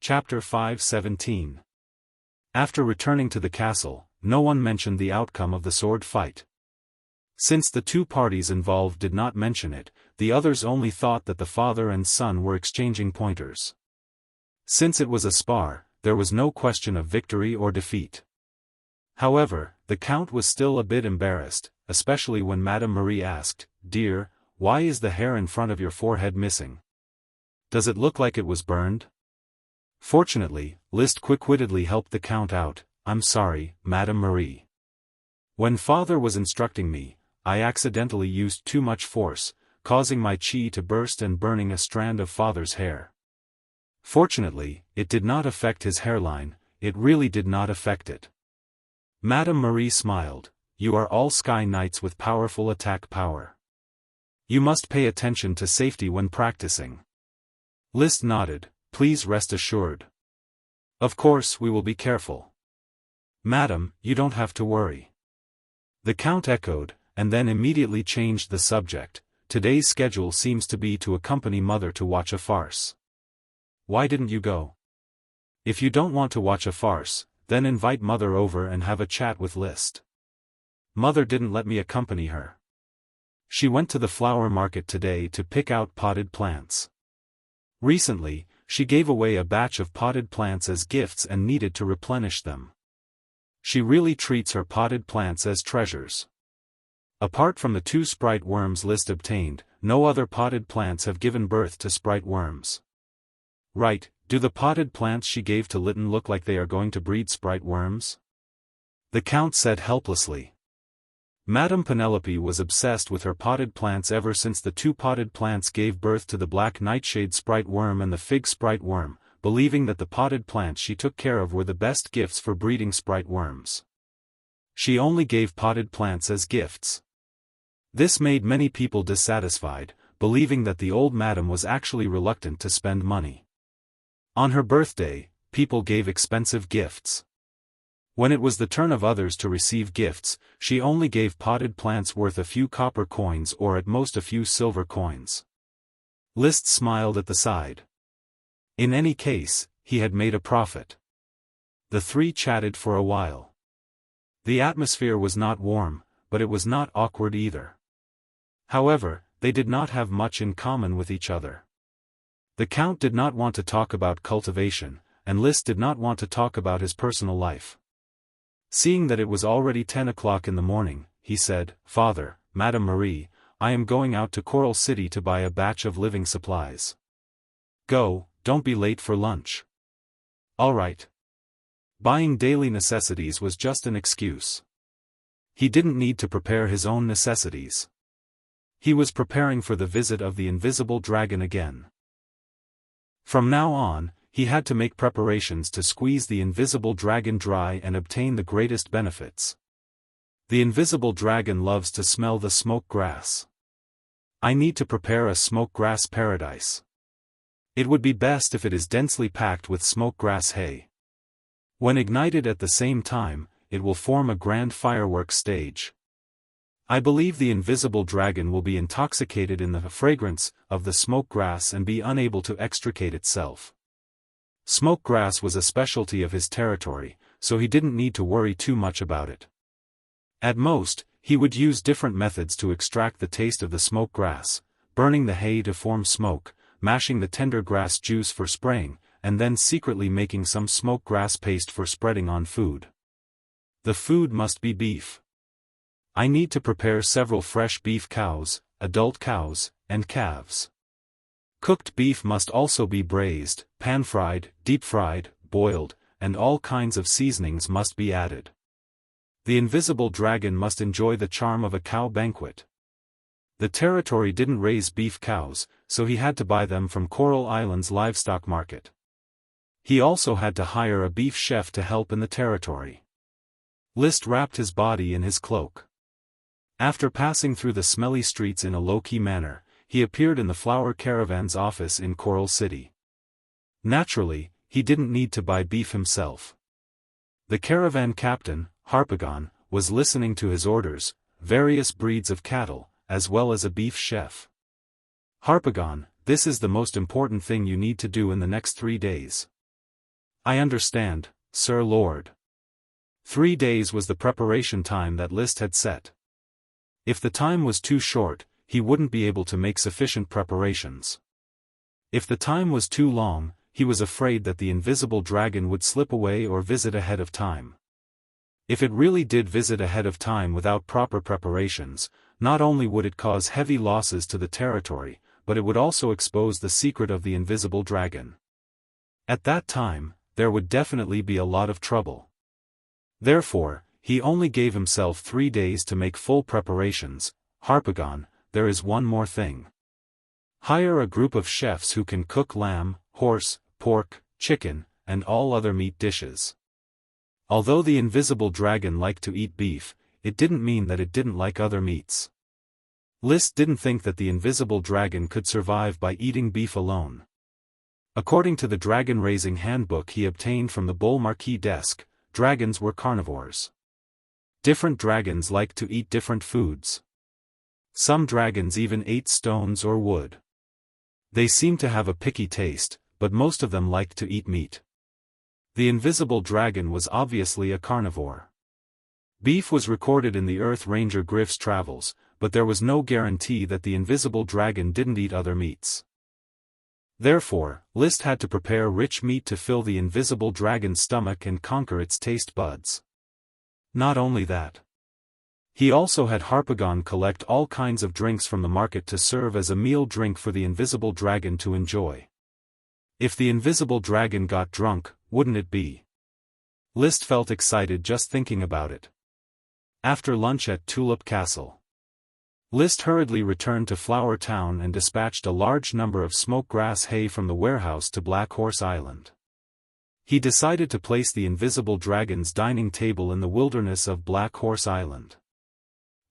Chapter 5:17. After returning to the castle, no one mentioned the outcome of the sword fight. Since the two parties involved did not mention it, the others only thought that the father and son were exchanging pointers. Since it was a spar, there was no question of victory or defeat. However, the count was still a bit embarrassed, especially when Madame Marie asked, "Dear, why is the hair in front of your forehead missing? Does it look like it was burned?" Fortunately, Liszt quick-wittedly helped the count out. "I'm sorry, Madame Marie. When father was instructing me, I accidentally used too much force, causing my chi to burst and burning a strand of father's hair. Fortunately, it did not affect his hairline, it really did not affect it." Madame Marie smiled. "You are all sky knights with powerful attack power. You must pay attention to safety when practicing." Liszt nodded. "Please rest assured. Of course we will be careful." "Madam, you don't have to worry." The count echoed, and then immediately changed the subject. "Today's schedule seems to be to accompany mother to watch a farce. Why didn't you go? If you don't want to watch a farce, then invite mother over and have a chat with Liszt." "Mother didn't let me accompany her. She went to the flower market today to pick out potted plants. Recently, she gave away a batch of potted plants as gifts and needed to replenish them. She really treats her potted plants as treasures. Apart from the 2 sprite worms Liszt obtained, no other potted plants have given birth to sprite worms." "Right, do the potted plants she gave to Lytton look like they are going to breed sprite worms?" The count said helplessly. Madame Penelope was obsessed with her potted plants ever since the 2 potted plants gave birth to the black nightshade sprite worm and the fig sprite worm, believing that the potted plants she took care of were the best gifts for breeding sprite worms. She only gave potted plants as gifts. This made many people dissatisfied, believing that the old madam was actually reluctant to spend money. On her birthday, people gave expensive gifts. When it was the turn of others to receive gifts, she only gave potted plants worth a few copper coins or at most a few silver coins. Liszt smiled at the side. In any case, he had made a profit. The 3 chatted for a while. The atmosphere was not warm, but it was not awkward either. However, they did not have much in common with each other. The count did not want to talk about cultivation, and Liszt did not want to talk about his personal life. Seeing that it was already 10 o'clock in the morning, he said, "Father, Madame Marie, I am going out to Coral City to buy a batch of living supplies. Go, don't be late for lunch." "All right." Buying daily necessities was just an excuse. He didn't need to prepare his own necessities. He was preparing for the visit of the invisible dragon again. From now on, he had to make preparations to squeeze the invisible dragon dry and obtain the greatest benefits. The invisible dragon loves to smell the smoke grass. "I need to prepare a smoke grass paradise. It would be best if it is densely packed with smoke grass hay. When ignited at the same time, it will form a grand fireworks stage. I believe the invisible dragon will be intoxicated in the fragrance of the smoke grass and be unable to extricate itself." Smoke grass was a specialty of his territory, so he didn't need to worry too much about it. At most, he would use different methods to extract the taste of the smoke grass, burning the hay to form smoke, mashing the tender grass juice for spraying, and then secretly making some smoke grass paste for spreading on food. The food must be beef. I need to prepare several fresh beef cows, adult cows, and calves. Cooked beef must also be braised, pan-fried, deep-fried, boiled, and all kinds of seasonings must be added. The invisible dragon must enjoy the charm of a cow banquet. The territory didn't raise beef cows, so he had to buy them from Coral Island's livestock market. He also had to hire a beef chef to help in the territory. Liszt wrapped his body in his cloak. After passing through the smelly streets in a low-key manner, he appeared in the flower caravan's office in Coral City. Naturally, he didn't need to buy beef himself. The caravan captain, Harpagon, was listening to his orders, various breeds of cattle, as well as a beef chef. "Harpagon, this is the most important thing you need to do in the next 3 days. I understand, Sir Lord. 3 days was the preparation time that List had set. If the time was too short, he wouldn't be able to make sufficient preparations. If the time was too long, he was afraid that the invisible dragon would slip away or visit ahead of time. If it really did visit ahead of time without proper preparations, not only would it cause heavy losses to the territory, but it would also expose the secret of the invisible dragon. At that time, there would definitely be a lot of trouble. Therefore, he only gave himself 3 days to make full preparations. Harpagon, there is one more thing. Hire a group of chefs who can cook lamb, horse, pork, chicken, and all other meat dishes. Although the invisible dragon liked to eat beef, it didn't mean that it didn't like other meats. List didn't think that the invisible dragon could survive by eating beef alone. According to the dragon-raising handbook he obtained from the Bull Marquis desk, dragons were carnivores. Different dragons liked to eat different foods. Some dragons even ate stones or wood. They seemed to have a picky taste, but most of them liked to eat meat. The invisible dragon was obviously a carnivore. Beef was recorded in the Earth Ranger Griff's travels, but there was no guarantee that the invisible dragon didn't eat other meats. Therefore, List had to prepare rich meat to fill the invisible dragon's stomach and conquer its taste buds. Not only that. He also had Harpagon collect all kinds of drinks from the market to serve as a meal drink for the invisible dragon to enjoy. If the invisible dragon got drunk, wouldn't it be? List felt excited just thinking about it. After lunch at Tulip Castle, List hurriedly returned to Flower Town and dispatched a large number of smokegrass hay from the warehouse to Black Horse Island. He decided to place the invisible dragon's dining table in the wilderness of Black Horse Island.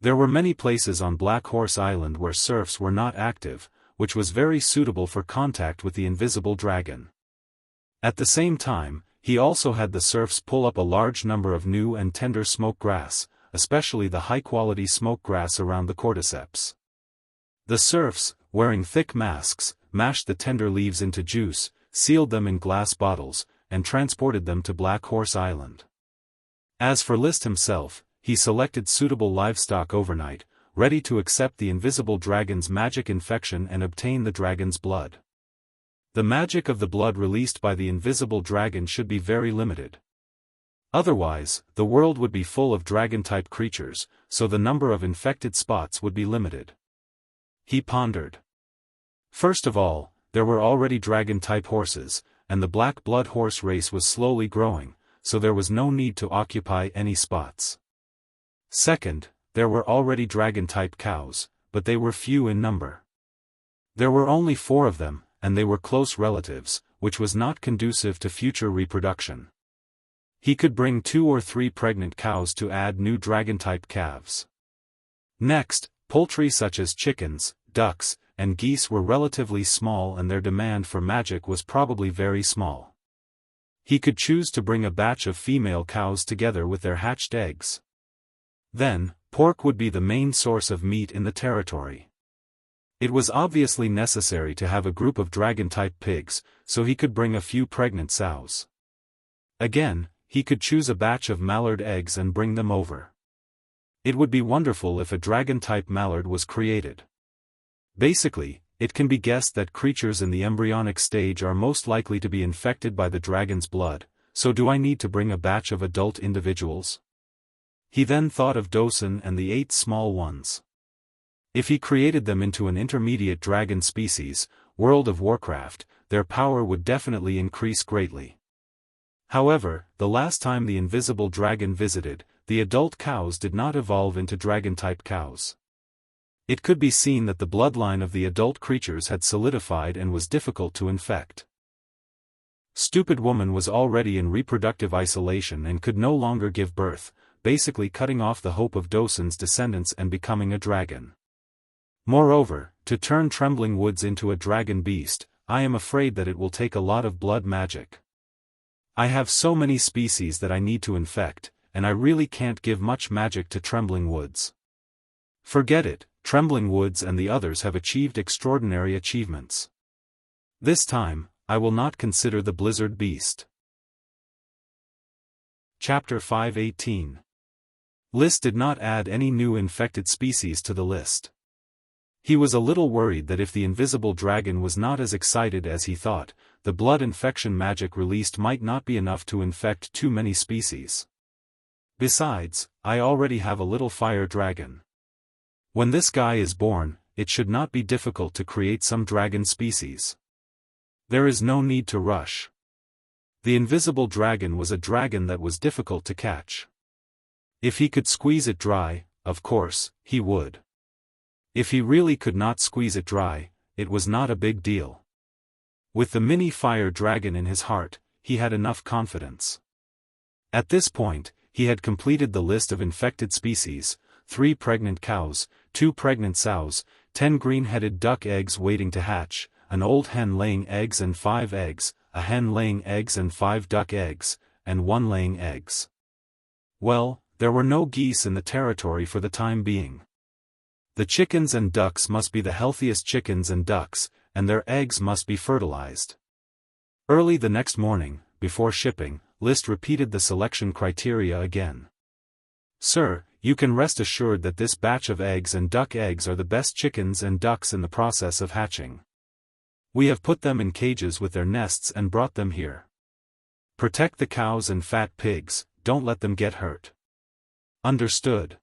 There were many places on Black Horse Island where serfs were not active, which was very suitable for contact with the invisible dragon. At the same time, he also had the serfs pull up a large number of new and tender smokegrass, especially the high-quality smokegrass around the cordyceps. The serfs, wearing thick masks, mashed the tender leaves into juice, sealed them in glass bottles, and transported them to Black Horse Island. As for List himself, he selected suitable livestock overnight, ready to accept the invisible dragon's magic infection and obtain the dragon's blood. The magic of the blood released by the invisible dragon should be very limited. Otherwise, the world would be full of dragon-type creatures, so the number of infected spots would be limited. He pondered. First of all, there were already dragon-type horses, and the black blood horse race was slowly growing, so there was no need to occupy any spots. Second, there were already dragon-type cows, but they were few in number. There were only 4 of them, and they were close relatives, which was not conducive to future reproduction. He could bring 2 or 3 pregnant cows to add new dragon-type calves. Next, poultry such as chickens, ducks, and geese were relatively small and their demand for magic was probably very small. He could choose to bring a batch of female cows together with their hatched eggs. Then, pork would be the main source of meat in the territory. It was obviously necessary to have a group of dragon-type pigs, so he could bring a few pregnant sows. Again, he could choose a batch of mallard eggs and bring them over. It would be wonderful if a dragon-type mallard was created. Basically, it can be guessed that creatures in the embryonic stage are most likely to be infected by the dragon's blood, so do I need to bring a batch of adult individuals? He then thought of Dosen and the 8 small ones. If he created them into an intermediate dragon species, World of Warcraft, their power would definitely increase greatly. However, the last time the invisible dragon visited, the adult cows did not evolve into dragon-type cows. It could be seen that the bloodline of the adult creatures had solidified and was difficult to infect. Stupid Woman was already in reproductive isolation and could no longer give birth, basically cutting off the hope of Dosen's descendants and becoming a dragon. Moreover, to turn Trembling Woods into a dragon beast, I am afraid that it will take a lot of blood magic. I have so many species that I need to infect, and I really can't give much magic to Trembling Woods. Forget it, Trembling Woods and the others have achieved extraordinary achievements. This time, I will not consider the Blizzard Beast. Chapter 518. List did not add any new infected species to the list. He was a little worried that if the invisible dragon was not as excited as he thought, the blood infection magic released might not be enough to infect too many species. Besides, I already have a little fire dragon. When this guy is born, it should not be difficult to create some dragon species. There is no need to rush. The invisible dragon was a dragon that was difficult to catch. If he could squeeze it dry, of course, he would. If he really could not squeeze it dry, it was not a big deal. With the mini fire dragon in his heart, he had enough confidence. At this point, he had completed the list of infected species: 3 pregnant cows, 2 pregnant sows, 10 green-headed duck eggs waiting to hatch, an old hen laying eggs and 5 eggs, a hen laying eggs and 5 duck eggs, and 1 laying eggs. Well, there were no geese in the territory for the time being. The chickens and ducks must be the healthiest chickens and ducks, and their eggs must be fertilized. Early the next morning, before shipping, List repeated the selection criteria again. "Sir, you can rest assured that this batch of eggs and duck eggs are the best chickens and ducks in the process of hatching. We have put them in cages with their nests and brought them here. Protect the cows and fat pigs, don't let them get hurt." "Understood."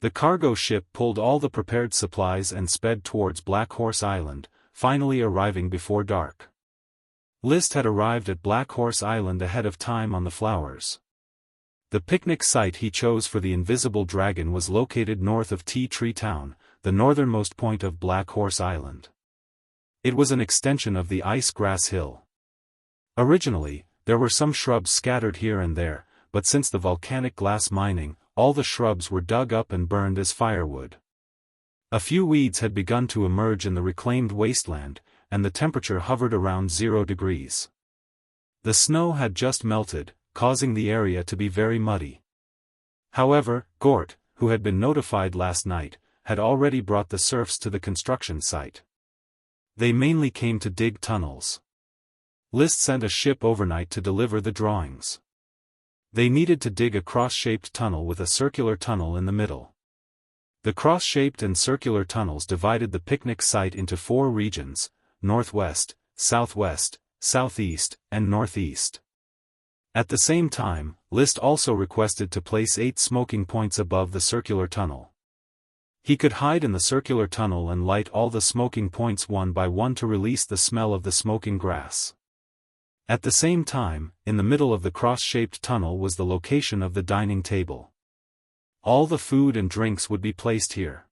The cargo ship pulled all the prepared supplies and sped towards Black Horse Island, finally arriving before dark. List had arrived at Black Horse Island ahead of time on the flowers. The picnic site he chose for the invisible dragon was located north of Tea Tree Town, the northernmost point of Black Horse Island. It was an extension of the Ice Grass Hill. Originally, there were some shrubs scattered here and there, but since the volcanic glass mining, all the shrubs were dug up and burned as firewood. A few weeds had begun to emerge in the reclaimed wasteland, and the temperature hovered around 0 degrees. The snow had just melted, causing the area to be very muddy. However, Gort, who had been notified last night, had already brought the serfs to the construction site. They mainly came to dig tunnels. List sent a ship overnight to deliver the drawings. They needed to dig a cross-shaped tunnel with a circular tunnel in the middle. The cross-shaped and circular tunnels divided the picnic site into 4 regions: northwest, southwest, southeast, and northeast. At the same time, List also requested to place 8 smoking points above the circular tunnel. He could hide in the circular tunnel and light all the smoking points one by one to release the smell of the smoking grass. At the same time, in the middle of the cross-shaped tunnel was the location of the dining table. All the food and drinks would be placed here.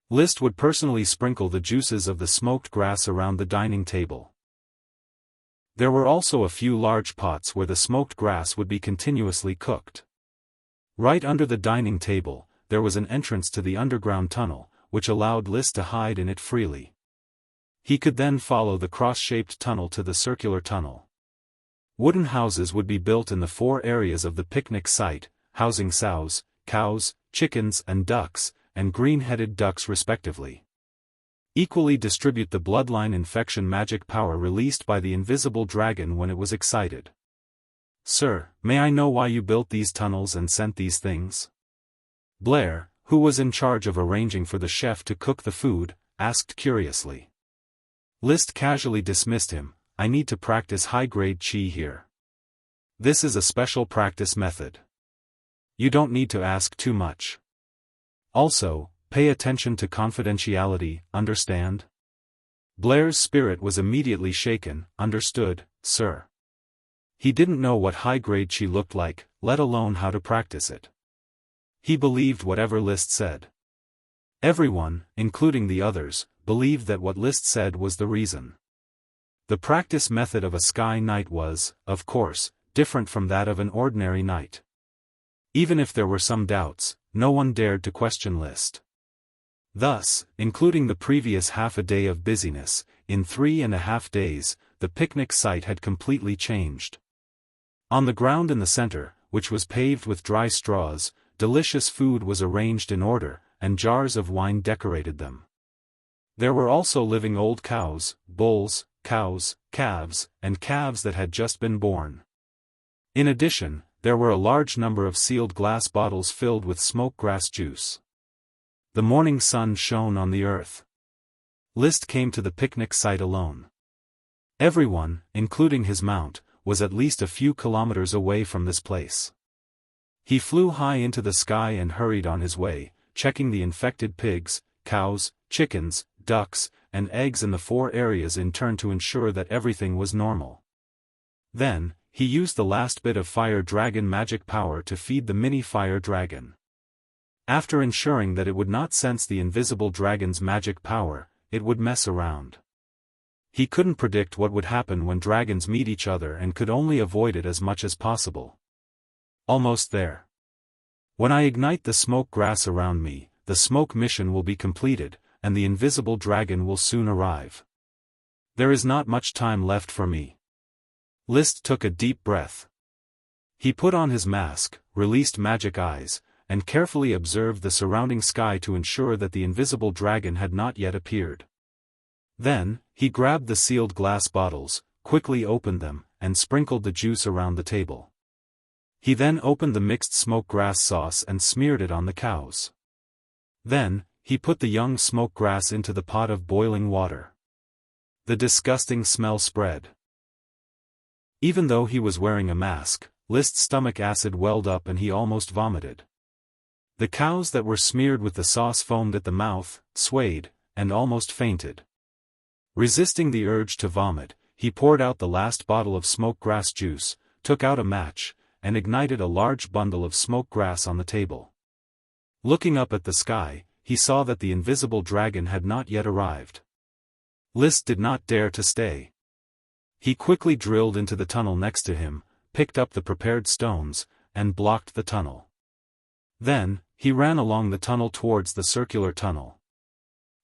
List would personally sprinkle the juices of the smoked grass around the dining table. There were also a few large pots where the smoked grass would be continuously cooked. Right under the dining table, there was an entrance to the underground tunnel, which allowed List to hide in it freely. He could then follow the cross-shaped tunnel to the circular tunnel. Wooden houses would be built in the 4 areas of the picnic site, housing sows, cows, chickens and ducks, and green-headed ducks respectively. Equally distribute the bloodline infection magic power released by the invisible dragon when it was excited. "Sir, may I know why you built these tunnels and sent these things?" Blair, who was in charge of arranging for the chef to cook the food, asked curiously. List casually dismissed him. "I need to practice high-grade chi here. This is a special practice method. You don't need to ask too much. Also, pay attention to confidentiality, understand?" Blair's spirit was immediately shaken. "Understood, sir." He didn't know what high-grade chi looked like, let alone how to practice it. He believed whatever List said. Everyone, including the others, believed that what List said was the reason. The practice method of a sky knight was, of course, different from that of an ordinary knight. Even if there were some doubts, no one dared to question List. Thus, including the previous half a day of busyness, in 3.5 days, the picnic site had completely changed. On the ground in the center, which was paved with dry straws, delicious food was arranged in order, and jars of wine decorated them. There were also living old cows, bulls, cows, calves, and calves that had just been born. In addition, there were a large number of sealed glass bottles filled with smoke grass juice. The morning sun shone on the earth. List came to the picnic site alone. Everyone, including his mount, was at least a few kilometers away from this place. He flew high into the sky and hurried on his way, checking the infected pigs, cows, chickens, ducks, and eggs in the 4 areas in turn to ensure that everything was normal. Then, he used the last bit of fire dragon magic power to feed the mini fire dragon. After ensuring that it would not sense the invisible dragon's magic power, it would mess around. He couldn't predict what would happen when dragons meet each other and could only avoid it as much as possible. Almost there. When I ignite the smoke grass around me, the smoke mission will be completed, and the invisible dragon will soon arrive. There is not much time left for me. List took a deep breath. He put on his mask, released magic eyes, and carefully observed the surrounding sky to ensure that the invisible dragon had not yet appeared. Then, he grabbed the sealed glass bottles, quickly opened them, and sprinkled the juice around the table. He then opened the mixed smoke grass sauce and smeared it on the cows. Then, he put the young smoke grass into the pot of boiling water. The disgusting smell spread. Even though he was wearing a mask, List's stomach acid welled up and he almost vomited. The cows that were smeared with the sauce foamed at the mouth, swayed, and almost fainted. Resisting the urge to vomit, he poured out the last bottle of smoke grass juice, took out a match, and ignited a large bundle of smoke grass on the table. Looking up at the sky, he saw that the invisible dragon had not yet arrived. List did not dare to stay. He quickly drilled into the tunnel next to him, picked up the prepared stones, and blocked the tunnel. Then, he ran along the tunnel towards the circular tunnel.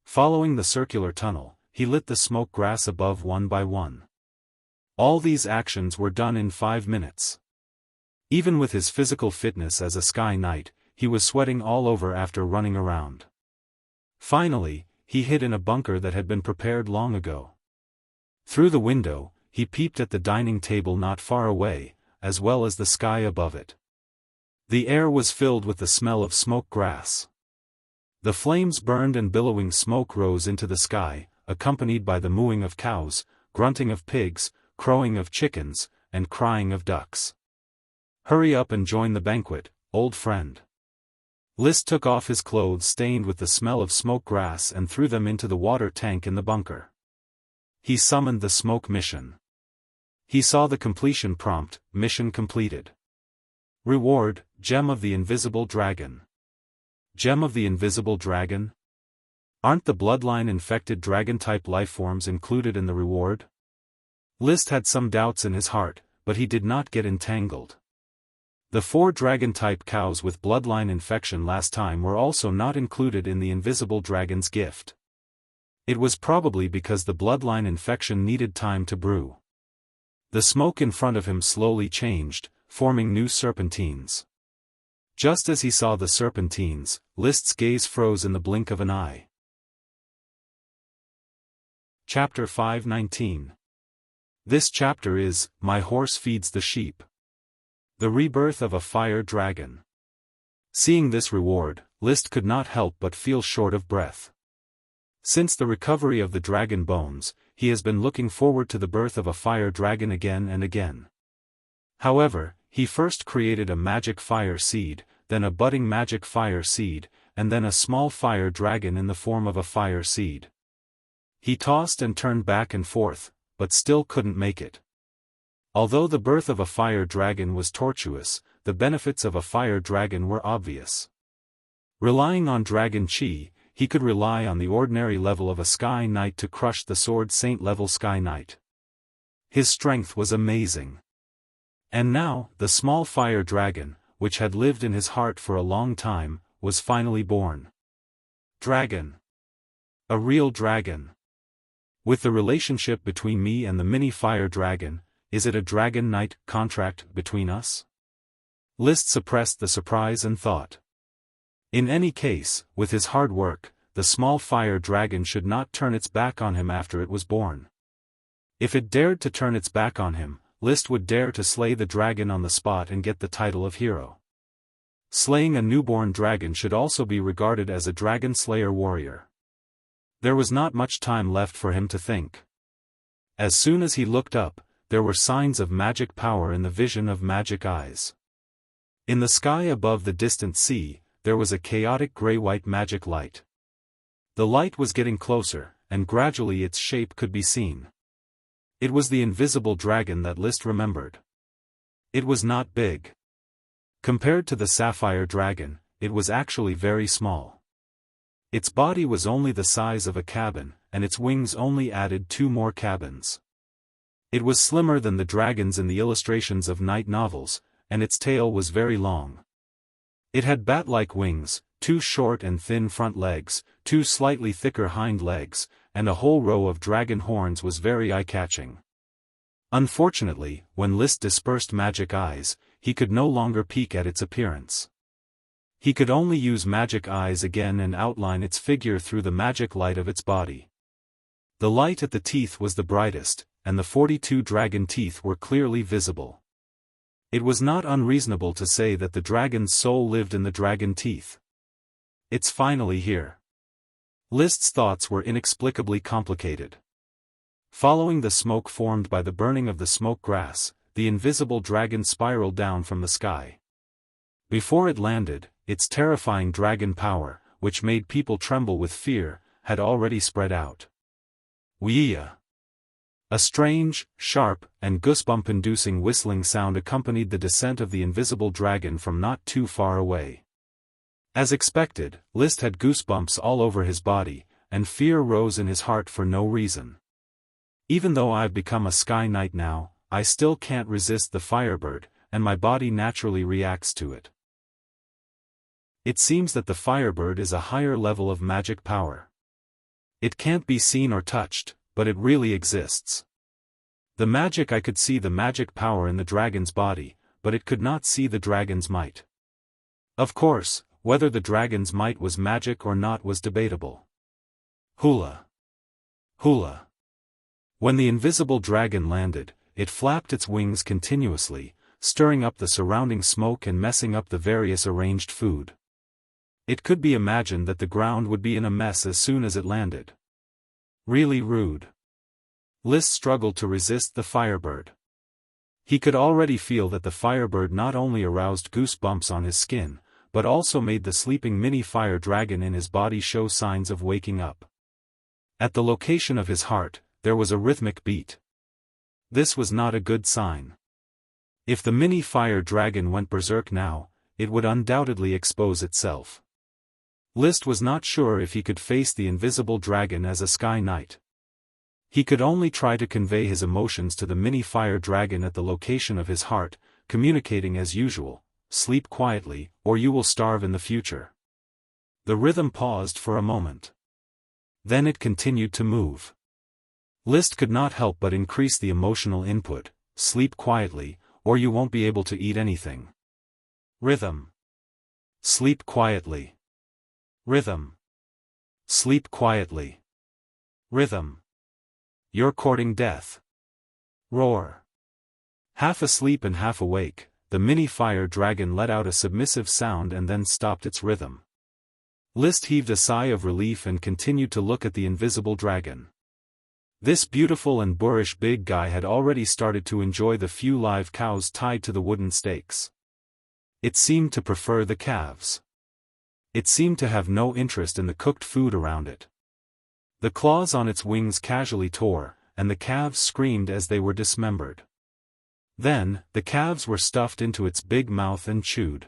Following the circular tunnel, he lit the smoke grass above one by one. All these actions were done in 5 minutes. Even with his physical fitness as a sky knight, he was sweating all over after running around. Finally, he hid in a bunker that had been prepared long ago. Through the window, he peeped at the dining table not far away, as well as the sky above it. The air was filled with the smell of smoke grass. The flames burned and billowing smoke rose into the sky, accompanied by the mooing of cows, grunting of pigs, crowing of chickens, and crying of ducks. "Hurry up and join the banquet, old friend." List took off his clothes stained with the smell of smoke grass and threw them into the water tank in the bunker. He summoned the smoke mission. He saw the completion prompt, mission completed. Reward, Gem of the Invisible Dragon. Gem of the Invisible Dragon? Aren't the bloodline-infected dragon-type lifeforms included in the reward? List had some doubts in his heart, but he did not get entangled. The 4 dragon-type cows with bloodline infection last time were also not included in the invisible dragon's gift. It was probably because the bloodline infection needed time to brew. The smoke in front of him slowly changed, forming new serpentines. Just as he saw the serpentines, List's gaze froze in the blink of an eye. Chapter 519. This chapter is, My Horse Feeds the Sheep. The Rebirth of a Fire Dragon. Seeing this reward, List could not help but feel short of breath. Since the recovery of the dragon bones, he has been looking forward to the birth of a fire dragon again and again. However, he first created a magic fire seed, then a budding magic fire seed, and then a small fire dragon in the form of a fire seed. He tossed and turned back and forth, but still couldn't make it. Although the birth of a fire dragon was tortuous, the benefits of a fire dragon were obvious. Relying on dragon chi, he could rely on the ordinary level of a sky knight to crush the sword saint level sky knight. His strength was amazing. And now, the small fire dragon, which had lived in his heart for a long time, was finally born. Dragon. A real dragon. With the relationship between me and the mini fire dragon, is it a dragon knight contract between us? List suppressed the surprise and thought. In any case, with his hard work, the small fire dragon should not turn its back on him after it was born. If it dared to turn its back on him, List would dare to slay the dragon on the spot and get the title of hero. Slaying a newborn dragon should also be regarded as a dragon slayer warrior. There was not much time left for him to think. As soon as he looked up, there were signs of magic power in the vision of magic eyes. In the sky above the distant sea, there was a chaotic gray-white magic light. The light was getting closer, and gradually its shape could be seen. It was the invisible dragon that List remembered. It was not big. Compared to the sapphire dragon, it was actually very small. Its body was only the size of a cabin, and its wings only added 2 more cabins. It was slimmer than the dragons in the illustrations of night novels, and its tail was very long. It had bat-like wings, 2 short and thin front legs, 2 slightly thicker hind legs, and a whole row of dragon horns was very eye-catching. Unfortunately, when List dispersed magic eyes, he could no longer peek at its appearance. He could only use magic eyes again and outline its figure through the magic light of its body. The light at the teeth was the brightest, and the 42 dragon teeth were clearly visible. It was not unreasonable to say that the dragon's soul lived in the dragon teeth. It's finally here. List's thoughts were inexplicably complicated. Following the smoke formed by the burning of the smoke grass, the invisible dragon spiraled down from the sky. Before it landed, its terrifying dragon power, which made people tremble with fear, had already spread out. Wuxia. A strange, sharp, and goosebump-inducing whistling sound accompanied the descent of the invisible dragon from not too far away. As expected, List had goosebumps all over his body, and fear rose in his heart for no reason. Even though I've become a sky knight now, I still can't resist the firebird, and my body naturally reacts to it. It seems that the firebird is a higher level of magic power. It can't be seen or touched, but it really exists. I could see the magic power in the dragon's body, but it could not see the dragon's might. Of course, whether the dragon's might was magic or not was debatable. Hula. Hula. When the invisible dragon landed, it flapped its wings continuously, stirring up the surrounding smoke and messing up the various arranged food. It could be imagined that the ground would be in a mess as soon as it landed. Really rude. List struggled to resist the firebird. He could already feel that the firebird not only aroused goosebumps on his skin, but also made the sleeping mini fire dragon in his body show signs of waking up. At the location of his heart, there was a rhythmic beat. This was not a good sign. If the mini fire dragon went berserk now, it would undoubtedly expose itself. List was not sure if he could face the invisible dragon as a sky knight. He could only try to convey his emotions to the mini fire dragon at the location of his heart, communicating as usual, "Sleep quietly, or you will starve in the future." The rhythm paused for a moment. Then it continued to move. List could not help but increase the emotional input, "Sleep quietly, or you won't be able to eat anything." Rhythm. Sleep quietly. Rhythm. Sleep quietly. Rhythm. You're courting death. Roar. Half asleep and half awake, the mini fire dragon let out a submissive sound and then stopped its rhythm. List heaved a sigh of relief and continued to look at the invisible dragon. This beautiful and boorish big guy had already started to enjoy the few live cows tied to the wooden stakes. It seemed to prefer the calves. It seemed to have no interest in the cooked food around it. The claws on its wings casually tore, and the calves screamed as they were dismembered. Then, the calves were stuffed into its big mouth and chewed.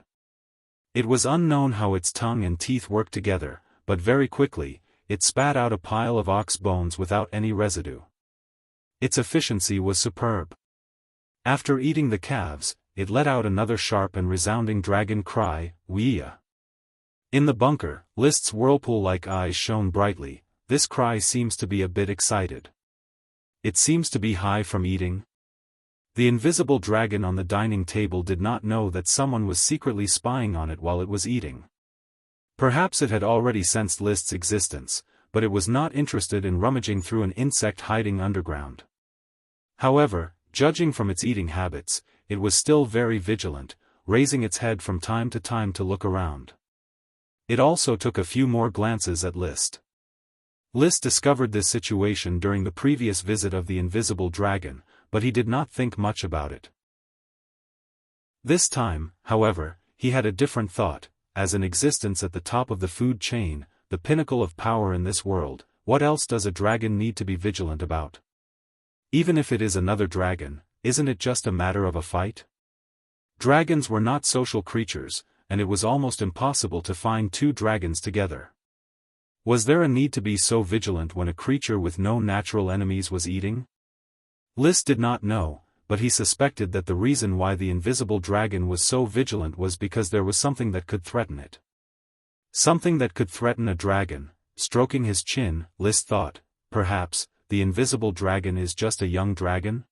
It was unknown how its tongue and teeth worked together, but very quickly, it spat out a pile of ox bones without any residue. Its efficiency was superb. After eating the calves, it let out another sharp and resounding dragon cry, "Wuxia." In the bunker, List's whirlpool-like eyes shone brightly. This cry seems to be a bit excited. It seems to be high from eating. The invisible dragon on the dining table did not know that someone was secretly spying on it while it was eating. Perhaps it had already sensed List's existence, but it was not interested in rummaging through an insect hiding underground. However, Judging from its eating habits, it was still very vigilant, raising its head from time to look around. It also took a few more glances at List. List discovered this situation during the previous visit of the invisible dragon, but he did not think much about it. This time, however, he had a different thought. As an existence at the top of the food chain, the pinnacle of power in this world, what else does a dragon need to be vigilant about? Even if it is another dragon, isn't it just a matter of a fight? Dragons were not social creatures, and it was almost impossible to find two dragons together. Was there a need to be so vigilant when a creature with no natural enemies was eating? List did not know, but he suspected that the reason why the invisible dragon was so vigilant was because there was something that could threaten it. Something that could threaten a dragon. Stroking his chin, List thought, perhaps, the invisible dragon is just a young dragon?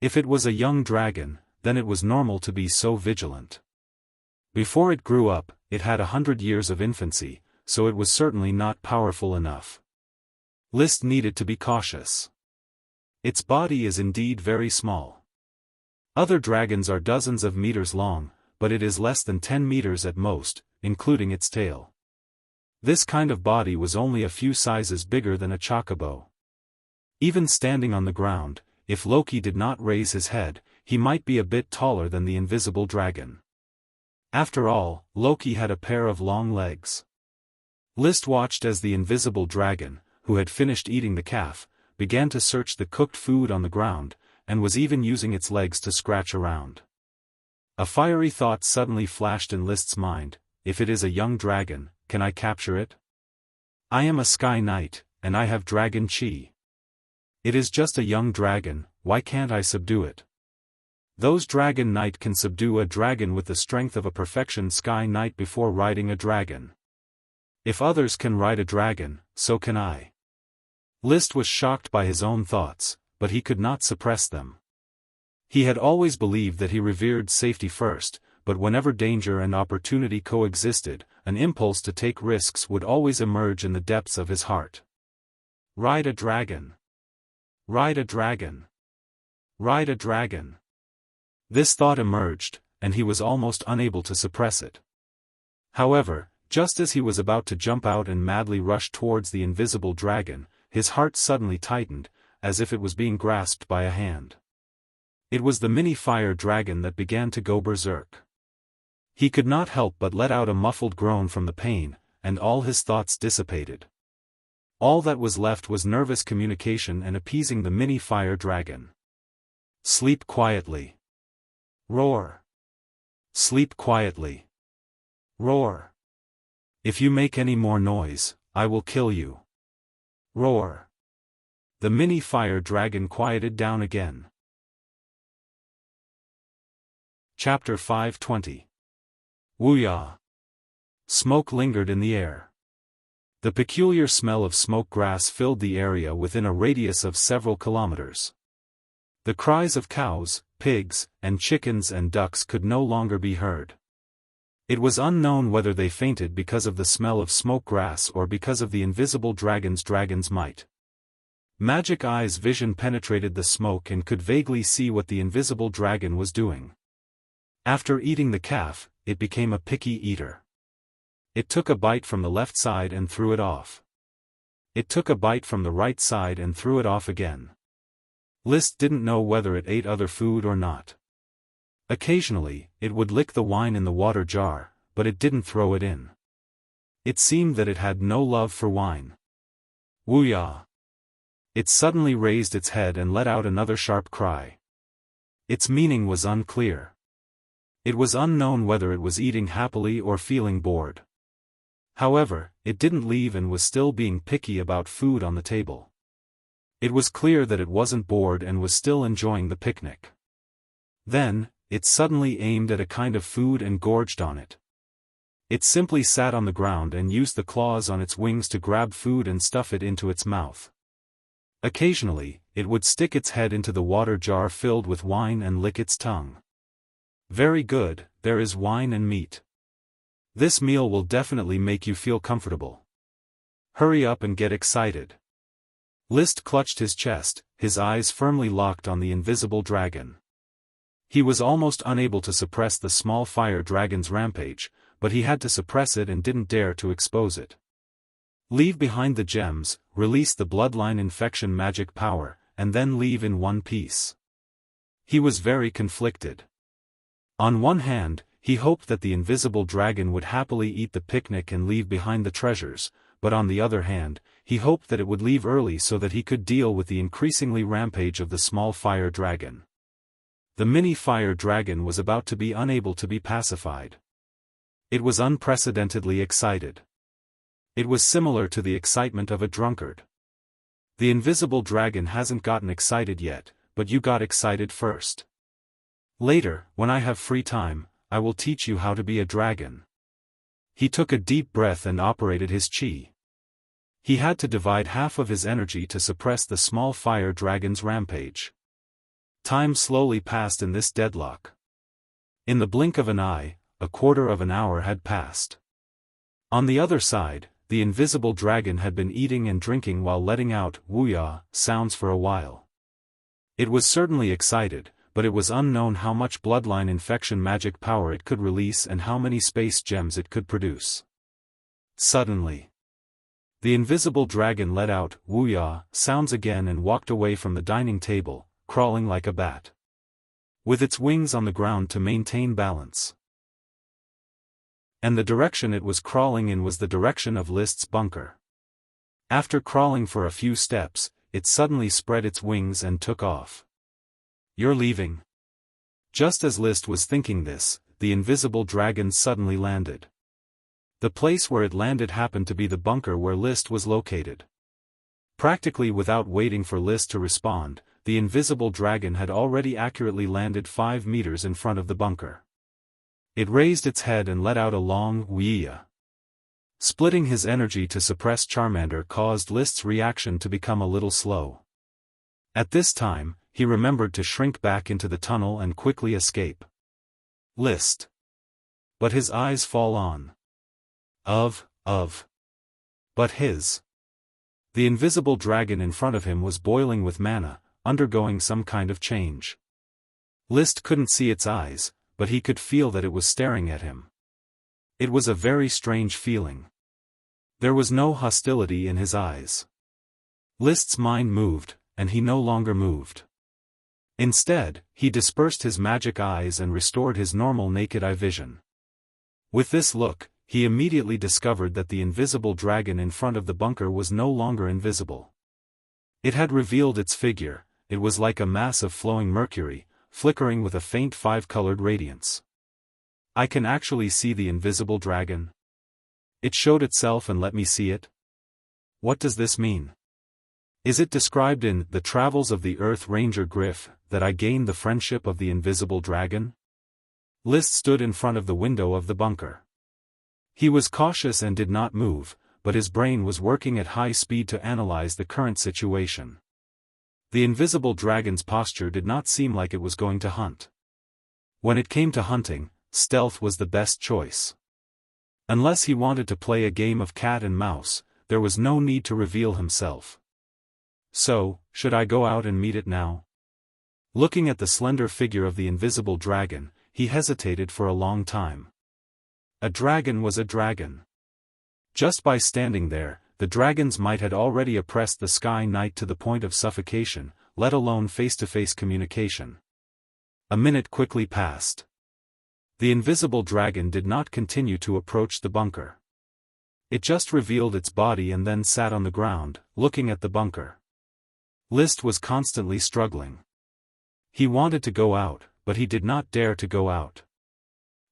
If it was a young dragon, then it was normal to be so vigilant. Before it grew up, it had 100 years of infancy, so it was certainly not powerful enough. List needed to be cautious. Its body is indeed very small. Other dragons are dozens of meters long, but it is less than 10 meters at most, including its tail. This kind of body was only a few sizes bigger than a chocobo. Even standing on the ground, if Loki did not raise his head, he might be a bit taller than the invisible dragon. After all, Loki had a pair of long legs. List watched as the invisible dragon, who had finished eating the calf, began to search the cooked food on the ground, and was even using its legs to scratch around. A fiery thought suddenly flashed in List's mind: if it is a young dragon, can I capture it? I am a Sky Knight, and I have dragon chi. It is just a young dragon, why can't I subdue it? Those Dragon Knight can subdue a dragon with the strength of a perfectioned Sky Knight before riding a dragon. If others can ride a dragon, so can I. List was shocked by his own thoughts, but he could not suppress them. He had always believed that he revered safety first, but whenever danger and opportunity coexisted, an impulse to take risks would always emerge in the depths of his heart. Ride a dragon. Ride a dragon. Ride a dragon. This thought emerged, and he was almost unable to suppress it. However, just as he was about to jump out and madly rush towards the invisible dragon, his heart suddenly tightened, as if it was being grasped by a hand. It was the mini fire dragon that began to go berserk. He could not help but let out a muffled groan from the pain, and all his thoughts dissipated. All that was left was nervous communication and appeasing the mini fire dragon. Sleep quietly. Roar. Sleep quietly. Roar. If you make any more noise, I will kill you. Roar. The mini fire dragon quieted down again. Chapter 520. Wuxia. Smoke lingered in the air. The peculiar smell of smoke grass filled the area within a radius of several kilometers. The cries of cows, pigs, and chickens and ducks could no longer be heard. It was unknown whether they fainted because of the smell of smoke grass or because of the invisible dragon's might. Magic Eye's vision penetrated the smoke and could vaguely see what the invisible dragon was doing. After eating the calf, it became a picky eater. It took a bite from the left side and threw it off. It took a bite from the right side and threw it off again. List didn't know whether it ate other food or not. Occasionally, it would lick the wine in the water jar, but it didn't throw it in. It seemed that it had no love for wine. Wuxia. It suddenly raised its head and let out another sharp cry. Its meaning was unclear. It was unknown whether it was eating happily or feeling bored. However, it didn't leave and was still being picky about food on the table. It was clear that it wasn't bored and was still enjoying the picnic. Then, it suddenly aimed at a kind of food and gorged on it. It simply sat on the ground and used the claws on its wings to grab food and stuff it into its mouth. Occasionally, it would stick its head into the water jar filled with wine and lick its tongue. Very good, there is wine and meat. This meal will definitely make you feel comfortable. Hurry up and get excited. List clutched his chest, his eyes firmly locked on the invisible dragon. He was almost unable to suppress the small fire dragon's rampage, but he had to suppress it and didn't dare to expose it. Leave behind the gems, release the bloodline infection magic power, and then leave in one piece. He was very conflicted. On one hand, he hoped that the invisible dragon would happily eat the picnic and leave behind the treasures, but on the other hand, he hoped that it would leave early so that he could deal with the increasingly rampage of the small fire dragon. The mini fire dragon was about to be unable to be pacified. It was unprecedentedly excited. It was similar to the excitement of a drunkard. The invisible dragon hasn't gotten excited yet, but you got excited first. Later, when I have free time, I will teach you how to be a dragon. He took a deep breath and operated his chi. He had to divide half of his energy to suppress the small fire dragon's rampage. Time slowly passed in this deadlock. In the blink of an eye, a quarter of an hour had passed. On the other side, the invisible dragon had been eating and drinking while letting out Wuxia sounds for a while. It was certainly excited, but it was unknown how much bloodline infection magic power it could release and how many space gems it could produce. Suddenly, the invisible dragon let out Wuxia sounds again and walked away from the dining table, crawling like a bat, with its wings on the ground to maintain balance. And the direction it was crawling in was the direction of List's bunker. After crawling for a few steps, it suddenly spread its wings and took off. "You're leaving." Just as List was thinking this, the invisible dragon suddenly landed. The place where it landed happened to be the bunker where List was located. Practically without waiting for List to respond, the invisible dragon had already accurately landed 5 meters in front of the bunker. It raised its head and let out a long Wuxia. Splitting his energy to suppress Charmander caused List's reaction to become a little slow. At this time, he remembered to shrink back into the tunnel and quickly escape. List. But his eyes fall on. But his. The invisible dragon in front of him was boiling with mana, undergoing some kind of change. List couldn't see its eyes, but he could feel that it was staring at him. It was a very strange feeling. There was no hostility in his eyes. List's mind moved, and he no longer moved. Instead, he dispersed his magic eyes and restored his normal naked eye vision. With this look, he immediately discovered that the invisible dragon in front of the bunker was no longer invisible. It had revealed its figure. It was like a mass of flowing mercury, flickering with a faint 5-colored radiance. I can actually see the invisible dragon. It showed itself and let me see it. What does this mean? Is it described in The Travels of the Earth Ranger Griff that I gained the friendship of the invisible dragon? List stood in front of the window of the bunker. He was cautious and did not move, but his brain was working at high speed to analyze the current situation. The invisible dragon's posture did not seem like it was going to hunt. When it came to hunting, stealth was the best choice. Unless he wanted to play a game of cat and mouse, there was no need to reveal himself. So, should I go out and meet it now? Looking at the slender figure of the invisible dragon, he hesitated for a long time. A dragon was a dragon. Just by standing there, the dragon's might had already oppressed the Sky Knight to the point of suffocation, let alone face-to-face communication. A minute quickly passed. The invisible dragon did not continue to approach the bunker. It just revealed its body and then sat on the ground, looking at the bunker. List was constantly struggling. He wanted to go out, but he did not dare to go out.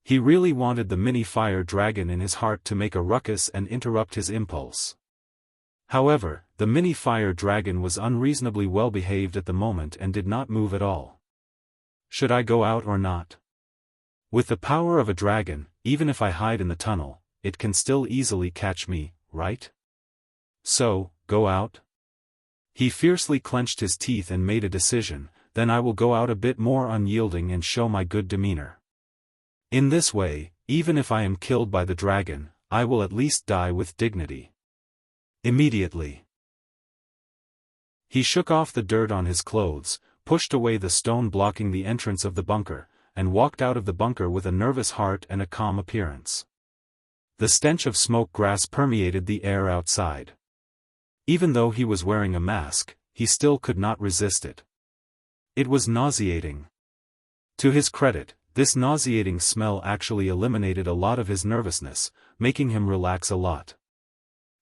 He really wanted the mini fire dragon in his heart to make a ruckus and interrupt his impulse. However, the mini fire dragon was unreasonably well behaved at the moment and did not move at all. Should I go out or not? With the power of a dragon, even if I hide in the tunnel, it can still easily catch me, right? So, go out? He fiercely clenched his teeth and made a decision, then I will go out a bit more unyielding and show my good demeanor. In this way, even if I am killed by the dragon, I will at least die with dignity. Immediately. He shook off the dirt on his clothes, pushed away the stone blocking the entrance of the bunker, and walked out of the bunker with a nervous heart and a calm appearance. The stench of smoke grass permeated the air outside. Even though he was wearing a mask, he still could not resist it. It was nauseating. To his credit, this nauseating smell actually eliminated a lot of his nervousness, making him relax a lot.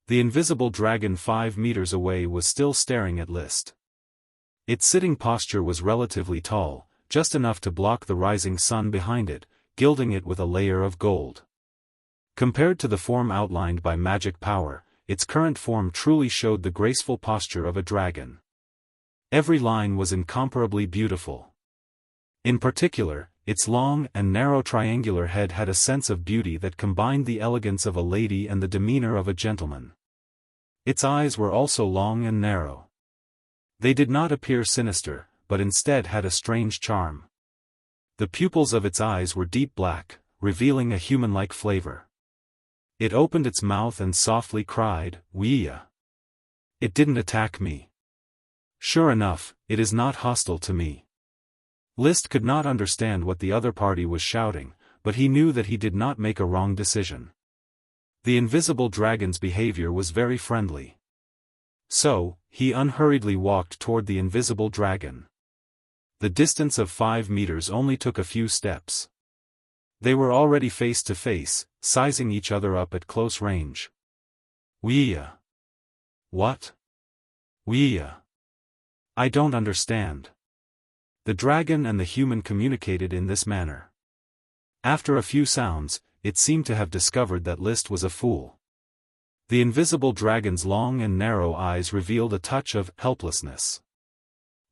The invisible dragon 5 meters away was still staring at List. Its sitting posture was relatively tall, just enough to block the rising sun behind it, gilding it with a layer of gold. Compared to the form outlined by magic power, its current form truly showed the graceful posture of a dragon. Every line was incomparably beautiful. In particular, its long and narrow triangular head had a sense of beauty that combined the elegance of a lady and the demeanor of a gentleman. Its eyes were also long and narrow. They did not appear sinister, but instead had a strange charm. The pupils of its eyes were deep black, revealing a human-like flavor. It opened its mouth and softly cried, "Wuxia." It didn't attack me. Sure enough, it is not hostile to me. List could not understand what the other party was shouting, but he knew that he did not make a wrong decision. The invisible dragon's behavior was very friendly. So, he unhurriedly walked toward the invisible dragon. The distance of 5 meters only took a few steps. They were already face to face, sizing each other up at close range. "Wuxia." "What?" "Wuxia." "I don't understand." The dragon and the human communicated in this manner. After a few sounds, it seemed to have discovered that List was a fool. The invisible dragon's long and narrow eyes revealed a touch of helplessness.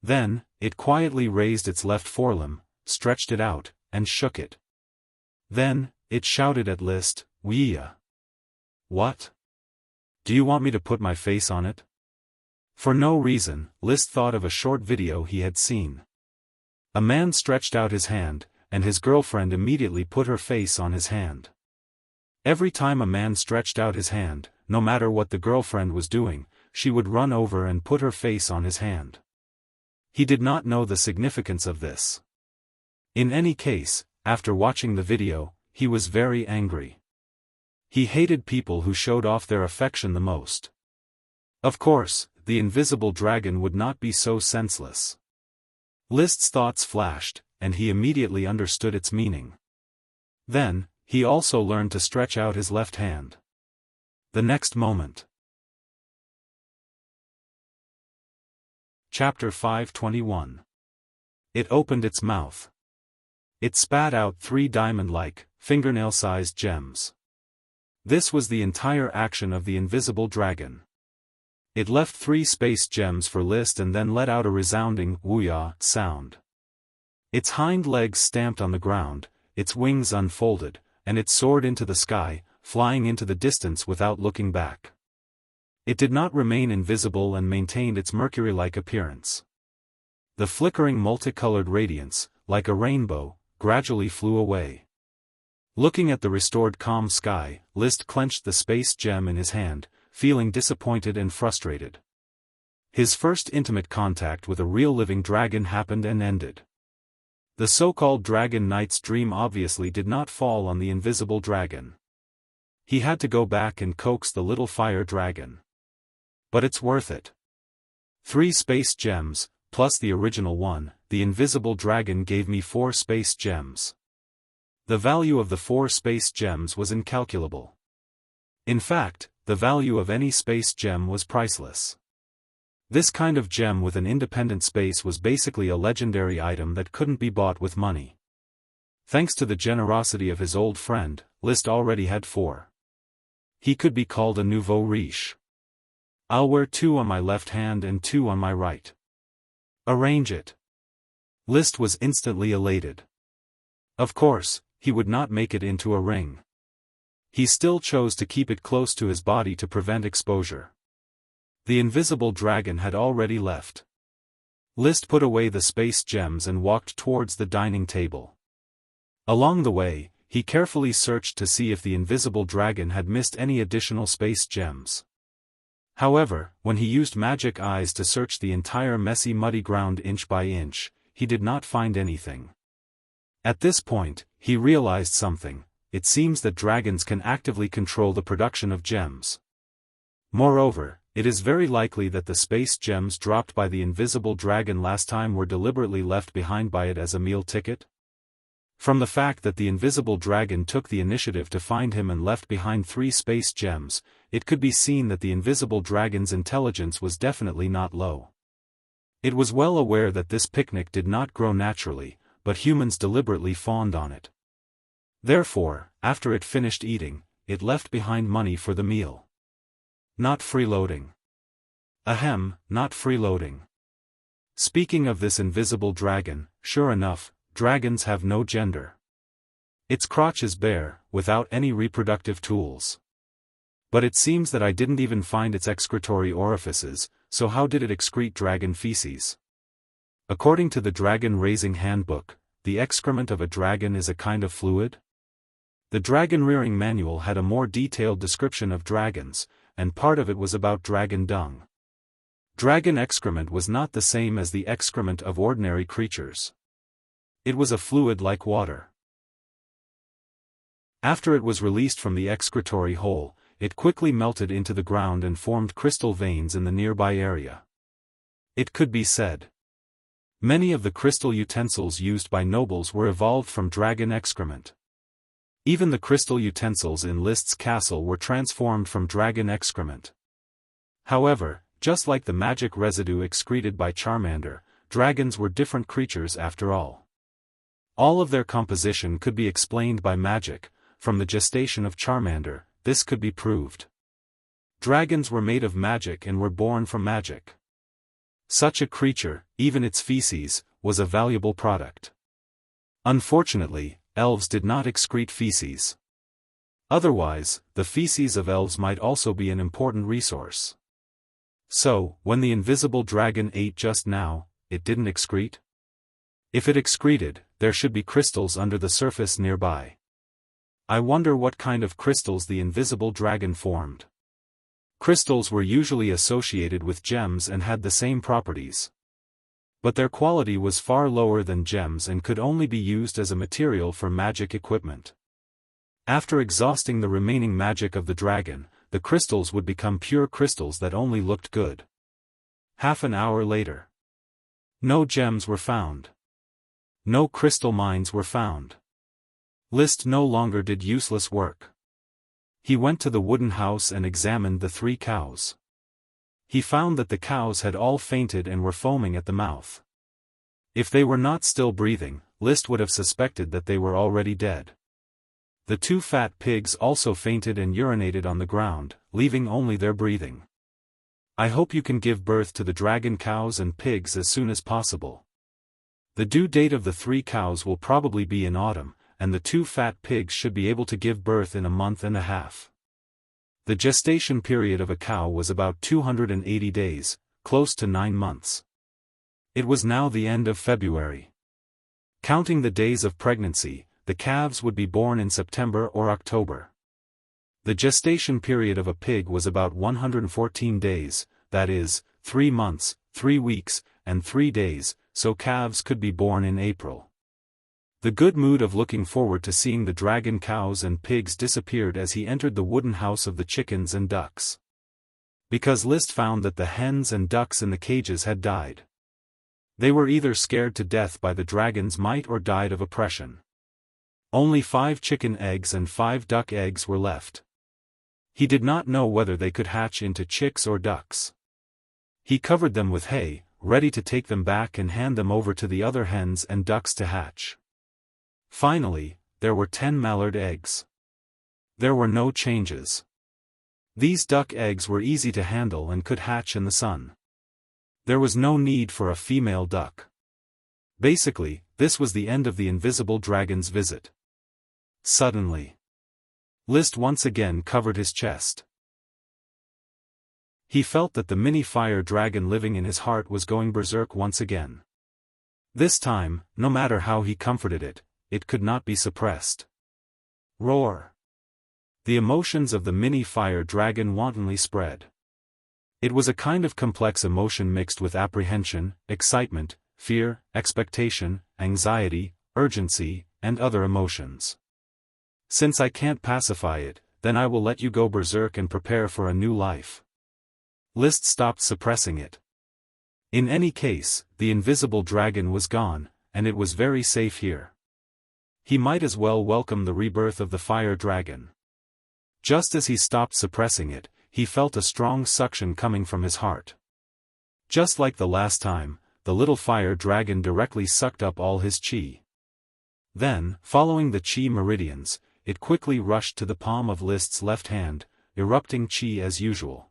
Then, it quietly raised its left forelimb, stretched it out, and shook it. Then, it shouted at List, "Wuxia." "What? Do you want me to put my face on it?" For no reason, List thought of a short video he had seen. A man stretched out his hand, and his girlfriend immediately put her face on his hand. Every time a man stretched out his hand, no matter what the girlfriend was doing, she would run over and put her face on his hand. He did not know the significance of this. In any case, after watching the video, he was very angry. He hated people who showed off their affection the most. Of course, the invisible dragon would not be so senseless. List's thoughts flashed, and he immediately understood its meaning. Then, he also learned to stretch out his left hand. The next moment. Chapter 521. It opened its mouth. It spat out 3 diamond-like, fingernail-sized gems. This was the entire action of the invisible dragon. It left 3 space gems for List and then let out a resounding "Wuxia" sound. Its hind legs stamped on the ground, its wings unfolded, and it soared into the sky, flying into the distance without looking back. It did not remain invisible and maintained its mercury-like appearance. The flickering multicolored radiance, like a rainbow, gradually flew away. Looking at the restored calm sky, List clenched the space gem in his hand, feeling disappointed and frustrated. His first intimate contact with a real living dragon happened and ended. The so-called Dragon Knight's dream obviously did not fall on the invisible dragon. He had to go back and coax the little fire dragon. But it's worth it. 3 space gems, plus the original one, the invisible dragon gave me 4 space gems. The value of the 4 space gems was incalculable. In fact, the value of any space gem was priceless. This kind of gem with an independent space was basically a legendary item that couldn't be bought with money. Thanks to the generosity of his old friend, List already had 4. He could be called a nouveau riche. "I'll wear 2 on my left hand and 2 on my right. Arrange it." List was instantly elated. Of course, he would not make it into a ring. He still chose to keep it close to his body to prevent exposure. The invisible dragon had already left. List put away the space gems and walked towards the dining table. Along the way, he carefully searched to see if the invisible dragon had missed any additional space gems. However, when he used magic eyes to search the entire messy muddy ground inch by inch, he did not find anything. At this point, he realized something. It seems that dragons can actively control the production of gems. Moreover, it is very likely that the space gems dropped by the invisible dragon last time were deliberately left behind by it as a meal ticket. From the fact that the invisible dragon took the initiative to find him and left behind 3 space gems, it could be seen that the invisible dragon's intelligence was definitely not low. It was well aware that this picnic did not grow naturally, but humans deliberately fawned on it. Therefore, after it finished eating, it left behind money for the meal. Not freeloading. Ahem, not freeloading. Speaking of this invisible dragon, sure enough, dragons have no gender. Its crotch is bare, without any reproductive tools. But it seems that I didn't even find its excretory orifices, so how did it excrete dragon feces? According to the Dragon Raising Handbook, the excrement of a dragon is a kind of fluid. The Dragon Rearing Manual had a more detailed description of dragons, and part of it was about dragon dung. Dragon excrement was not the same as the excrement of ordinary creatures. It was a fluid like water. After it was released from the excretory hole, it quickly melted into the ground and formed crystal veins in the nearby area. It could be said. Many of the crystal utensils used by nobles were evolved from dragon excrement. Even the crystal utensils in List's castle were transformed from dragon excrement. However, just like the magic residue excreted by Charmander, dragons were different creatures after all. All of their composition could be explained by magic. From the gestation of Charmander, this could be proved. Dragons were made of magic and were born from magic. Such a creature, even its feces, was a valuable product. Unfortunately, elves did not excrete feces. Otherwise, the feces of elves might also be an important resource. So, when the invisible dragon ate just now, it didn't excrete? If it excreted, there should be crystals under the surface nearby. I wonder what kind of crystals the invisible dragon formed. Crystals were usually associated with gems and had the same properties. But their quality was far lower than gems and could only be used as a material for magic equipment. After exhausting the remaining magic of the dragon, the crystals would become pure crystals that only looked good. Half an hour later. No gems were found. No crystal mines were found. List no longer did useless work. He went to the wooden house and examined the 3 cows. He found that the cows had all fainted and were foaming at the mouth. If they were not still breathing, List would have suspected that they were already dead. The 2 fat pigs also fainted and urinated on the ground, leaving only their breathing. I hope you can give birth to the dragon cows and pigs as soon as possible. The due date of the 3 cows will probably be in autumn, and the 2 fat pigs should be able to give birth in a month and a half. The gestation period of a cow was about 280 days, close to 9 months. It was now the end of February. Counting the days of pregnancy, the calves would be born in September or October. The gestation period of a pig was about 114 days, that is, 3 months, 3 weeks, and 3 days, so calves could be born in April. The good mood of looking forward to seeing the dragon cows and pigs disappeared as he entered the wooden house of the chickens and ducks. Because List found that the hens and ducks in the cages had died. They were either scared to death by the dragon's might or died of oppression. Only 5 chicken eggs and 5 duck eggs were left. He did not know whether they could hatch into chicks or ducks. He covered them with hay, ready to take them back and hand them over to the other hens and ducks to hatch. Finally, there were 10 mallard eggs. There were no changes. These duck eggs were easy to handle and could hatch in the sun. There was no need for a female duck. Basically, this was the end of the invisible dragon's visit. Suddenly, List once again covered his chest. He felt that the mini fire dragon living in his heart was going berserk once again. This time, no matter how he comforted it, it could not be suppressed. Roar! The emotions of the mini fire dragon wantonly spread. It was a kind of complex emotion mixed with apprehension, excitement, fear, expectation, anxiety, urgency, and other emotions. Since I can't pacify it, then I will let you go berserk and prepare for a new life. Liszt stopped suppressing it. In any case, the invisible dragon was gone, and it was very safe here. He might as well welcome the rebirth of the fire dragon. Just as he stopped suppressing it, he felt a strong suction coming from his heart. Just like the last time, the little fire dragon directly sucked up all his qi. Then, following the qi meridians, it quickly rushed to the palm of Liszt's left hand, erupting qi as usual.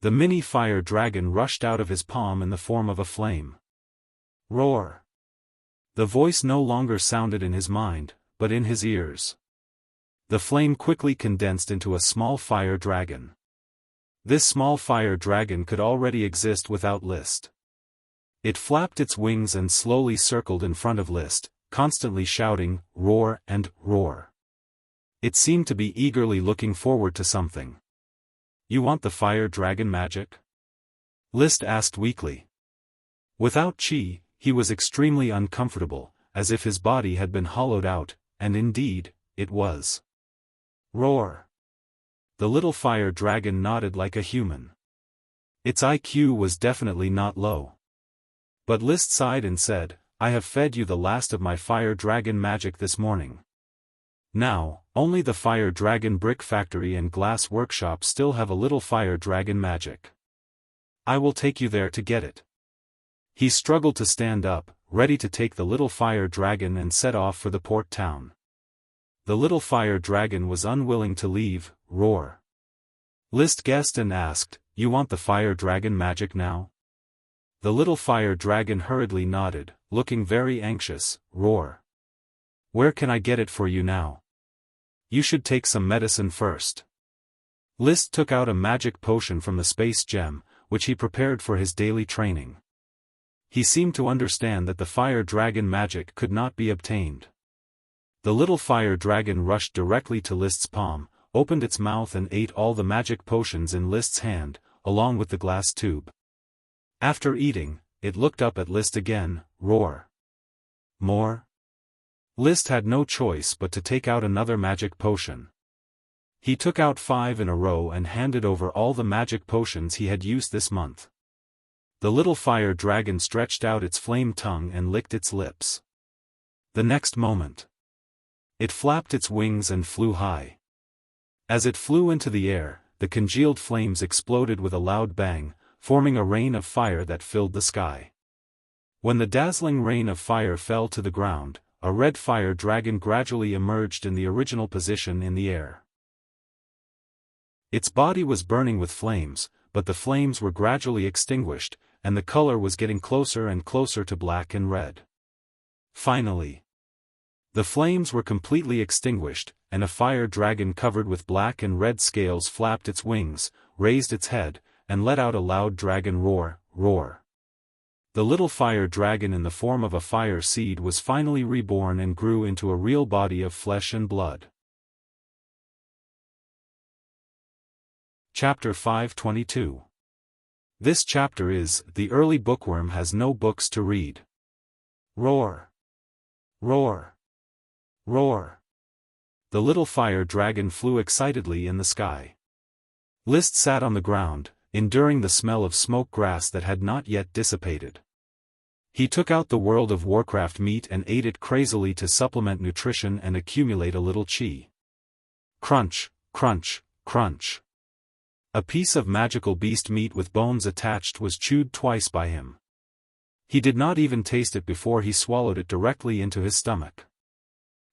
The mini fire dragon rushed out of his palm in the form of a flame. Roar! The voice no longer sounded in his mind, but in his ears. The flame quickly condensed into a small fire dragon. This small fire dragon could already exist without Liszt. It flapped its wings and slowly circled in front of Liszt, constantly shouting, "Roar and roar." It seemed to be eagerly looking forward to something. "You want the fire dragon magic?" Liszt asked weakly. Without qi, he was extremely uncomfortable, as if his body had been hollowed out, and indeed, it was. Roar! The little fire dragon nodded like a human. Its IQ was definitely not low. But Liszt sighed and said, "I have fed you the last of my fire dragon magic this morning. Now, only the fire dragon brick factory and glass workshop still have a little fire dragon magic. I will take you there to get it." He struggled to stand up, ready to take the little fire dragon and set off for the port town. The little fire dragon was unwilling to leave. Roar! Liszt guessed and asked, "You want the fire dragon magic now?" The little fire dragon hurriedly nodded, looking very anxious. Roar! "Where can I get it for you now? You should take some medicine first." Liszt took out a magic potion from the space gem, which he prepared for his daily training. He seemed to understand that the fire dragon magic could not be obtained. The little fire dragon rushed directly to Liszt's palm, opened its mouth and ate all the magic potions in Liszt's hand, along with the glass tube. After eating, it looked up at Liszt again. Roar! More? Liszt had no choice but to take out another magic potion. He took out 5 in a row and handed over all the magic potions he had used this month. The little fire dragon stretched out its flame tongue and licked its lips. The next moment, it flapped its wings and flew high. As it flew into the air, the congealed flames exploded with a loud bang, forming a rain of fire that filled the sky. When the dazzling rain of fire fell to the ground, a red fire dragon gradually emerged in the original position in the air. Its body was burning with flames, but the flames were gradually extinguished, and the color was getting closer and closer to black and red. Finally, the flames were completely extinguished, and a fire dragon covered with black and red scales flapped its wings, raised its head, and let out a loud dragon roar. Roar! The little fire dragon in the form of a fire seed was finally reborn and grew into a real body of flesh and blood. Chapter 522. This chapter is, "The Early Bookworm Has No Books to Read." Roar! Roar! Roar! The little fire dragon flew excitedly in the sky. Liszt sat on the ground, enduring the smell of smoke grass that had not yet dissipated. He took out the World of Warcraft meat and ate it crazily to supplement nutrition and accumulate a little qi. Crunch, crunch, crunch. A piece of magical beast meat with bones attached was chewed twice by him. He did not even taste it before he swallowed it directly into his stomach.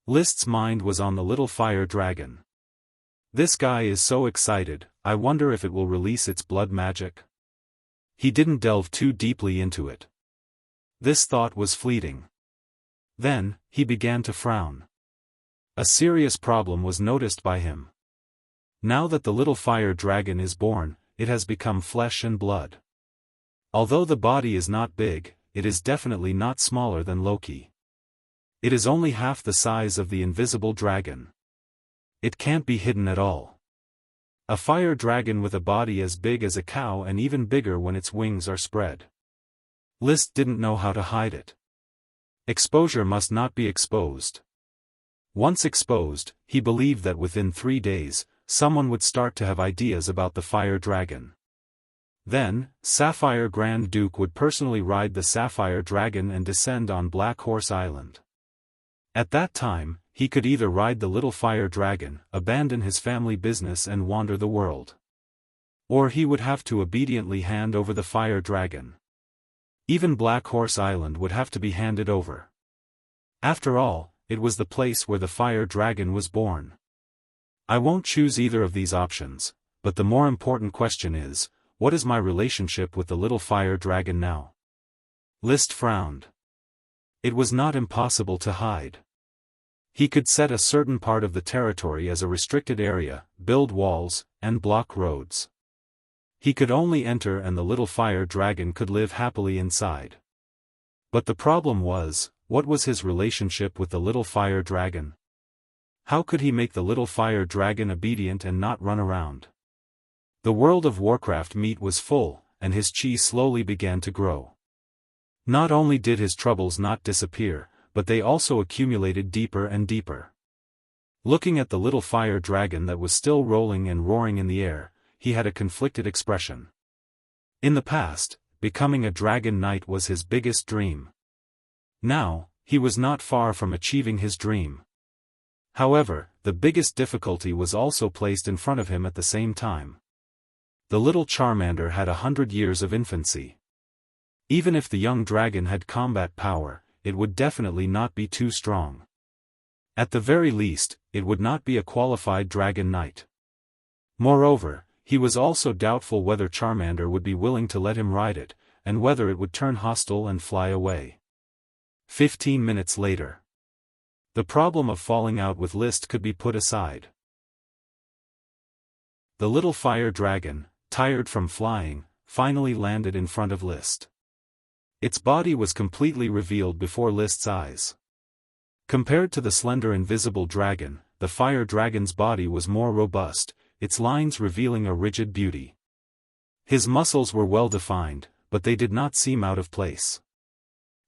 Liszt's mind was on the little fire dragon. This guy is so excited, I wonder if it will release its blood magic. He didn't delve too deeply into it. This thought was fleeting. Then, he began to frown. A serious problem was noticed by him. Now that the little fire dragon is born, it has become flesh and blood. Although the body is not big, it is definitely not smaller than Loki. It is only half the size of the invisible dragon. It can't be hidden at all. A fire dragon with a body as big as a cow and even bigger when its wings are spread. List didn't know how to hide it. Exposure must not be exposed. Once exposed, he believed that within 3 days, someone would start to have ideas about the fire dragon. Then, Sapphire Grand Duke would personally ride the Sapphire Dragon and descend on Black Horse Island. At that time, he could either ride the little fire dragon, abandon his family business and wander the world. Or he would have to obediently hand over the fire dragon. Even Black Horse Island would have to be handed over. After all, it was the place where the fire dragon was born. I won't choose either of these options, but the more important question is, what is my relationship with the little fire dragon now? List frowned. It was not impossible to hide. He could set a certain part of the territory as a restricted area, build walls, and block roads. He could only enter and the little fire dragon could live happily inside. But the problem was, what was his relationship with the little fire dragon? How could he make the little fire dragon obedient and not run around? The World of Warcraft meat was full, and his chi slowly began to grow. Not only did his troubles not disappear, but they also accumulated deeper and deeper. Looking at the little fire dragon that was still rolling and roaring in the air, he had a conflicted expression. In the past, becoming a dragon knight was his biggest dream. Now, he was not far from achieving his dream. However, the biggest difficulty was also placed in front of him at the same time. The little Charmander had 100 years of infancy. Even if the young dragon had combat power, it would definitely not be too strong. At the very least, it would not be a qualified dragon knight. Moreover, he was also doubtful whether Charmander would be willing to let him ride it, and whether it would turn hostile and fly away. 15 minutes later. The problem of falling out with List could be put aside. The little fire dragon, tired from flying, finally landed in front of List. Its body was completely revealed before List's eyes. Compared to the slender invisible dragon, the fire dragon's body was more robust, its lines revealing a rigid beauty. His muscles were well defined, but they did not seem out of place.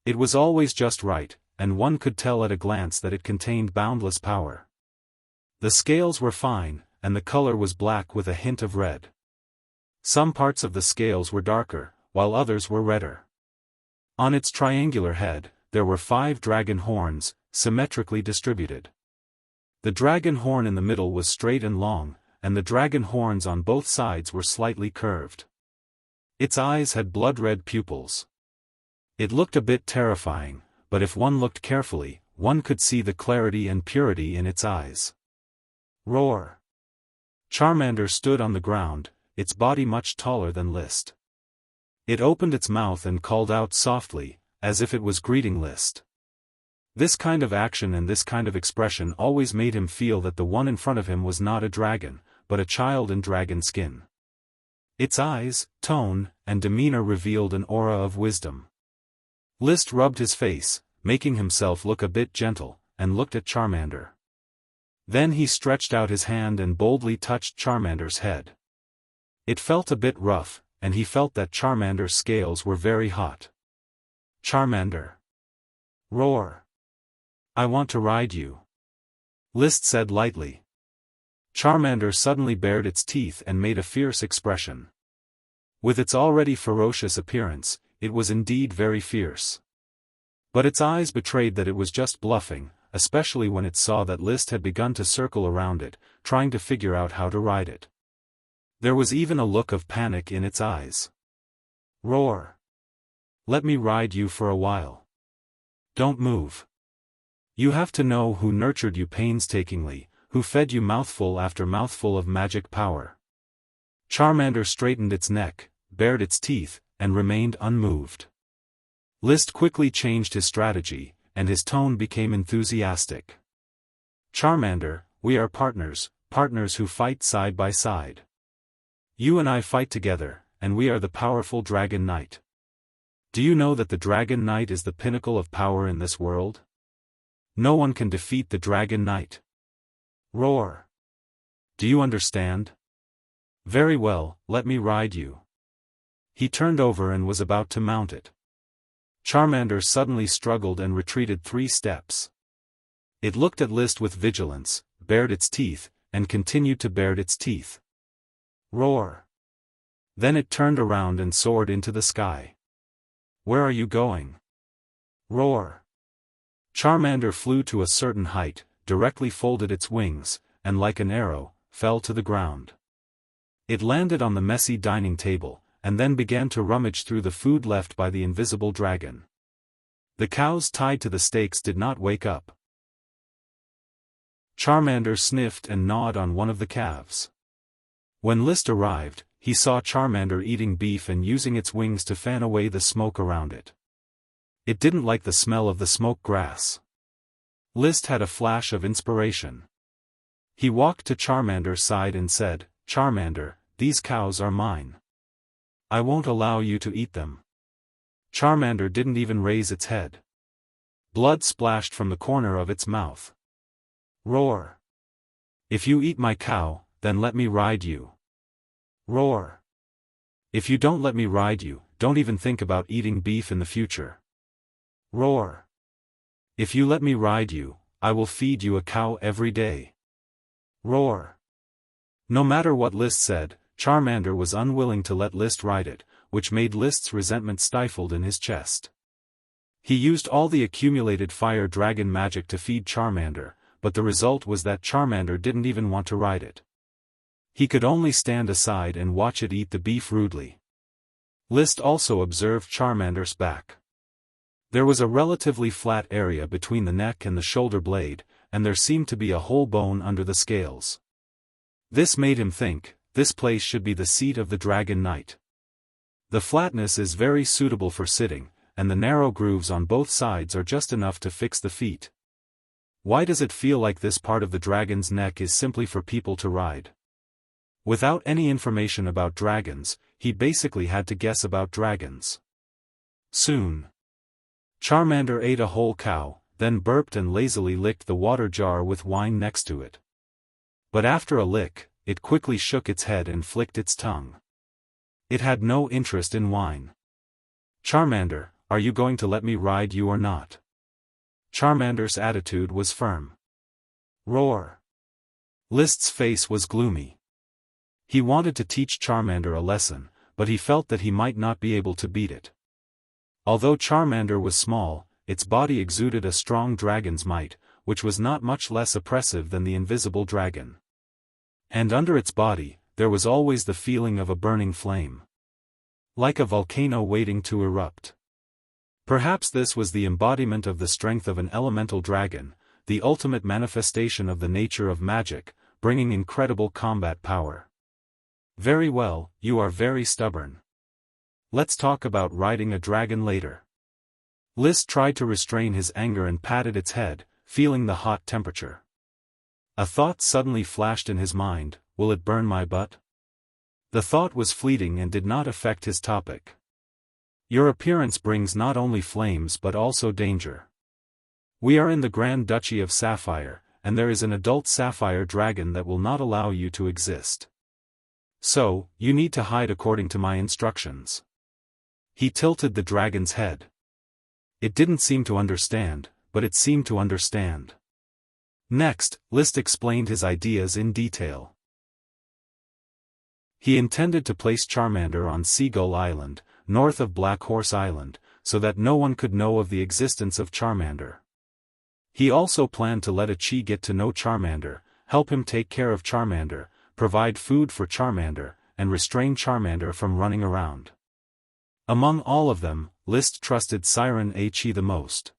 It was always just right, and one could tell at a glance that it contained boundless power. The scales were fine, and the color was black with a hint of red. Some parts of the scales were darker, while others were redder. On its triangular head, there were 5 dragon horns, symmetrically distributed. The dragon horn in the middle was straight and long, and the dragon horns on both sides were slightly curved. Its eyes had blood-red pupils. It looked a bit terrifying, but if one looked carefully, one could see the clarity and purity in its eyes. Roar! Charmander stood on the ground, its body much taller than List. It opened its mouth and called out softly, as if it was greeting List. This kind of action and this kind of expression always made him feel that the one in front of him was not a dragon, but a child in dragon skin. Its eyes, tone, and demeanor revealed an aura of wisdom. List rubbed his face, making himself look a bit gentle, and looked at Charmander. Then he stretched out his hand and boldly touched Charmander's head. It felt a bit rough, and he felt that Charmander's scales were very hot. Charmander! Roar! I want to ride you. List said lightly. Charmander suddenly bared its teeth and made a fierce expression. With its already ferocious appearance, it was indeed very fierce. But its eyes betrayed that it was just bluffing, especially when it saw that List had begun to circle around it, trying to figure out how to ride it. There was even a look of panic in its eyes. Roar! Let me ride you for a while. Don't move. You have to know who nurtured you painstakingly, who fed you mouthful after mouthful of magic power. Charmander straightened its neck, bared its teeth, and remained unmoved. List quickly changed his strategy, and his tone became enthusiastic. Charmander, we are partners, partners who fight side by side. You and I fight together, and we are the powerful Dragon Knight. Do you know that the Dragon Knight is the pinnacle of power in this world? No one can defeat the Dragon Knight. Roar! Do you understand? Very well, let me ride you. He turned over and was about to mount it. Charmander suddenly struggled and retreated 3 steps. It looked at List with vigilance, bared its teeth, and continued to bare its teeth. Roar! Then it turned around and soared into the sky. Where are you going? Roar! Charmander flew to a certain height, directly folded its wings, and like an arrow, fell to the ground. It landed on the messy dining table, and then began to rummage through the food left by the invisible dragon. The cows tied to the stakes did not wake up. Charmander sniffed and gnawed on one of the calves. When List arrived, he saw Charmander eating beef and using its wings to fan away the smoke around it. It didn't like the smell of the smoked grass. List had a flash of inspiration. He walked to Charmander's side and said, "Charmander, these cows are mine. I won't allow you to eat them." Charmander didn't even raise its head. Blood splashed from the corner of its mouth. Roar! If you eat my cow, then let me ride you. Roar! If you don't let me ride you, don't even think about eating beef in the future. Roar! If you let me ride you, I will feed you a cow every day. Roar! No matter what List said, Charmander was unwilling to let List ride it, which made List's resentment stifled in his chest. He used all the accumulated fire dragon magic to feed Charmander, but the result was that Charmander didn't even want to ride it. He could only stand aside and watch it eat the beef rudely. List also observed Charmander's back. There was a relatively flat area between the neck and the shoulder blade, and there seemed to be a whole bone under the scales. This made him think, this place should be the seat of the Dragon Knight. The flatness is very suitable for sitting, and the narrow grooves on both sides are just enough to fix the feet. Why does it feel like this part of the dragon's neck is simply for people to ride? Without any information about dragons, he basically had to guess about dragons. Soon, Charmander ate a whole cow, then burped and lazily licked the water jar with wine next to it. But after a lick, it quickly shook its head and flicked its tongue. It had no interest in wine. "Charmander, are you going to let me ride you or not?" Charmander's attitude was firm. Roar! List's face was gloomy. He wanted to teach Charmander a lesson, but he felt that he might not be able to beat it. Although Charmander was small, its body exuded a strong dragon's might, which was not much less oppressive than the invisible dragon. And under its body, there was always the feeling of a burning flame. Like a volcano waiting to erupt. Perhaps this was the embodiment of the strength of an elemental dragon, the ultimate manifestation of the nature of magic, bringing incredible combat power. "Very well, you are very stubborn. Let's talk about riding a dragon later." List tried to restrain his anger and patted its head, feeling the hot temperature. A thought suddenly flashed in his mind, "Will it burn my butt?" The thought was fleeting and did not affect his topic. "Your appearance brings not only flames but also danger. We are in the Grand Duchy of Sapphire, and there is an adult sapphire dragon that will not allow you to exist. So, you need to hide according to my instructions." He tilted the dragon's head. It didn't seem to understand, but it seemed to understand. Next, List explained his ideas in detail. He intended to place Charmander on Seagull Island, north of Black Horse Island, so that no one could know of the existence of Charmander. He also planned to let Achi get to know Charmander, help him take care of Charmander, provide food for Charmander, and restrain Charmander from running around. Among all of them, List trusted Siren Achi the most.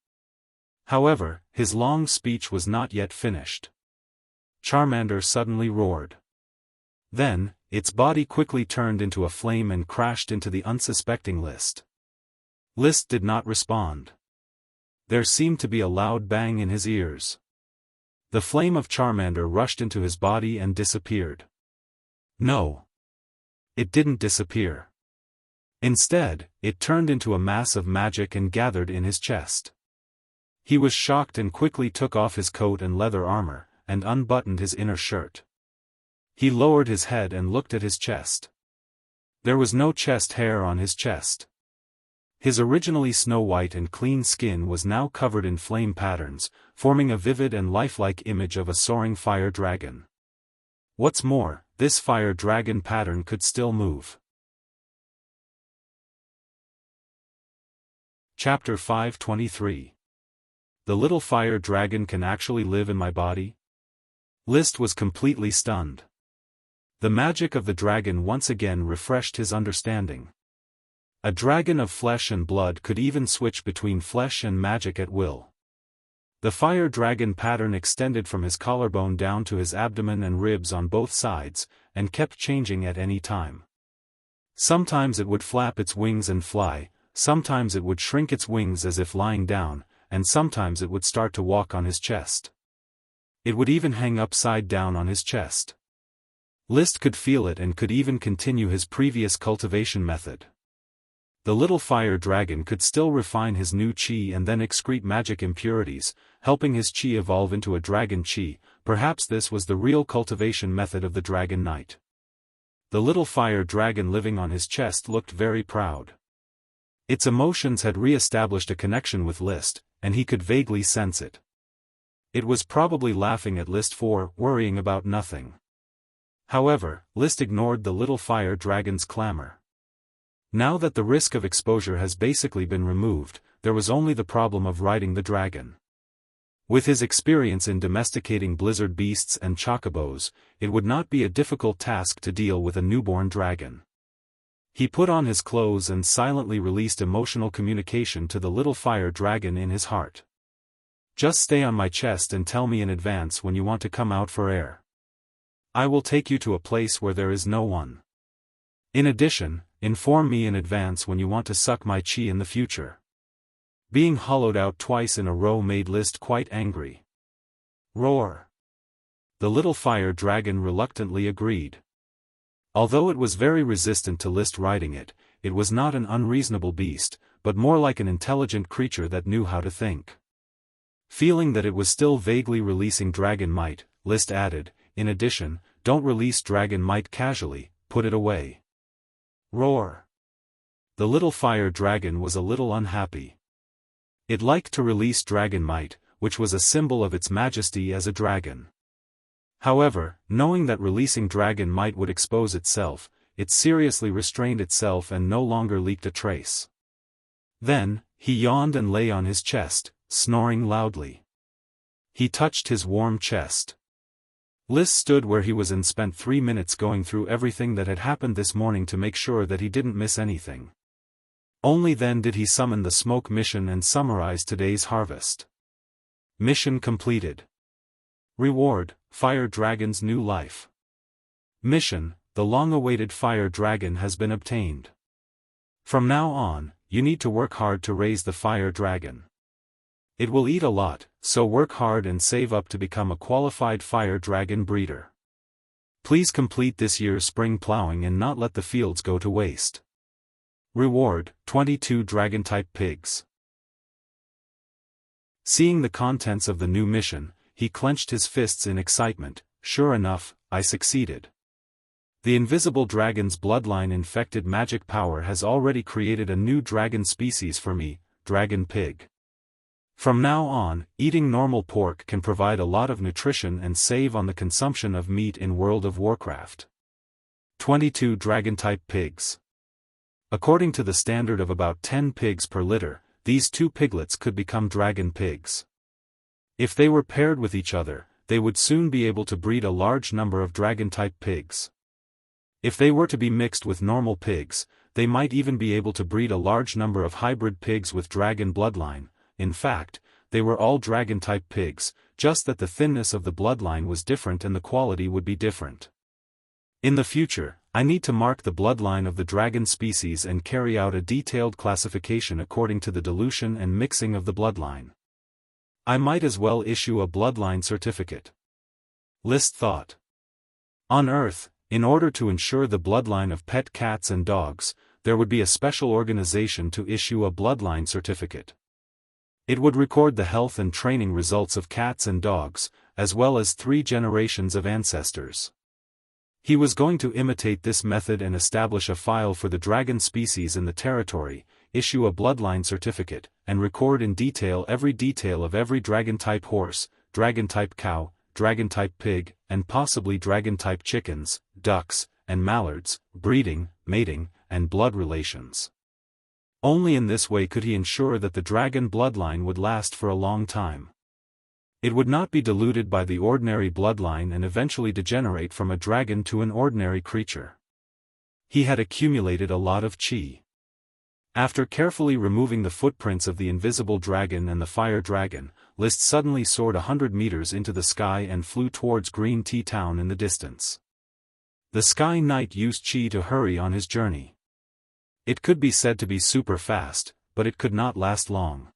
However, his long speech was not yet finished. Charmander suddenly roared. Then, its body quickly turned into a flame and crashed into the unsuspecting List. List did not respond. There seemed to be a loud bang in his ears. The flame of Charmander rushed into his body and disappeared. No. It didn't disappear. Instead, it turned into a mass of magic and gathered in his chest. He was shocked and quickly took off his coat and leather armor, and unbuttoned his inner shirt. He lowered his head and looked at his chest. There was no chest hair on his chest. His originally snow-white and clean skin was now covered in flame patterns, forming a vivid and lifelike image of a soaring fire dragon. What's more, this fire dragon pattern could still move. Chapter 523. The little fire dragon can actually live in my body? List was completely stunned. The magic of the dragon once again refreshed his understanding. A dragon of flesh and blood could even switch between flesh and magic at will. The fire dragon pattern extended from his collarbone down to his abdomen and ribs on both sides, and kept changing at any time. Sometimes it would flap its wings and fly, sometimes it would shrink its wings as if lying down, and sometimes it would start to walk on his chest. It would even hang upside down on his chest. List could feel it and could even continue his previous cultivation method. The little fire dragon could still refine his new chi and then excrete magic impurities, helping his chi evolve into a dragon chi. Perhaps this was the real cultivation method of the Dragon Knight. The little fire dragon living on his chest looked very proud. Its emotions had re-established a connection with List, and he could vaguely sense it. It was probably laughing at List for worrying about nothing. However, List ignored the little fire dragon's clamor. Now that the risk of exposure has basically been removed, there was only the problem of riding the dragon. With his experience in domesticating blizzard beasts and chocobos, it would not be a difficult task to deal with a newborn dragon. He put on his clothes and silently released emotional communication to the little fire dragon in his heart. Just stay on my chest and tell me in advance when you want to come out for air. I will take you to a place where there is no one. In addition, inform me in advance when you want to suck my chi in the future. Being hollowed out twice in a row made List quite angry. Roar! The little fire dragon reluctantly agreed. Although it was very resistant to List riding it, it was not an unreasonable beast, but more like an intelligent creature that knew how to think. Feeling that it was still vaguely releasing dragon might, List added, in addition, don't release dragon might casually, put it away. Roar! The little fire dragon was a little unhappy. It liked to release dragon might, which was a symbol of its majesty as a dragon. However, knowing that releasing dragon might would expose itself, it seriously restrained itself and no longer leaked a trace. Then, he yawned and lay on his chest, snoring loudly. He touched his warm chest. List stood where he was and spent 3 minutes going through everything that had happened this morning to make sure that he didn't miss anything. Only then did he summon the smoke mission and summarize today's harvest. Mission completed. Reward, Fire Dragon's new life. Mission, the long-awaited Fire Dragon has been obtained. From now on, you need to work hard to raise the Fire Dragon. It will eat a lot, so work hard and save up to become a qualified fire dragon breeder. Please complete this year's spring plowing and not let the fields go to waste. Reward, 22 dragon-type pigs. Seeing the contents of the new mission, he clenched his fists in excitement. Sure enough, I succeeded. The invisible dragon's bloodline-infected magic power has already created a new dragon species for me, dragon pig. From now on, eating normal pork can provide a lot of nutrition and save on the consumption of meat in World of Warcraft. 22 dragon-type pigs. According to the standard of about 10 pigs per litter, these 2 piglets could become dragon pigs. If they were paired with each other, they would soon be able to breed a large number of dragon-type pigs. If they were to be mixed with normal pigs, they might even be able to breed a large number of hybrid pigs with dragon bloodline. In fact, they were all dragon-type pigs, just that the thinness of the bloodline was different and the quality would be different. In the future, I need to mark the bloodline of the dragon species and carry out a detailed classification according to the dilution and mixing of the bloodline. I might as well issue a bloodline certificate. List thought. On Earth, in order to ensure the bloodline of pet cats and dogs, there would be a special organization to issue a bloodline certificate. It would record the health and training results of cats and dogs, as well as 3 generations of ancestors. He was going to imitate this method and establish a file for the dragon species in the territory, issue a bloodline certificate, and record in detail every detail of every dragon-type horse, dragon-type cow, dragon-type pig, and possibly dragon-type chickens, ducks, and mallards, breeding, mating, and blood relations. Only in this way could he ensure that the dragon bloodline would last for a long time. It would not be diluted by the ordinary bloodline and eventually degenerate from a dragon to an ordinary creature. He had accumulated a lot of qi. After carefully removing the footprints of the invisible dragon and the fire dragon, List suddenly soared 100 meters into the sky and flew towards Green Tea Town in the distance. The Sky Knight used qi to hurry on his journey. It could be said to be super fast, but it could not last long.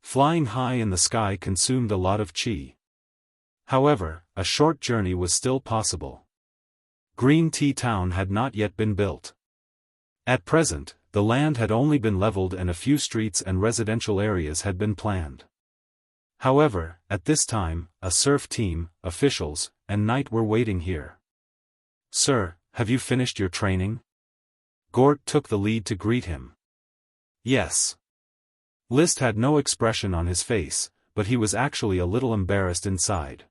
Flying high in the sky consumed a lot of qi. However, a short journey was still possible. Green Tea Town had not yet been built. At present, the land had only been leveled and a few streets and residential areas had been planned. However, at this time, a serf team, officials, and knight were waiting here. "Sir, have you finished your training?" Gort took the lead to greet him. "Yes." List had no expression on his face, but he was actually a little embarrassed inside.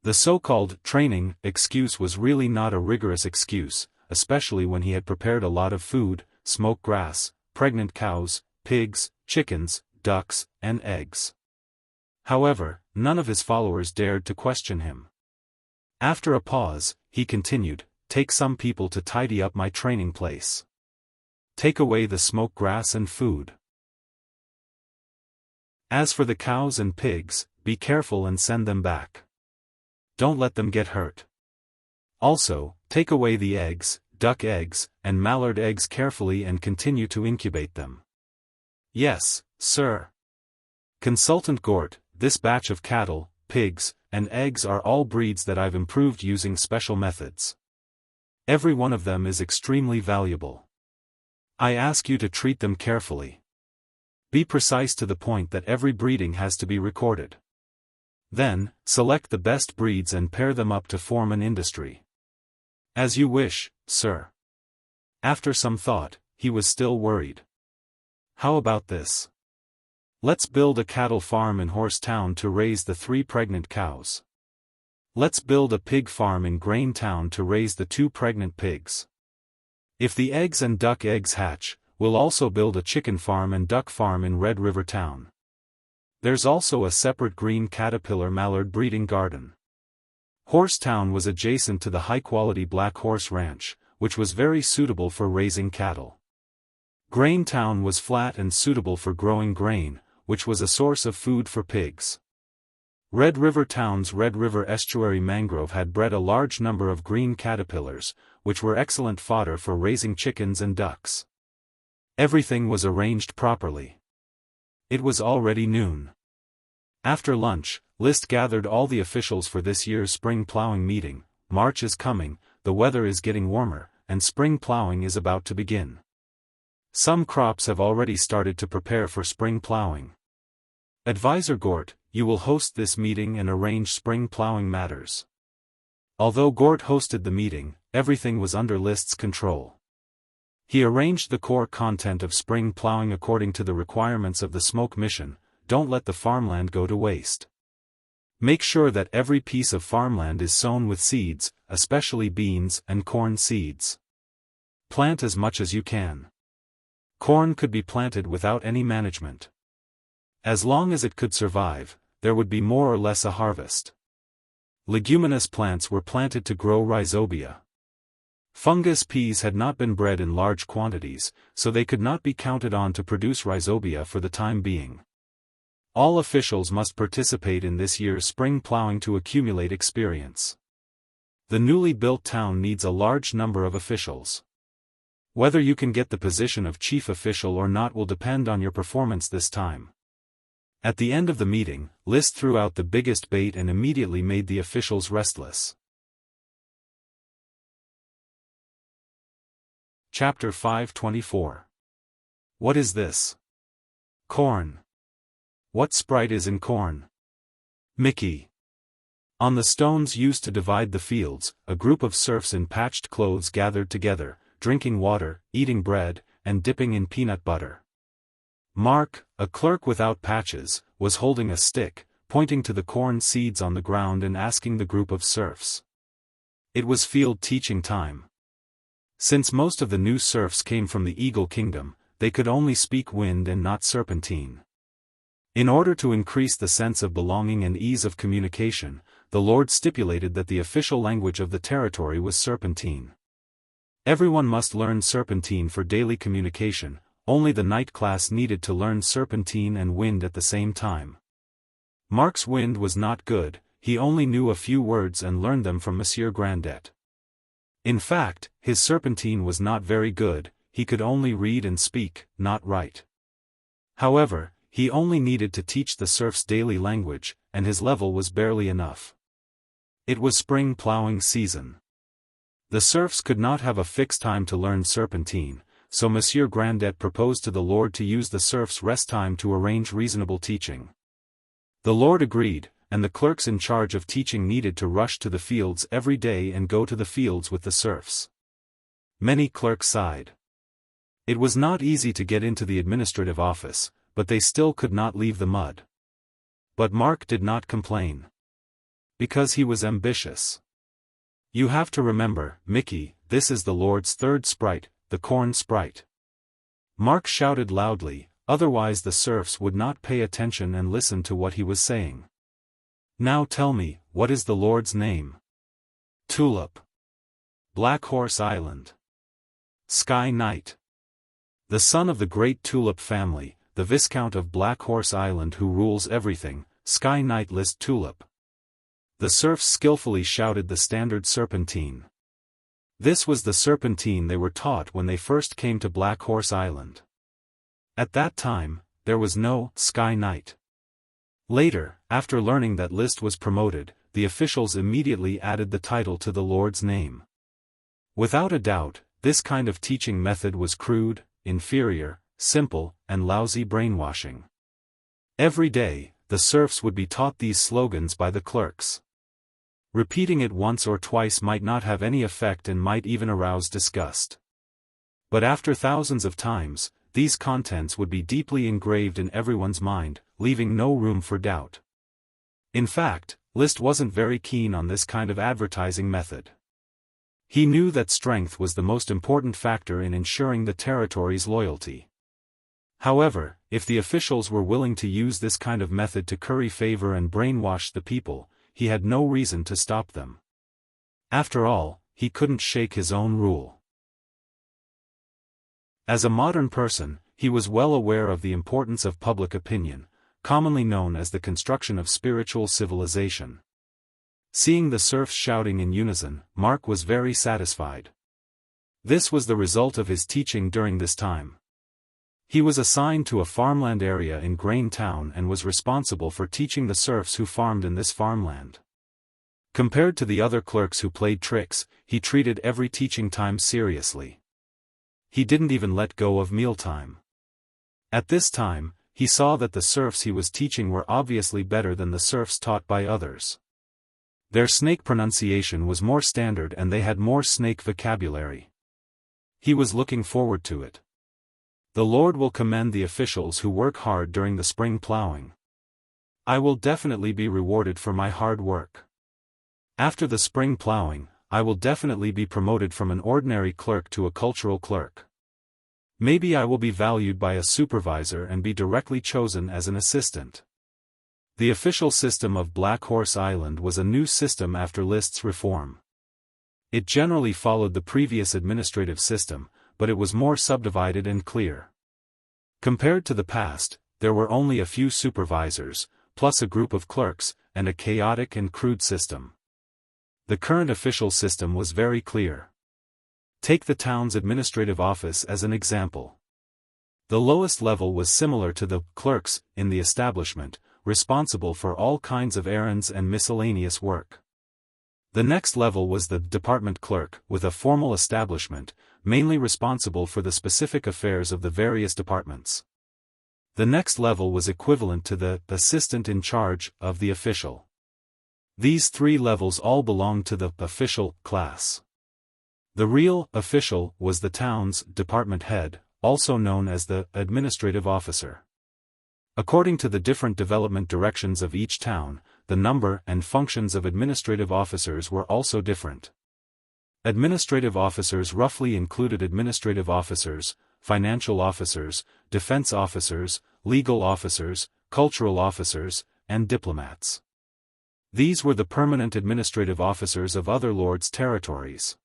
The so-called training excuse was really not a rigorous excuse, especially when he had prepared a lot of food, smoked grass, pregnant cows, pigs, chickens, ducks, and eggs. However, none of his followers dared to question him. After a pause, he continued, "Take some people to tidy up my training place. Take away the smoked grass and food. As for the cows and pigs, be careful and send them back. Don't let them get hurt. Also, take away the eggs, duck eggs, and mallard eggs carefully and continue to incubate them." "Yes, sir." Consultant Gort, "This batch of cattle, pigs, and eggs are all breeds that I've improved using special methods. Every one of them is extremely valuable. I ask you to treat them carefully. Be precise to the point that every breeding has to be recorded. Then, select the best breeds and pair them up to form an industry." "As you wish, sir." After some thought, he was still worried. "How about this? Let's build a cattle farm in Horse Town to raise the 3 pregnant cows. Let's build a pig farm in Grain Town to raise the 2 pregnant pigs. If the eggs and duck eggs hatch, we'll also build a chicken farm and duck farm in Red River Town. There's also a separate green caterpillar mallard breeding garden." Horse Town was adjacent to the high-quality Black Horse Ranch, which was very suitable for raising cattle. Grain Town was flat and suitable for growing grain, which was a source of food for pigs. Red River Town's Red River Estuary Mangrove had bred a large number of green caterpillars, which were excellent fodder for raising chickens and ducks. Everything was arranged properly. It was already noon. After lunch, List gathered all the officials for this year's spring plowing meeting. March is coming, the weather is getting warmer, and spring plowing is about to begin. Some crops have already started to prepare for spring plowing. Advisor Gort, you will host this meeting and arrange spring plowing matters. Although Gort hosted the meeting, everything was under List's control. He arranged the core content of spring plowing according to the requirements of the smoke mission. Don't let the farmland go to waste. Make sure that every piece of farmland is sown with seeds, especially beans and corn seeds. Plant as much as you can. Corn could be planted without any management. As long as it could survive, there would be more or less a harvest. Leguminous plants were planted to grow rhizobia. Fungus peas had not been bred in large quantities, so they could not be counted on to produce rhizobia for the time being. All officials must participate in this year's spring plowing to accumulate experience. The newly built town needs a large number of officials. Whether you can get the position of chief official or not will depend on your performance this time. At the end of the meeting, List threw out the biggest bait and immediately made the officials restless. Chapter 524. What is this? Corn. What sprite is in corn? Mickey. On the stones used to divide the fields, a group of serfs in patched clothes gathered together, drinking water, eating bread, and dipping in peanut butter. Mark, a clerk without patches, was holding a stick, pointing to the corn seeds on the ground and asking the group of serfs. It was field teaching time. Since most of the new serfs came from the Eagle Kingdom, they could only speak wind and not serpentine. In order to increase the sense of belonging and ease of communication, the Lord stipulated that the official language of the territory was serpentine. Everyone must learn serpentine for daily communication, only the night class needed to learn serpentine and wind at the same time. Mark's wind was not good, he only knew a few words and learned them from Monsieur Grandet. In fact, his serpentine was not very good, he could only read and speak, not write. However, he only needed to teach the serfs daily language, and his level was barely enough. It was spring plowing season. The serfs could not have a fixed time to learn serpentine, so Monsieur Grandet proposed to the Lord to use the serfs' rest time to arrange reasonable teaching. The Lord agreed, and the clerks in charge of teaching needed to rush to the fields every day and go to the fields with the serfs. Many clerks sighed. It was not easy to get into the administrative office, but they still could not leave the mud. But Mark did not complain. Because he was ambitious. You have to remember, Mickey, this is the Lord's third sprite, the corn sprite. Mark shouted loudly, otherwise the serfs would not pay attention and listen to what he was saying. Now tell me, what is the Lord's name? Tulip. Black Horse Island. Sky Knight. The son of the great Tulip family, the Viscount of Black Horse Island who rules everything, Sky Knight list Tulip. The serfs skillfully shouted the standard serpentine. This was the serpentine they were taught when they first came to Black Horse Island. At that time, there was no Sky Knight. Later, after learning that Liszt was promoted, the officials immediately added the title to the Lord's name. Without a doubt, this kind of teaching method was crude, inferior, simple, and lousy brainwashing. Every day, the serfs would be taught these slogans by the clerks. Repeating it once or twice might not have any effect and might even arouse disgust. But after thousands of times, these contents would be deeply engraved in everyone's mind, leaving no room for doubt. In fact, Liszt wasn't very keen on this kind of advertising method. He knew that strength was the most important factor in ensuring the territory's loyalty. However, if the officials were willing to use this kind of method to curry favor and brainwash the people, he had no reason to stop them. After all, he couldn't shake his own rule. As a modern person, he was well aware of the importance of public opinion, commonly known as the construction of spiritual civilization. Seeing the serfs shouting in unison, Mark was very satisfied. This was the result of his teaching during this time. He was assigned to a farmland area in Grain Town and was responsible for teaching the serfs who farmed in this farmland. Compared to the other clerks who played tricks, he treated every teaching time seriously. He didn't even let go of mealtime. At this time, he saw that the serfs he was teaching were obviously better than the serfs taught by others. Their snake pronunciation was more standard and they had more snake vocabulary. He was looking forward to it. The Lord will commend the officials who work hard during the spring plowing. I will definitely be rewarded for my hard work. After the spring plowing, I will definitely be promoted from an ordinary clerk to a cultural clerk. Maybe I will be valued by a supervisor and be directly chosen as an assistant. The official system of Black Horse Island was a new system after Liszt's reform. It generally followed the previous administrative system, but it was more subdivided and clear. Compared to the past, there were only a few supervisors, plus a group of clerks, and a chaotic and crude system. The current official system was very clear. Take the town's administrative office as an example. The lowest level was similar to the clerks in the establishment, responsible for all kinds of errands and miscellaneous work. The next level was the department clerk, with a formal establishment, mainly responsible for the specific affairs of the various departments. The next level was equivalent to the assistant in charge of the official. These three levels all belonged to the official class. The real official was the town's department head, also known as the administrative officer. According to the different development directions of each town, the number and functions of administrative officers were also different. Administrative officers roughly included administrative officers, financial officers, defense officers, legal officers, cultural officers, and diplomats. These were the permanent administrative officers of other lords' territories.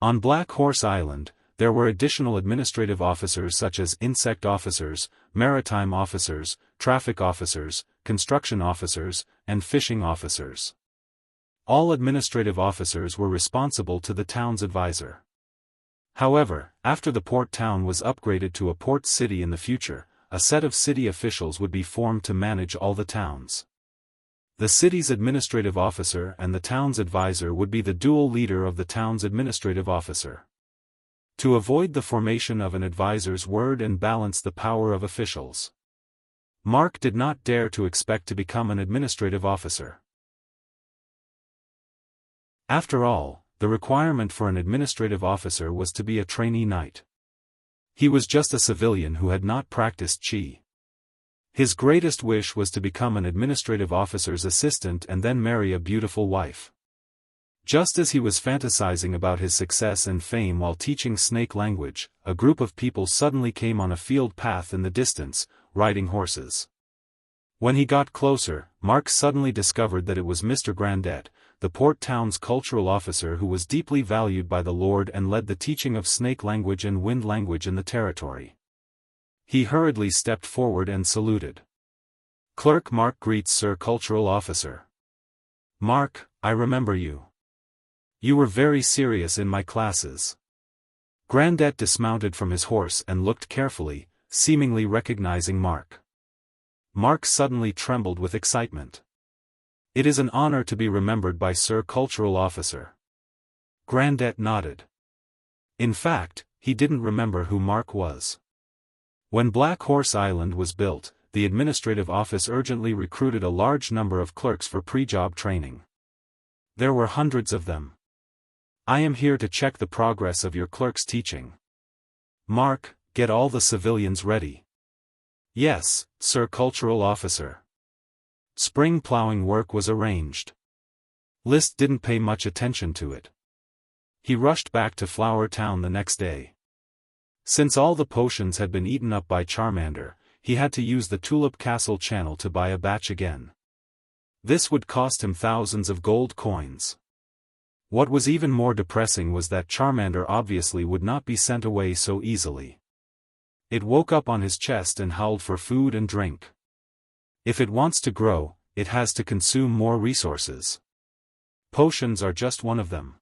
On Black Horse Island, there were additional administrative officers such as insect officers, maritime officers, traffic officers, construction officers, and fishing officers. All administrative officers were responsible to the town's advisor. However, after the port town was upgraded to a port city in the future, a set of city officials would be formed to manage all the towns. The city's administrative officer and the town's advisor would be the dual leader of the town's administrative officer. To avoid the formation of an advisor's word and balance the power of officials, Mark did not dare to expect to become an administrative officer. After all, the requirement for an administrative officer was to be a trainee knight. He was just a civilian who had not practiced qi. His greatest wish was to become an administrative officer's assistant and then marry a beautiful wife. Just as he was fantasizing about his success and fame while teaching snake language, a group of people suddenly came on a field path in the distance, riding horses. When he got closer, Mark suddenly discovered that it was Mr. Grandet, the port town's cultural officer who was deeply valued by the Lord and led the teaching of snake language and wind language in the territory. He hurriedly stepped forward and saluted. "Clerk Mark greets Sir Cultural Officer. Mark, I remember you. You were very serious in my classes." Grandet dismounted from his horse and looked carefully, seemingly recognizing Mark. Mark suddenly trembled with excitement. "It is an honor to be remembered by Sir Cultural Officer." Grandet nodded. In fact, he didn't remember who Mark was. When Black Horse Island was built, the administrative office urgently recruited a large number of clerks for pre-job training. There were hundreds of them. "I am here to check the progress of your clerks' teaching. Mark, get all the civilians ready." "Yes, Sir Cultural Officer." Spring plowing work was arranged. Liszt didn't pay much attention to it. He rushed back to Flower Town the next day. Since all the potions had been eaten up by Charmander, he had to use the Tulip Castle channel to buy a batch again. This would cost him thousands of gold coins. What was even more depressing was that Charmander obviously would not be sent away so easily. It woke up on his chest and howled for food and drink. If it wants to grow, it has to consume more resources. Potions are just one of them.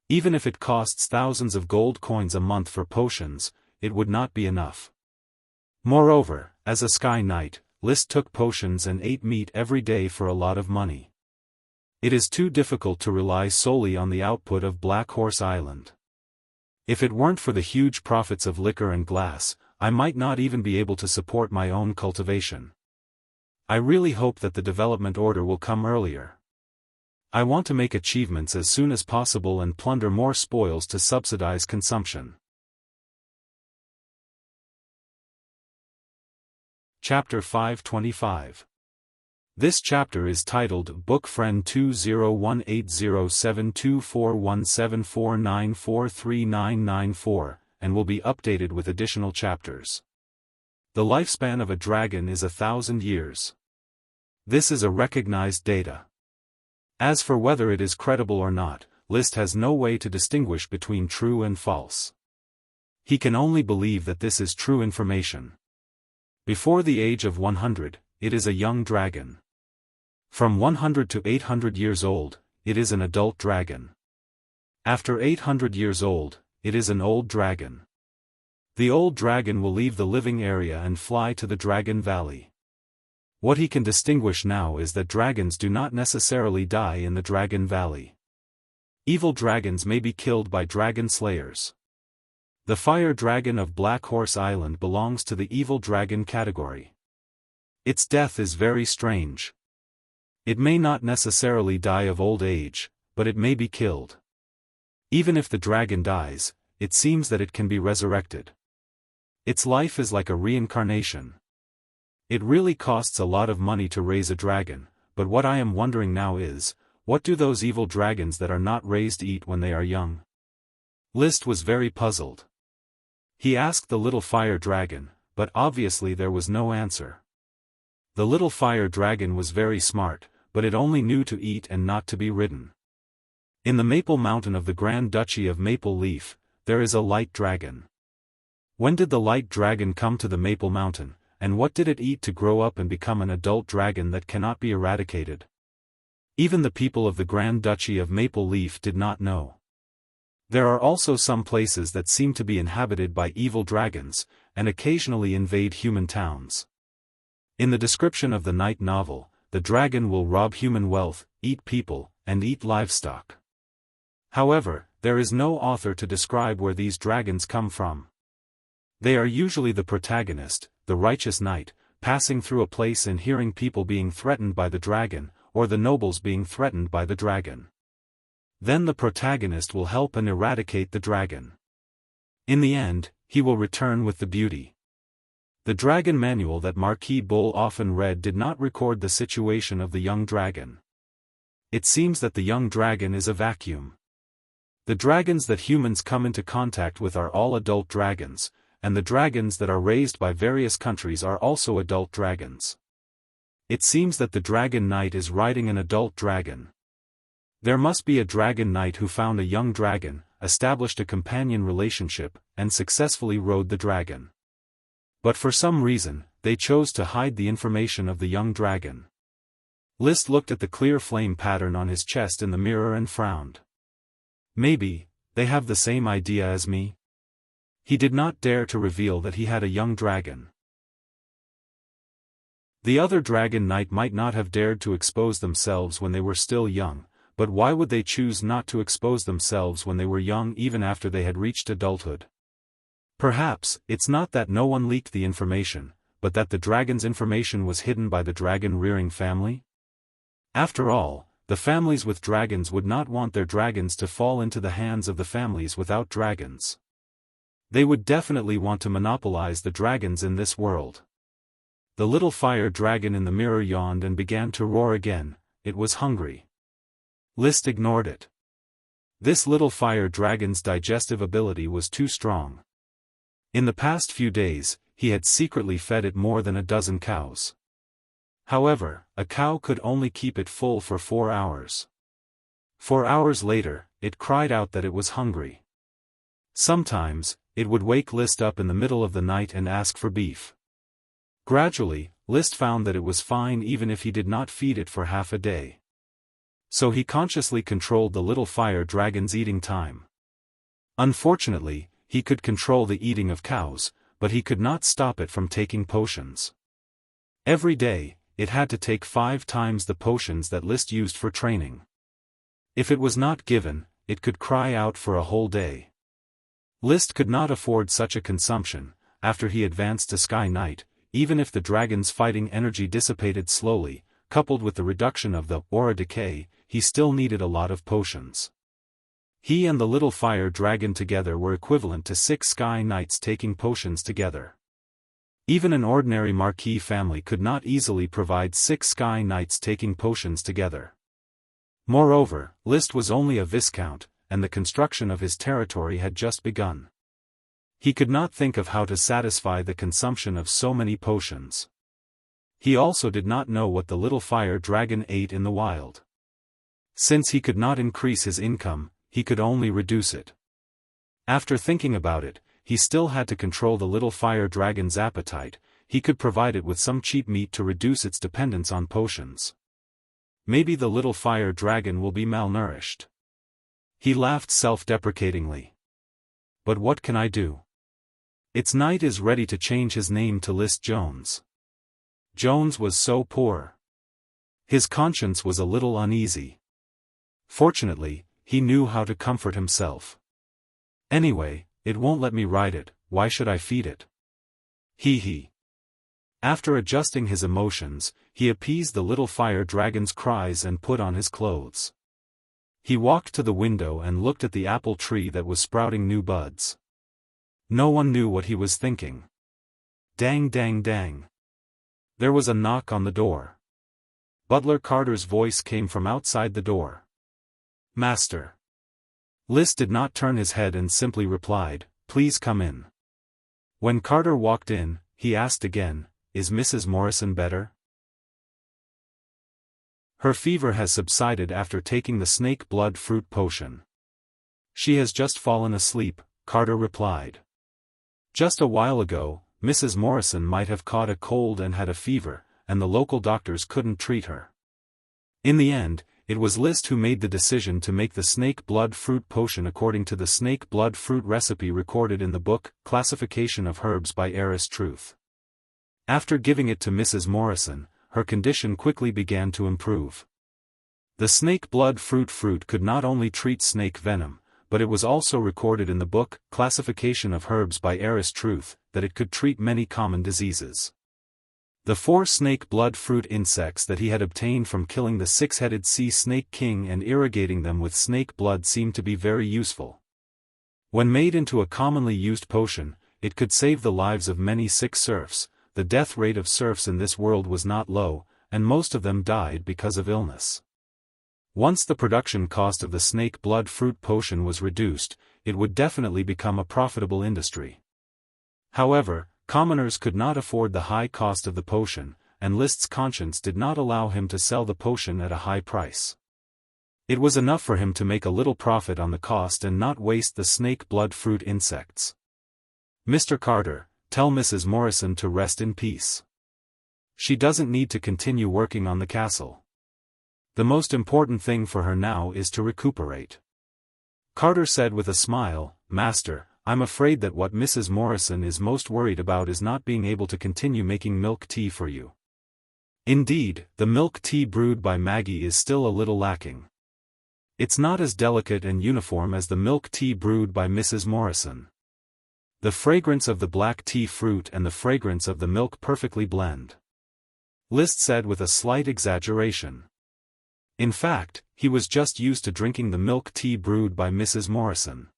Even if it costs thousands of gold coins a month for potions, it would not be enough. Moreover, as a Sky Knight, Liszt took potions and ate meat every day for a lot of money. It is too difficult to rely solely on the output of Black Horse Island. If it weren't for the huge profits of liquor and glass, I might not even be able to support my own cultivation. I really hope that the development order will come earlier. I want to make achievements as soon as possible and plunder more spoils to subsidize consumption. Chapter 525. This chapter is titled Book Friend 20180724174943994 and will be updated with additional chapters. The lifespan of a dragon is 1,000 years. This is a recognized data. As for whether it is credible or not, Liszt has no way to distinguish between true and false. He can only believe that this is true information. Before the age of 100, it is a young dragon. From 100 to 800 years old, it is an adult dragon. After 800 years old, it is an old dragon. The old dragon will leave the living area and fly to the Dragon Valley. What he can distinguish now is that dragons do not necessarily die in the Dragon Valley. Evil dragons may be killed by dragon slayers. The fire dragon of Black Horse Island belongs to the evil dragon category. Its death is very strange. It may not necessarily die of old age, but it may be killed. Even if the dragon dies, it seems that it can be resurrected. Its life is like a reincarnation. It really costs a lot of money to raise a dragon, but what I am wondering now is, what do those evil dragons that are not raised eat when they are young? List was very puzzled. He asked the little fire dragon, but obviously there was no answer. The little fire dragon was very smart, but it only knew to eat and not to be ridden. In the Maple Mountain of the Grand Duchy of Maple Leaf, there is a light dragon. When did the light dragon come to the Maple Mountain, and what did it eat to grow up and become an adult dragon that cannot be eradicated? Even the people of the Grand Duchy of Maple Leaf did not know. There are also some places that seem to be inhabited by evil dragons, and occasionally invade human towns. In the description of the night novel, the dragon will rob human wealth, eat people, and eat livestock. However, there is no author to describe where these dragons come from. They are usually the protagonist, the righteous knight, passing through a place and hearing people being threatened by the dragon, or the nobles being threatened by the dragon. Then the protagonist will help and eradicate the dragon. In the end, he will return with the beauty. The dragon manual that Marquis Bull often read did not record the situation of the young dragon. It seems that the young dragon is a vacuum. The dragons that humans come into contact with are all adult dragons, and the dragons that are raised by various countries are also adult dragons. It seems that the dragon knight is riding an adult dragon. There must be a dragon knight who found a young dragon, established a companion relationship, and successfully rode the dragon. But for some reason, they chose to hide the information of the young dragon. List looked at the clear flame pattern on his chest in the mirror and frowned. Maybe, they have the same idea as me? He did not dare to reveal that he had a young dragon. The other dragon knight might not have dared to expose themselves when they were still young, but why would they choose not to expose themselves when they were young even after they had reached adulthood? Perhaps, it's not that no one leaked the information, but that the dragon's information was hidden by the dragon-rearing family? After all, the families with dragons would not want their dragons to fall into the hands of the families without dragons. They would definitely want to monopolize the dragons in this world. The little fire dragon in the mirror yawned and began to roar again. It was hungry. List ignored it. This little fire dragon's digestive ability was too strong. In the past few days, he had secretly fed it more than a dozen cows. However, a cow could only keep it full for 4 hours. 4 hours later, it cried out that it was hungry. Sometimes, it would wake List up in the middle of the night and ask for beef. Gradually, List found that it was fine even if he did not feed it for half a day. So he consciously controlled the little fire dragon's eating time. Unfortunately, he could control the eating of cows, but he could not stop it from taking potions. Every day, it had to take 5 times the potions that List used for training. If it was not given, it could cry out for a whole day. List could not afford such a consumption. After he advanced to Sky Knight, even if the dragon's fighting energy dissipated slowly, coupled with the reduction of the aura decay, he still needed a lot of potions. He and the little fire dragon together were equivalent to 6 Sky Knights taking potions together. Even an ordinary marquis family could not easily provide 6 Sky Knights taking potions together. Moreover, List was only a viscount, and the construction of his territory had just begun. He could not think of how to satisfy the consumption of so many potions. He also did not know what the little fire dragon ate in the wild. Since he could not increase his income, he could only reduce it. After thinking about it, he still had to control the little fire dragon's appetite. He could provide it with some cheap meat to reduce its dependence on potions. Maybe the little fire dragon will be malnourished. He laughed self-deprecatingly. But what can I do? Its knight is ready to change his name to List Jones. Jones was so poor. His conscience was a little uneasy. Fortunately, he knew how to comfort himself. Anyway, it won't let me ride it, why should I feed it? Hee hee. After adjusting his emotions, he appeased the little fire dragon's cries and put on his clothes. He walked to the window and looked at the apple tree that was sprouting new buds. No one knew what he was thinking. Dang dang dang. There was a knock on the door. Butler Carter's voice came from outside the door. "Master." List did not turn his head and simply replied, "Please come in." When Carter walked in, he asked again, "Is Mrs. Morrison better?" "Her fever has subsided after taking the snake blood fruit potion. She has just fallen asleep," Carter replied. "Just a while ago, Mrs. Morrison might have caught a cold and had a fever, and the local doctors couldn't treat her. In the end, it was List who made the decision to make the snake blood fruit potion according to the snake blood fruit recipe recorded in the book, Classification of Herbs by Heiress Truth. After giving it to Mrs. Morrison, her condition quickly began to improve. The snake blood fruit could not only treat snake venom, but it was also recorded in the book, Classification of Herbs by Heiress Truth, that it could treat many common diseases. The 4 snake blood fruit insects that he had obtained from killing the 6-headed sea snake king and irrigating them with snake blood seemed to be very useful. When made into a commonly used potion, it could save the lives of many sick serfs. The death rate of serfs in this world was not low, and most of them died because of illness. Once the production cost of the snake blood fruit potion was reduced, it would definitely become a profitable industry. However, commoners could not afford the high cost of the potion, and List's conscience did not allow him to sell the potion at a high price. It was enough for him to make a little profit on the cost and not waste the snake blood fruit insects. "Mr. Carter, tell Mrs. Morrison to rest in peace. She doesn't need to continue working on the castle. The most important thing for her now is to recuperate." Carter said with a smile, "Master, I'm afraid that what Mrs. Morrison is most worried about is not being able to continue making milk tea for you. Indeed, the milk tea brewed by Maggie is still a little lacking. It's not as delicate and uniform as the milk tea brewed by Mrs. Morrison. The fragrance of the black tea fruit and the fragrance of the milk perfectly blend." List said with a slight exaggeration. In fact, he was just used to drinking the milk tea brewed by Mrs. Morrison.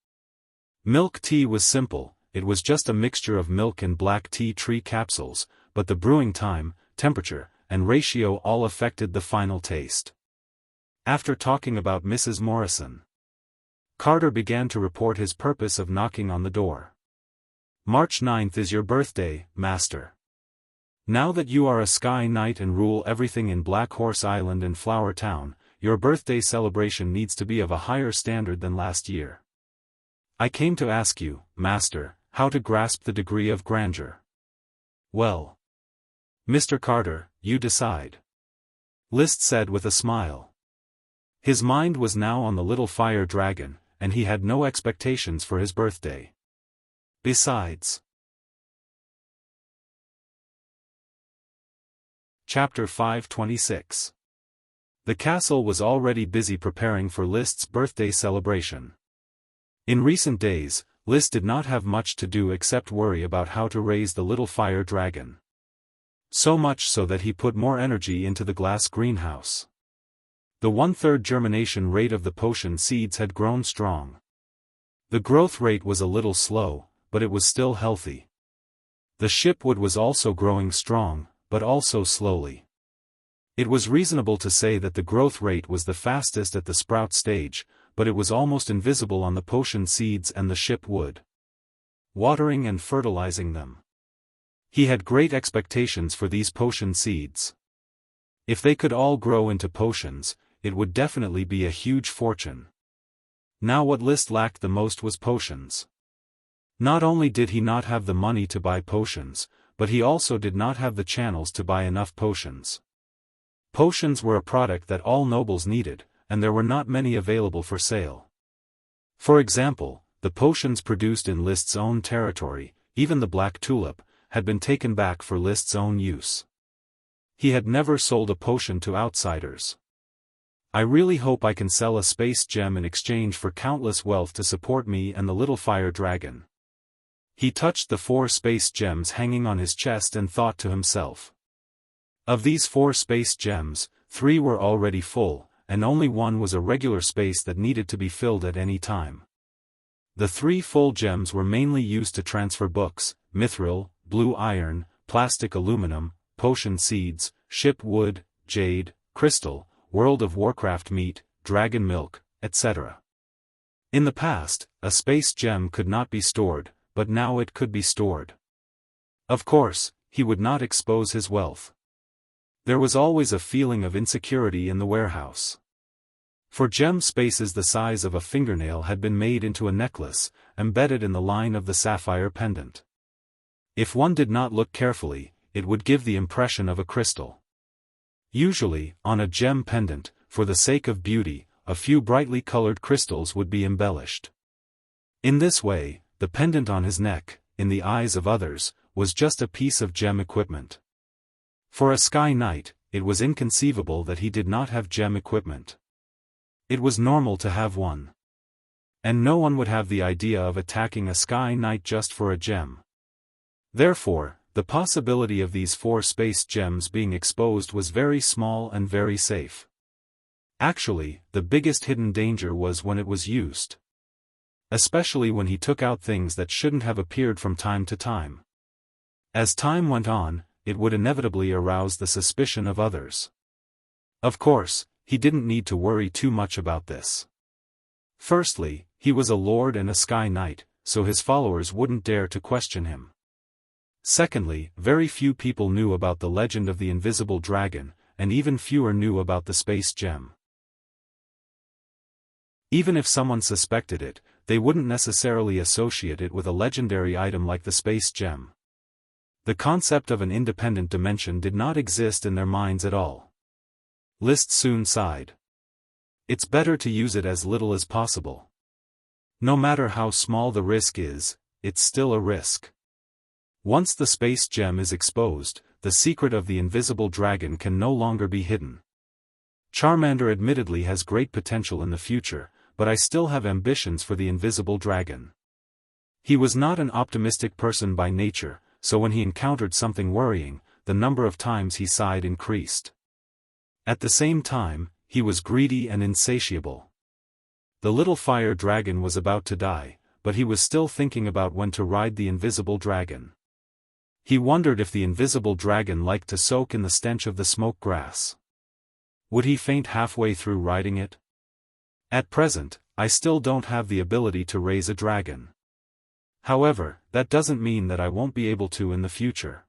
Milk tea was simple, it was just a mixture of milk and black tea tree capsules, but the brewing time, temperature, and ratio all affected the final taste. After talking about Mrs. Morrison, Carter began to report his purpose of knocking on the door. "March 9th is your birthday, Master. Now that you are a Sky Knight and rule everything in Black Horse Island and Flower Town, your birthday celebration needs to be of a higher standard than last year. I came to ask you, Master, how to grasp the degree of grandeur." "Well, Mr. Carter, you decide," List said with a smile. His mind was now on the little fire dragon, and he had no expectations for his birthday. Besides. Chapter 526. The castle was already busy preparing for List's birthday celebration. In recent days, List did not have much to do except worry about how to raise the little fire dragon. So much so that he put more energy into the glass greenhouse. The 1/3 germination rate of the potion seeds had grown strong. The growth rate was a little slow, but it was still healthy. The shipwood was also growing strong, but also slowly. It was reasonable to say that the growth rate was the fastest at the sprout stage, but it was almost invisible on the potion seeds and the shipwood. Watering and fertilizing them. He had great expectations for these potion seeds. If they could all grow into potions, it would definitely be a huge fortune. Now what List lacked the most was potions. Not only did he not have the money to buy potions, but he also did not have the channels to buy enough potions. Potions were a product that all nobles needed, and there were not many available for sale. For example, the potions produced in List's own territory, even the black tulip, had been taken back for List's own use. He had never sold a potion to outsiders. "I really hope I can sell a space gem in exchange for countless wealth to support me and the little fire dragon." He touched the 4 space gems hanging on his chest and thought to himself. Of these 4 space gems, 3 were already full, and only 1 was a regular space that needed to be filled at any time. The 3 full gems were mainly used to transfer books, mithril, blue iron, plastic aluminum, potion seeds, ship wood, jade, crystal, World of Warcraft meat, dragon milk, etc. In the past, a space gem could not be stored, but now it could be stored. Of course, he would not expose his wealth. There was always a feeling of insecurity in the warehouse. For gem spaces the size of a fingernail had been made into a necklace, embedded in the line of the sapphire pendant. If one did not look carefully, it would give the impression of a crystal. Usually, on a gem pendant, for the sake of beauty, a few brightly colored crystals would be embellished. In this way, the pendant on his neck, in the eyes of others, was just a piece of gem equipment. For a Sky Knight, it was inconceivable that he did not have gem equipment. It was normal to have one. And no one would have the idea of attacking a Sky Knight just for a gem. Therefore, the possibility of these 4 space gems being exposed was very small and very safe. Actually, the biggest hidden danger was when it was used. Especially when he took out things that shouldn't have appeared from time to time. As time went on, it would inevitably arouse the suspicion of others. Of course, he didn't need to worry too much about this. Firstly, he was a lord and a Sky Knight, so his followers wouldn't dare to question him. Secondly, very few people knew about the legend of the invisible dragon, and even fewer knew about the space gem. Even if someone suspected it, they wouldn't necessarily associate it with a legendary item like the space gem. The concept of an independent dimension did not exist in their minds at all. List soon sighed. It's better to use it as little as possible. No matter how small the risk is, it's still a risk. Once the space gem is exposed, the secret of the invisible dragon can no longer be hidden. Charmander admittedly has great potential in the future, but I still have ambitions for the invisible dragon. He was not an optimistic person by nature, so when he encountered something worrying, the number of times he sighed increased. At the same time, he was greedy and insatiable. The little fire dragon was about to die, but he was still thinking about when to ride the invisible dragon. He wondered if the invisible dragon liked to soak in the stench of the smoke grass. Would he faint halfway through riding it? At present, I still don't have the ability to raise a dragon. However, that doesn't mean that I won't be able to in the future.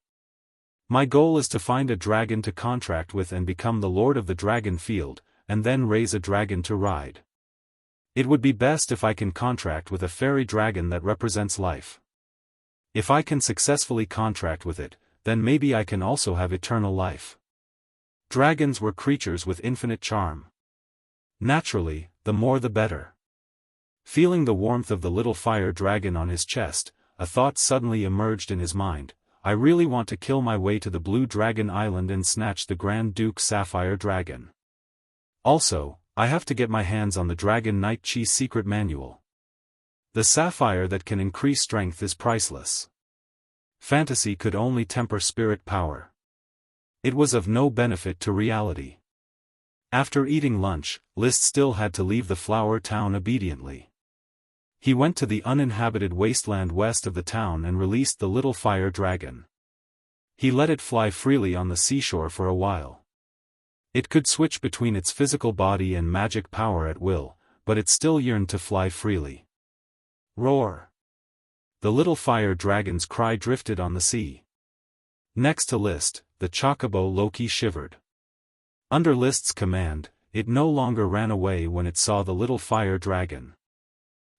My goal is to find a dragon to contract with and become the Lord of the Dragon Field, and then raise a dragon to ride. It would be best if I can contract with a fairy dragon that represents life. If I can successfully contract with it, then maybe I can also have eternal life. Dragons were creatures with infinite charm. Naturally, the more the better. Feeling the warmth of the little fire dragon on his chest, a thought suddenly emerged in his mind. I really want to kill my way to the Blue Dragon Island and snatch the Grand Duke's Sapphire Dragon. Also, I have to get my hands on the Dragon Knight Chi's secret manual. The sapphire that can increase strength is priceless. Fantasy could only temper spirit power. It was of no benefit to reality. After eating lunch, List still had to leave the flower town obediently. He went to the uninhabited wasteland west of the town and released the little fire dragon. He let it fly freely on the seashore for a while. It could switch between its physical body and magic power at will, but it still yearned to fly freely. Roar! The little fire dragon's cry drifted on the sea. Next to List, the chocobo Loki shivered. Under List's command, it no longer ran away when it saw the little fire dragon.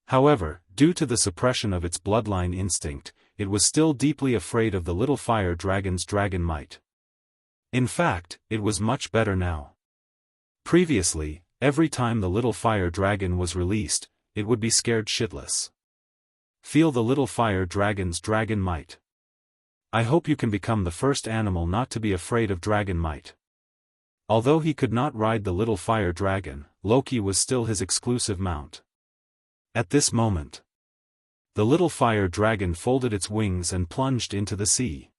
However, due to the suppression of its bloodline instinct, it was still deeply afraid of the little fire dragon's dragon might. In fact, it was much better now. Previously, every time the little fire dragon was released, it would be scared shitless. Feel the little fire dragon's dragon might. I hope you can become the first animal not to be afraid of dragon might. Although he could not ride the little fire dragon, Loki was still his exclusive mount. At this moment, the little fire dragon folded its wings and plunged into the sea.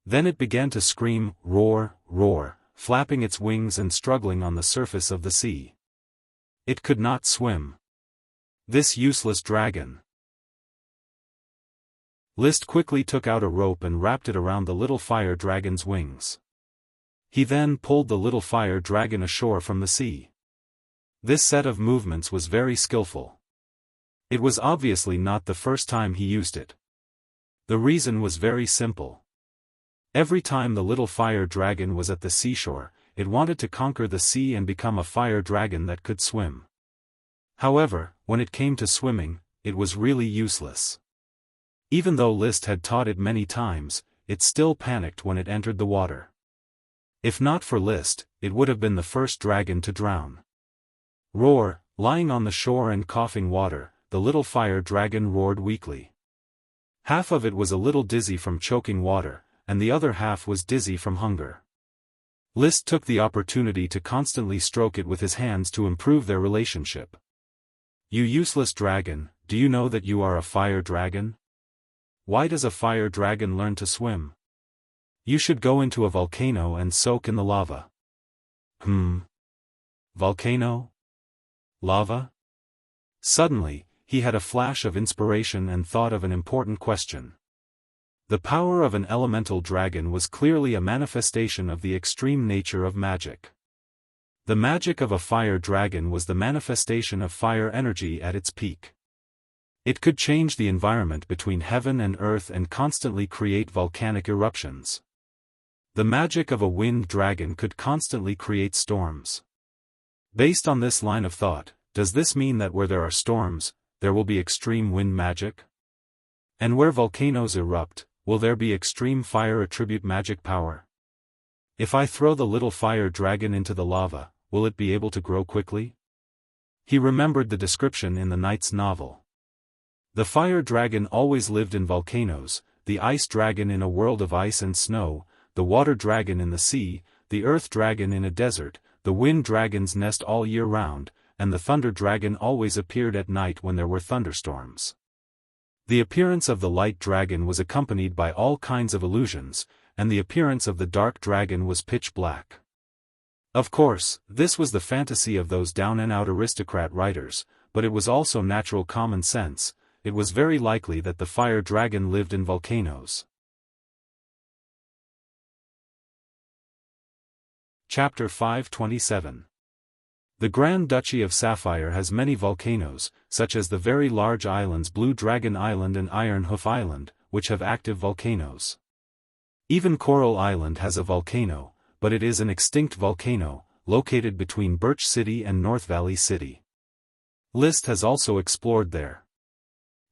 Then it began to scream, roar, roar, flapping its wings and struggling on the surface of the sea. It could not swim. This useless dragon. Liszt quickly took out a rope and wrapped it around the little fire dragon's wings. He then pulled the little fire dragon ashore from the sea. This set of movements was very skillful. It was obviously not the first time he used it. The reason was very simple. Every time the little fire dragon was at the seashore, it wanted to conquer the sea and become a fire dragon that could swim. However, when it came to swimming, it was really useless. Even though Liszt had taught it many times, it still panicked when it entered the water. If not for Liszt, it would have been the first dragon to drown. Roar, lying on the shore and coughing water, the little fire dragon roared weakly. Half of it was a little dizzy from choking water, and the other half was dizzy from hunger. Liszt took the opportunity to constantly stroke it with his hands to improve their relationship. "You useless dragon, do you know that you are a fire dragon? Why does a fire dragon learn to swim? You should go into a volcano and soak in the lava." Volcano? Lava? Suddenly, he had a flash of inspiration and thought of an important question. The power of an elemental dragon was clearly a manifestation of the extreme nature of magic. The magic of a fire dragon was the manifestation of fire energy at its peak. It could change the environment between heaven and earth and constantly create volcanic eruptions. The magic of a wind dragon could constantly create storms. Based on this line of thought, does this mean that where there are storms, there will be extreme wind magic? And where volcanoes erupt, will there be extreme fire attribute magic power? If I throw the little fire dragon into the lava, will it be able to grow quickly? He remembered the description in the knight's novel. The fire dragon always lived in volcanoes, the ice dragon in a world of ice and snow, the water dragon in the sea, the earth dragon in a desert, the wind dragon's nest all year round, and the thunder dragon always appeared at night when there were thunderstorms. The appearance of the light dragon was accompanied by all kinds of illusions, and the appearance of the dark dragon was pitch black. Of course, this was the fantasy of those down-and-out aristocrat writers, but it was also natural common sense. It was very likely that the fire dragon lived in volcanoes. Chapter 527. The Grand Duchy of Sapphire has many volcanoes, such as the very large islands Blue Dragon Island and Iron Hoof Island, which have active volcanoes. Even Coral Island has a volcano, but it is an extinct volcano, located between Birch City and North Valley City. Liszt has also explored there.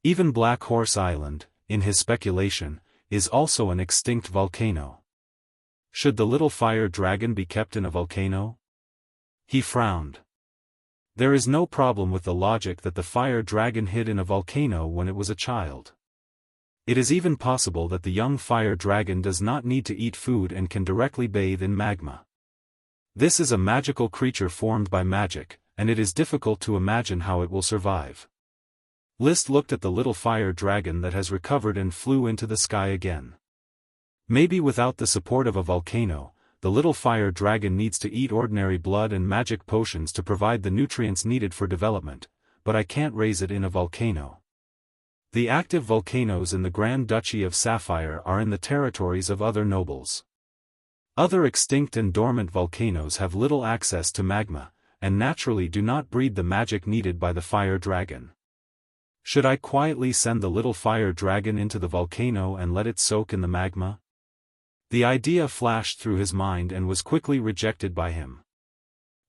Even Black Horse Island, in his speculation, is also an extinct volcano. Should the little fire dragon be kept in a volcano? He frowned. There is no problem with the logic that the fire dragon hid in a volcano when it was a child. It is even possible that the young fire dragon does not need to eat food and can directly bathe in magma. This is a magical creature formed by magic, and it is difficult to imagine how it will survive. Liszt looked at the little fire dragon that has recovered and flew into the sky again. Maybe without the support of a volcano, the little fire dragon needs to eat ordinary blood and magic potions to provide the nutrients needed for development, but I can't raise it in a volcano. The active volcanoes in the Grand Duchy of Sapphire are in the territories of other nobles. Other extinct and dormant volcanoes have little access to magma, and naturally do not breed the magic needed by the fire dragon. Should I quietly send the little fire dragon into the volcano and let it soak in the magma? The idea flashed through his mind and was quickly rejected by him.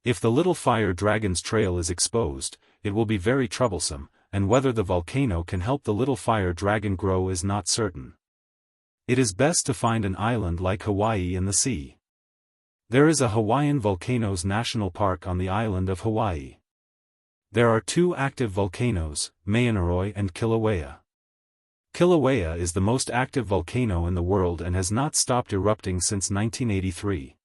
If the little fire dragon's trail is exposed, it will be very troublesome, and whether the volcano can help the little fire dragon grow is not certain. It is best to find an island like Hawaii in the sea. There is a Hawaiian Volcanoes National Park on the island of Hawaii. There are two active volcanoes, Maunaroi and Kilauea. Kilauea is the most active volcano in the world and has not stopped erupting since 1983.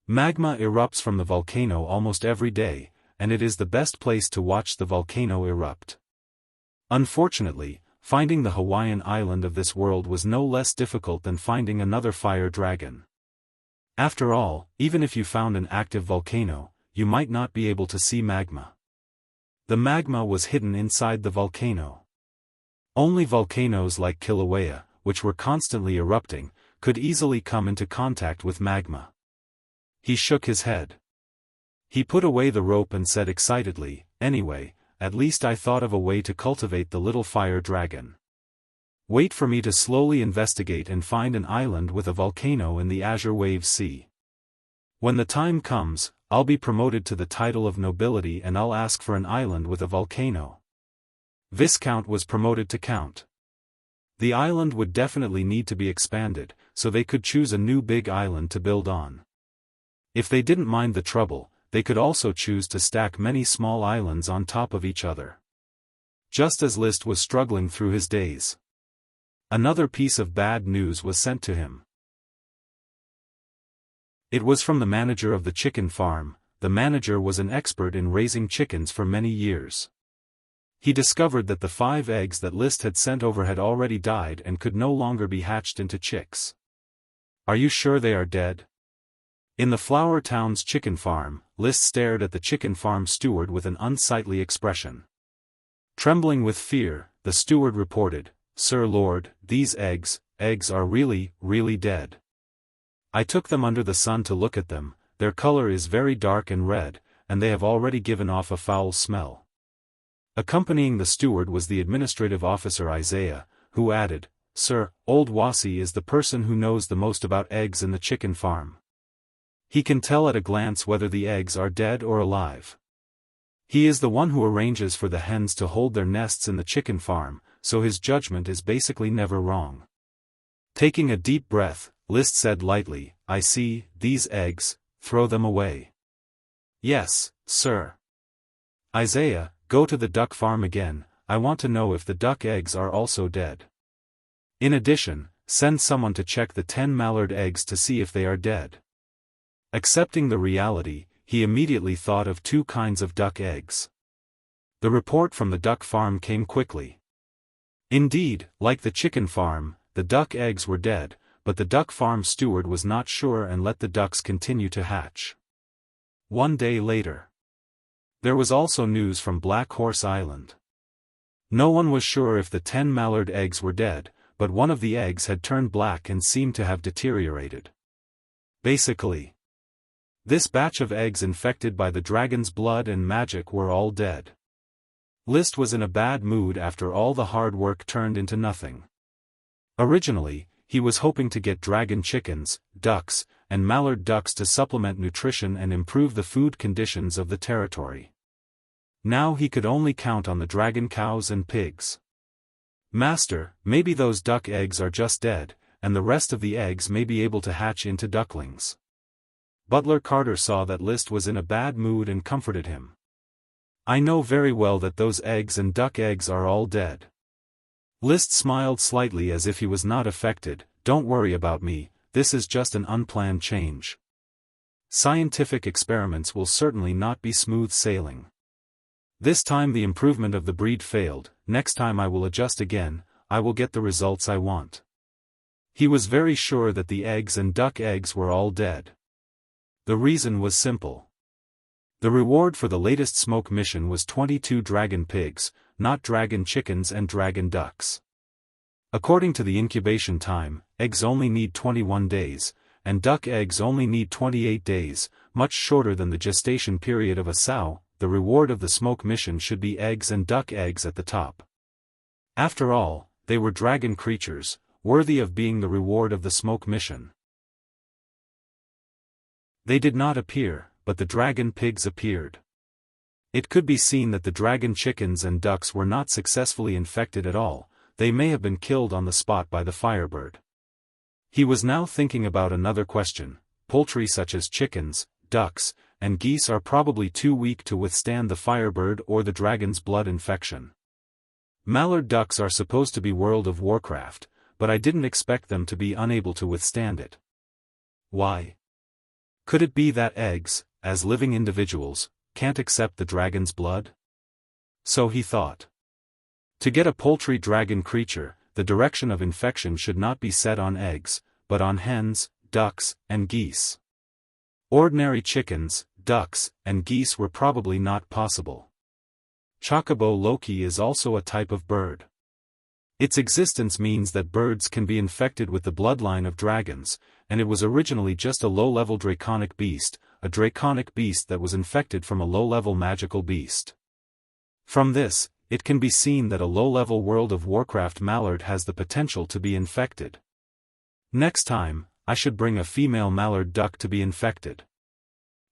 Magma erupts from the volcano almost every day, and it is the best place to watch the volcano erupt. Unfortunately, Finding the Hawaiian island of this world was no less difficult than finding another fire dragon. After all, even if you found an active volcano, you might not be able to see magma. The magma was hidden inside the volcano. Only volcanoes like Kilauea, which were constantly erupting, could easily come into contact with magma. He shook his head. He put away the rope and said excitedly, "Anyway, at least I thought of a way to cultivate the little fire dragon. Wait for me to slowly investigate and find an island with a volcano in the azure wave sea. When the time comes, I'll be promoted to the title of nobility and I'll ask for an island with a volcano." Viscount was promoted to count. The island would definitely need to be expanded, so they could choose a new big island to build on. If they didn't mind the trouble, they could also choose to stack many small islands on top of each other. Just as Liszt was struggling through his days, another piece of bad news was sent to him. It was from the manager of the chicken farm. The manager was an expert in raising chickens for many years. He discovered that the 5 eggs that Liszt had sent over had already died and could no longer be hatched into chicks. "Are you sure they are dead?" In the Flower Town's chicken farm, Liszt stared at the chicken farm steward with an unsightly expression. Trembling with fear, the steward reported, "Sir Lord, these eggs are really dead. I took them under the sun to look at them, their color is very dark and red, and they have already given off a foul smell." Accompanying the steward was the administrative officer Isaiah, who added, "Sir, old Wuxia is the person who knows the most about eggs in the chicken farm. He can tell at a glance whether the eggs are dead or alive. He is the one who arranges for the hens to hold their nests in the chicken farm, so his judgment is basically never wrong." Taking a deep breath, Liszt said lightly, "I see, these eggs, throw them away." "Yes, sir." "Isaiah, go to the duck farm again, I want to know if the duck eggs are also dead. In addition, send someone to check the 10 mallard eggs to see if they are dead." Accepting the reality, he immediately thought of 2 kinds of duck eggs. The report from the duck farm came quickly. Indeed, like the chicken farm, the duck eggs were dead, but the duck farm steward was not sure and let the ducks continue to hatch. 1 day later, there was also news from Black Horse Island. No one was sure if the 10 mallard eggs were dead, but one of the eggs had turned black and seemed to have deteriorated. Basically, this batch of eggs infected by the dragon's blood and magic were all dead. Liszt was in a bad mood after all the hard work turned into nothing. Originally, he was hoping to get dragon chickens, ducks, and mallard ducks to supplement nutrition and improve the food conditions of the territory. Now he could only count on the dragon cows and pigs. "Master, maybe those duck eggs are just dead, and the rest of the eggs may be able to hatch into ducklings." Butler Carter saw that Liszt was in a bad mood and comforted him. "I know very well that those eggs and duck eggs are all dead." Liszt smiled slightly as if he was not affected. "Don't worry about me, this is just an unplanned change. Scientific experiments will certainly not be smooth sailing. This time the improvement of the breed failed, next time I will adjust again, I will get the results I want." He was very sure that the eggs and duck eggs were all dead. The reason was simple. The reward for the latest smoke mission was 22 dragon pigs, not dragon chickens and dragon ducks. According to the incubation time, eggs only need 21 days, and duck eggs only need 28 days, much shorter than the gestation period of a sow. The reward of the smoke mission should be eggs and duck eggs at the top. After all, they were dragon creatures, worthy of being the reward of the smoke mission. They did not appear, but the dragon pigs appeared. It could be seen that the dragon chickens and ducks were not successfully infected at all, they may have been killed on the spot by the firebird. He was now thinking about another question. Poultry such as chickens, ducks, and geese are probably too weak to withstand the firebird or the dragon's blood infection. Mallard ducks are supposed to be World of Warcraft, but I didn't expect them to be unable to withstand it. Why? Could it be that eggs, as living individuals, can't accept the dragon's blood? So he thought. To get a poultry dragon creature, the direction of infection should not be set on eggs, but on hens, ducks, and geese. Ordinary chickens, ducks, and geese were probably not possible. Chocobo loki is also a type of bird. Its existence means that birds can be infected with the bloodline of dragons, and it was originally just a low-level draconic beast, a draconic beast that was infected from a low-level magical beast. From this, it can be seen that a low-level World of Warcraft mallard has the potential to be infected. Next time, I should bring a female mallard duck to be infected.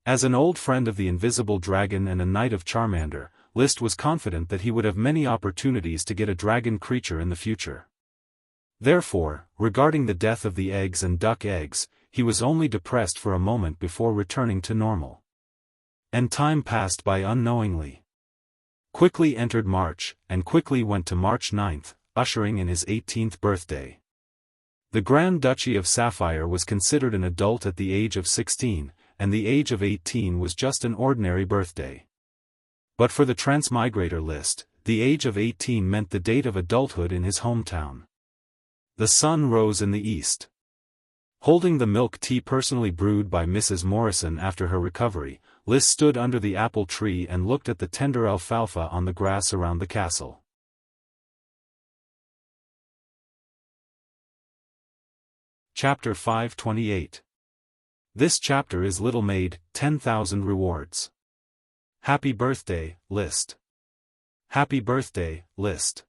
As an old friend of the invisible dragon and a knight of Charmander, List was confident that he would have many opportunities to get a dragon creature in the future. Therefore, regarding the death of the eggs and duck eggs, he was only depressed for a moment before returning to normal. And time passed by unknowingly. Quickly entered March, and quickly went to March 9th, ushering in his 18th birthday. The Grand Duchy of Sapphire was considered an adult at the age of 16, and the age of 18 was just an ordinary birthday. But for the transmigrator List, the age of 18 meant the date of adulthood in his hometown. The sun rose in the east. Holding the milk tea personally brewed by Mrs. Morrison after her recovery, List stood under the apple tree and looked at the tender alfalfa on the grass around the castle. Chapter 528. This chapter is Little Maid, 10,000 Rewards. Happy birthday, List. Happy birthday, List.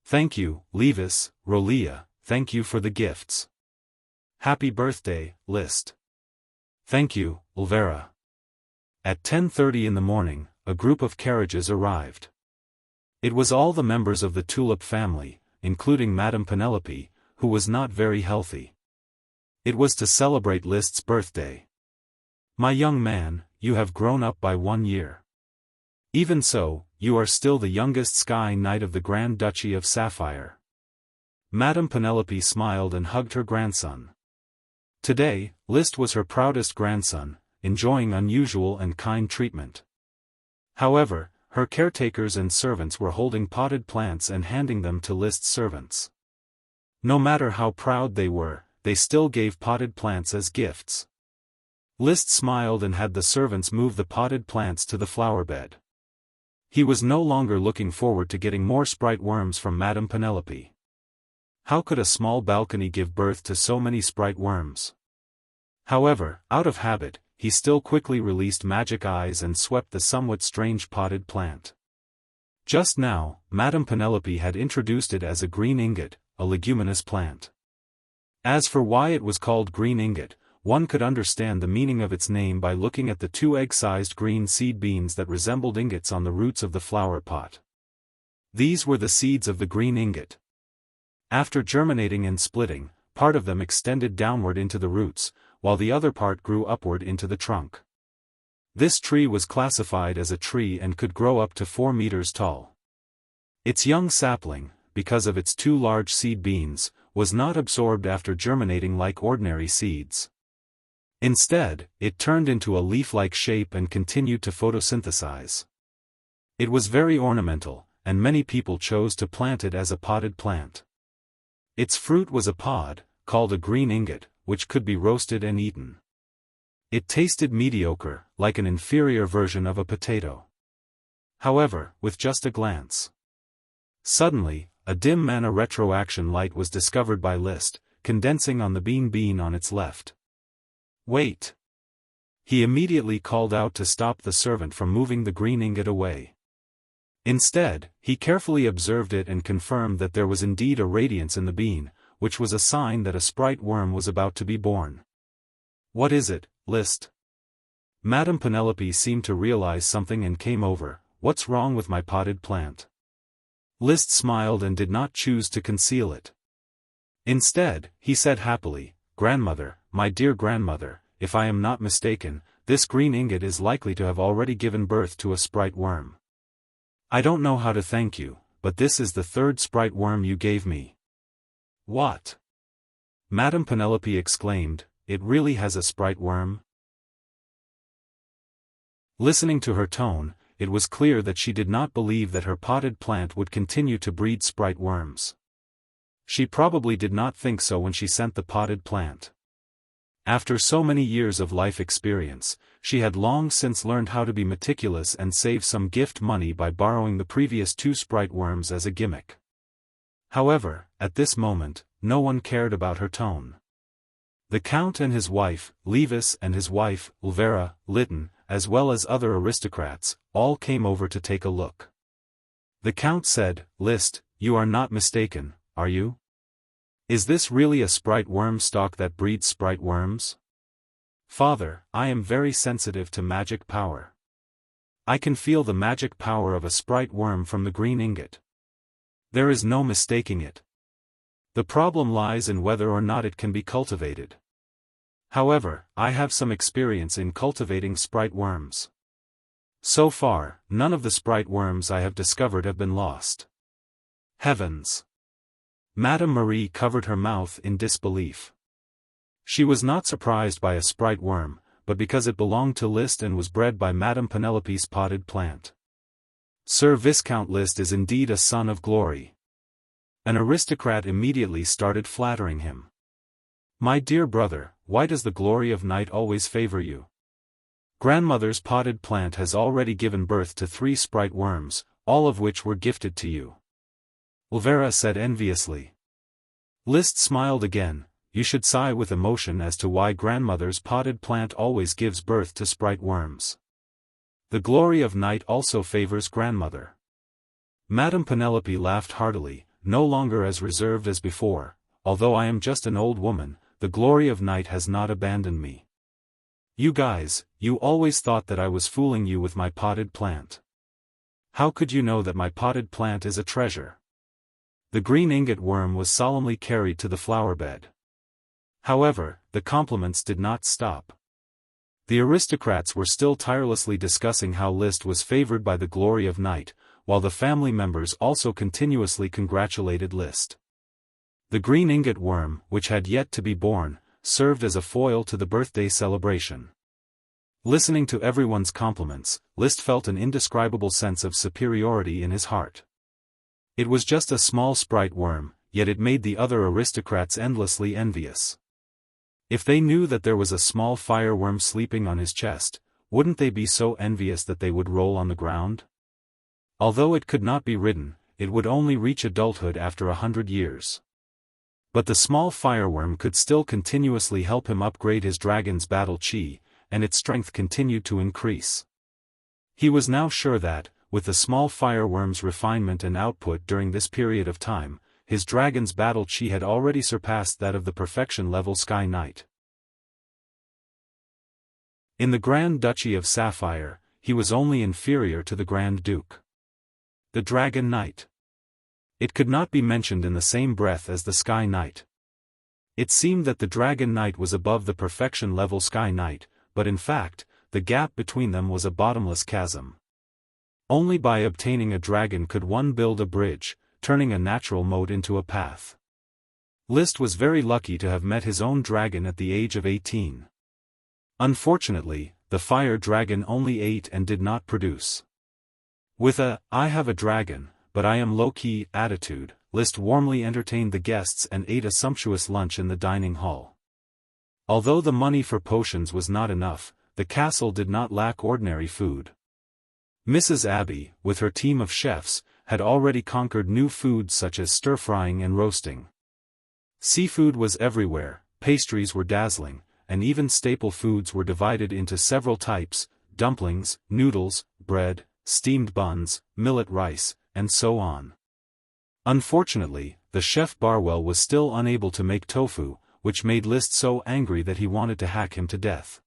Thank you, Levis, Rolia, thank you for the gifts. Happy birthday, List. Thank you, Ulvera. At 10:30 in the morning, a group of carriages arrived. It was all the members of the Tulip family, including Madame Penelope, who was not very healthy. It was to celebrate List's birthday. My young man, you have grown up by 1 year. Even so, you are still the youngest Sky Knight of the Grand Duchy of Sapphire. Madame Penelope smiled and hugged her grandson. Today, List was her proudest grandson, enjoying unusual and kind treatment. However, her caretakers and servants were holding potted plants and handing them to List's servants. No matter how proud they were, they still gave potted plants as gifts. List smiled and had the servants move the potted plants to the flower bed. He was no longer looking forward to getting more sprite worms from Madame Penelope. How could a small balcony give birth to so many sprite worms? However, out of habit, he still quickly released magic eyes and swept the somewhat strange potted plant. Just now, Madame Penelope had introduced it as a green ingot, a leguminous plant. As for why it was called green ingot, one could understand the meaning of its name by looking at the 2 egg-sized green seed beans that resembled ingots on the roots of the flower pot. These were the seeds of the green ingot. After germinating and splitting, part of them extended downward into the roots, while the other part grew upward into the trunk. This tree was classified as a tree and could grow up to 4 meters tall. Its young sapling, because of its 2 large seed beans, was not absorbed after germinating like ordinary seeds. Instead, it turned into a leaf-like shape and continued to photosynthesize. It was very ornamental, and many people chose to plant it as a potted plant. Its fruit was a pod, called a green ingot, which could be roasted and eaten. It tasted mediocre, like an inferior version of a potato. However, with just a glance. Suddenly, a dim mana retroaction light was discovered by List, condensing on the bean on its left. Wait! He immediately called out to stop the servant from moving the green ingot away. Instead, he carefully observed it and confirmed that there was indeed a radiance in the bean, which was a sign that a sprite worm was about to be born. What is it, List? Madame Penelope seemed to realize something and came over. What's wrong with my potted plant? List smiled and did not choose to conceal it. Instead, he said happily, Grandmother, my dear grandmother, if I am not mistaken, this green ingot is likely to have already given birth to a sprite worm. I don't know how to thank you, but this is the 3rd sprite worm you gave me. What? Madame Penelope exclaimed, it really has a sprite worm? Listening to her tone, it was clear that she did not believe that her potted plant would continue to breed sprite worms. She probably did not think so when she sent the potted plant. After so many years of life experience, she had long since learned how to be meticulous and save some gift money by borrowing the previous 2 sprite worms as a gimmick. However, at this moment, no one cared about her tone. The Count and his wife, Levis, and his wife, Ulvera, Lytton, as well as other aristocrats, all came over to take a look. The Count said, "List, you are not mistaken, are you? Is this really a sprite worm stock that breeds sprite worms? Father, I am very sensitive to magic power. I can feel the magic power of a sprite worm from the green ingot. There is no mistaking it. The problem lies in whether or not it can be cultivated. However, I have some experience in cultivating sprite worms. So far, none of the sprite worms I have discovered have been lost." Heavens! Madame Marie covered her mouth in disbelief. She was not surprised by a sprite worm, but because it belonged to Liszt and was bred by Madame Penelope's potted plant. Sir Viscount Liszt is indeed a son of glory. An aristocrat immediately started flattering him. "My dear brother, why does the glory of night always favor you? Grandmother's potted plant has already given birth to 3 sprite worms, all of which were gifted to you," Ulvera said enviously. Liszt smiled again. "You should sigh with emotion as to why grandmother's potted plant always gives birth to sprite worms. The glory of night also favors grandmother." Madame Penelope laughed heartily, no longer as reserved as before. "Although I am just an old woman, the glory of night has not abandoned me. You guys, you always thought that I was fooling you with my potted plant. How could you know that my potted plant is a treasure?" The green ingot worm was solemnly carried to the flower bed. However, the compliments did not stop. The aristocrats were still tirelessly discussing how Liszt was favored by the glory of night, while the family members also continuously congratulated Liszt. The green ingot worm, which had yet to be born, served as a foil to the birthday celebration. Listening to everyone's compliments, Liszt felt an indescribable sense of superiority in his heart. It was just a small sprite worm, yet it made the other aristocrats endlessly envious. If they knew that there was a small fireworm sleeping on his chest, wouldn't they be so envious that they would roll on the ground? Although it could not be ridden, it would only reach adulthood after 100 years. But the small fireworm could still continuously help him upgrade his dragon's battle chi, and its strength continued to increase. He was now sure that, with the small fireworm's refinement and output during this period of time, his dragon's battle chi had already surpassed that of the perfection-level Sky Knight. In the Grand Duchy of Sapphire, he was only inferior to the Grand Duke. The Dragon Knight. It could not be mentioned in the same breath as the Sky Knight. It seemed that the Dragon Knight was above the perfection-level Sky Knight, but in fact, the gap between them was a bottomless chasm. Only by obtaining a dragon could one build a bridge, turning a natural moat into a path. Liszt was very lucky to have met his own dragon at the age of 18. Unfortunately, the fire dragon only ate and did not produce. With a "I have a dragon, but I am low-key" attitude, Liszt warmly entertained the guests and ate a sumptuous lunch in the dining hall. Although the money for potions was not enough, the castle did not lack ordinary food. Mrs. Abbey, with her team of chefs, had already conquered new foods such as stir-frying and roasting. Seafood was everywhere, pastries were dazzling, and even staple foods were divided into several types: dumplings, noodles, bread, steamed buns, millet rice, and so on. Unfortunately, the chef Barwell was still unable to make tofu, which made Liszt so angry that he wanted to hack him to death.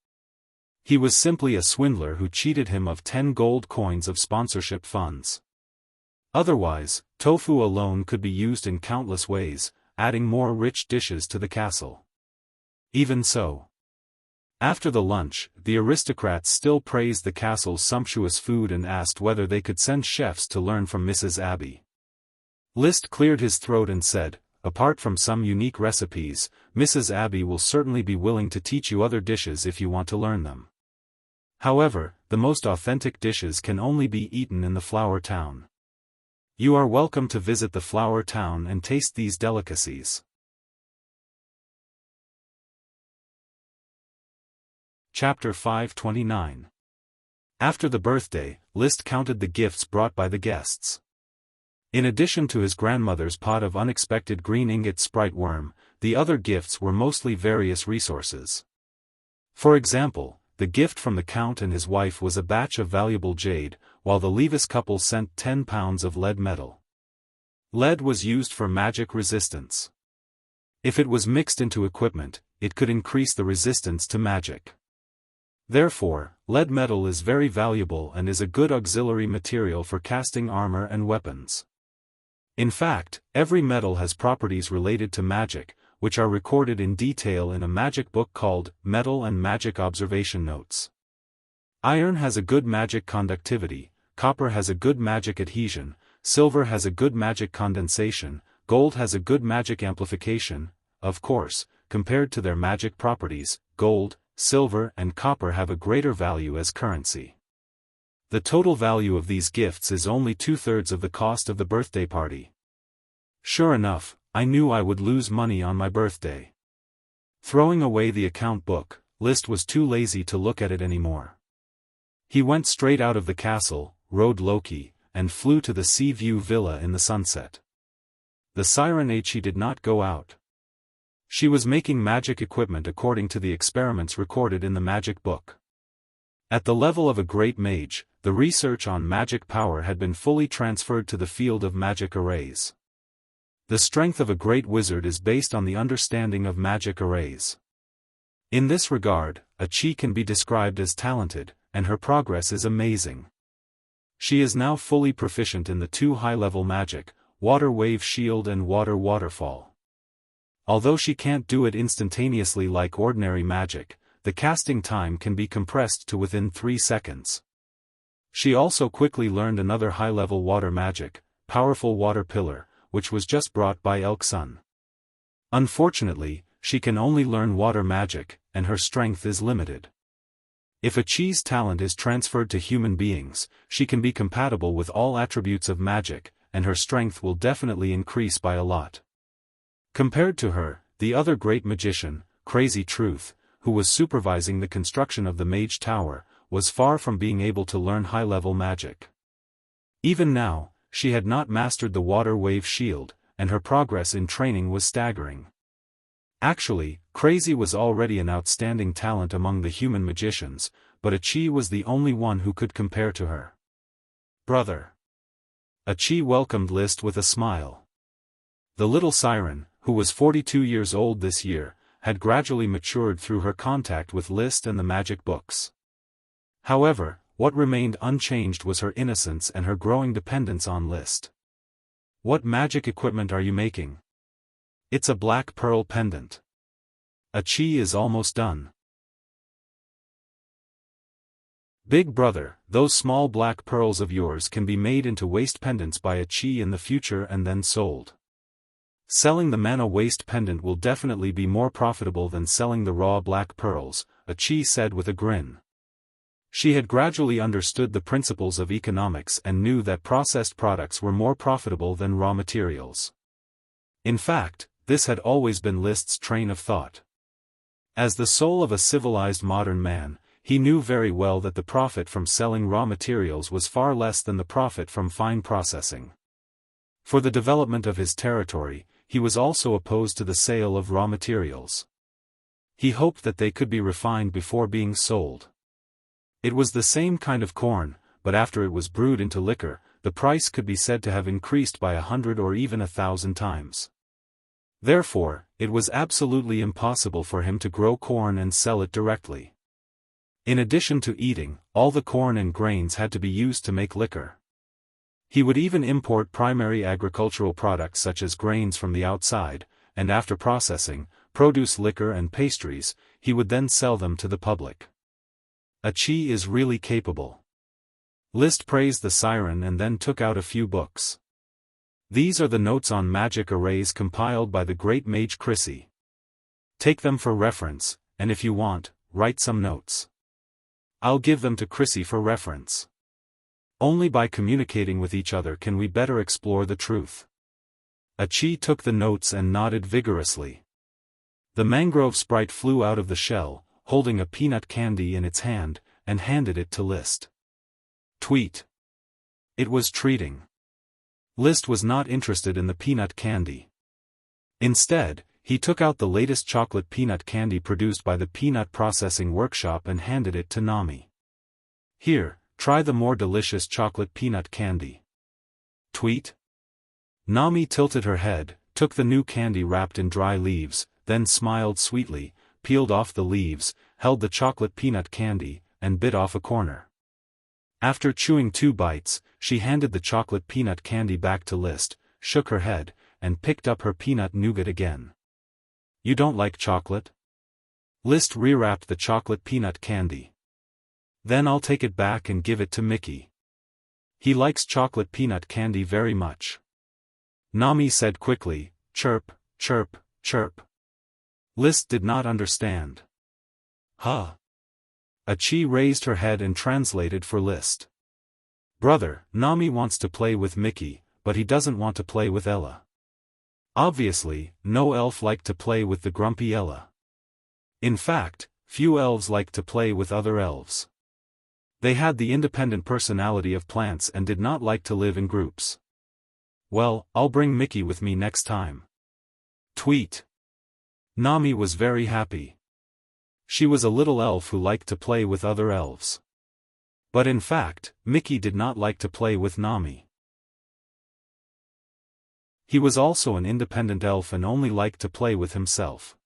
He was simply a swindler who cheated him of 10 gold coins of sponsorship funds. Otherwise, tofu alone could be used in countless ways, adding more rich dishes to the castle. Even so, after the lunch, the aristocrats still praised the castle's sumptuous food and asked whether they could send chefs to learn from Mrs. Abbey. Liszt cleared his throat and said, "Apart from some unique recipes, Mrs. Abbey will certainly be willing to teach you other dishes if you want to learn them." However, the most authentic dishes can only be eaten in the flower town. You are welcome to visit the flower town and taste these delicacies. Chapter 529. After the birthday, List counted the gifts brought by the guests. In addition to his grandmother's pot of unexpected green ingot sprite worm, the other gifts were mostly various resources. For example, the gift from the Count and his wife was a batch of valuable jade, while the Levis couple sent 10 pounds of lead metal. Lead was used for magic resistance. If it was mixed into equipment, it could increase the resistance to magic. Therefore, lead metal is very valuable and is a good auxiliary material for casting armor and weapons. In fact, every metal has properties related to magic, which are recorded in detail in a magic book called Metal and Magic Observation Notes. Iron has a good magic conductivity, copper has a good magic adhesion, silver has a good magic condensation, gold has a good magic amplification. Of course, compared to their magic properties, gold, silver and copper have a greater value as currency. The total value of these gifts is only 2/3 of the cost of the birthday party. Sure enough, I knew I would lose money on my birthday. Throwing away the account book, List was too lazy to look at it anymore. He went straight out of the castle, rode Loki, and flew to the Sea View Villa in the sunset. The Siren Achi did not go out. She was making magic equipment according to the experiments recorded in the magic book. At the level of a great mage, the research on magic power had been fully transferred to the field of magic arrays. The strength of a great wizard is based on the understanding of magic arrays. In this regard, Achi can be described as talented, and her progress is amazing. She is now fully proficient in the 2 high-level magic, Water Wave Shield and Water Waterfall. Although she can't do it instantaneously like ordinary magic, the casting time can be compressed to within 3 seconds. She also quickly learned another high-level water magic, Powerful Water Pillar, which was just brought by Elk-sun. Unfortunately, she can only learn water magic, and her strength is limited. If Achi's talent is transferred to human beings, she can be compatible with all attributes of magic, and her strength will definitely increase by a lot. Compared to her, the other great magician, Crazy Truth, who was supervising the construction of the Mage Tower, was far from being able to learn high-level magic. Even now, she had not mastered the Water Wave Shield, and her progress in training was staggering. Actually, Crazy was already an outstanding talent among the human magicians, but Achi was the only one who could compare to her. Brother. Achi welcomed List with a smile. The little siren, who was 42 years old this year, had gradually matured through her contact with List and the magic books. However, what remained unchanged was her innocence and her growing dependence on List. What magic equipment are you making? It's a black pearl pendant. Achi is almost done. Big brother, those small black pearls of yours can be made into waist pendants by Achi in the future and then sold. Selling the mana waist pendant will definitely be more profitable than selling the raw black pearls, Achi said with a grin. She had gradually understood the principles of economics and knew that processed products were more profitable than raw materials. In fact, this had always been List's train of thought. As the soul of a civilized modern man, he knew very well that the profit from selling raw materials was far less than the profit from fine processing. For the development of his territory, he was also opposed to the sale of raw materials. He hoped that they could be refined before being sold. It was the same kind of corn, but after it was brewed into liquor, the price could be said to have increased by 100 or even 1,000 times. Therefore, it was absolutely impossible for him to grow corn and sell it directly. In addition to eating, all the corn and grains had to be used to make liquor. He would even import primary agricultural products such as grains from the outside, and after processing, produce liquor and pastries. He would then sell them to the public. Achi is really capable. List praised the siren and then took out a few books. These are the notes on magic arrays compiled by the great mage Chrissy. Take them for reference, and if you want, write some notes. I'll give them to Chrissy for reference. Only by communicating with each other can we better explore the truth. Achi took the notes and nodded vigorously. The mangrove sprite flew out of the shell, holding a peanut candy in its hand, and handed it to List. Tweet. It was treating. List was not interested in the peanut candy. Instead, he took out the latest chocolate peanut candy produced by the Peanut Processing Workshop and handed it to Nami. Here, try the more delicious chocolate peanut candy. Tweet. Nami tilted her head, took the new candy wrapped in dry leaves, then smiled sweetly, peeled off the leaves, held the chocolate peanut candy, and bit off a corner. After chewing 2 bites, she handed the chocolate peanut candy back to List, shook her head, and picked up her peanut nougat again. You don't like chocolate? List rewrapped the chocolate peanut candy. Then I'll take it back and give it to Mickey. He likes chocolate peanut candy very much. Nami said quickly, chirp, chirp, chirp. List did not understand. Huh? Achi raised her head and translated for List. Brother, Nami wants to play with Mickey, but he doesn't want to play with Ella. Obviously, no elf liked to play with the grumpy Ella. In fact, few elves liked to play with other elves. They had the independent personality of plants and did not like to live in groups. Well, I'll bring Mickey with me next time. Tweet. Nami was very happy. She was a little elf who liked to play with other elves. But in fact, Mickey did not like to play with Nami. He was also an independent elf and only liked to play with himself.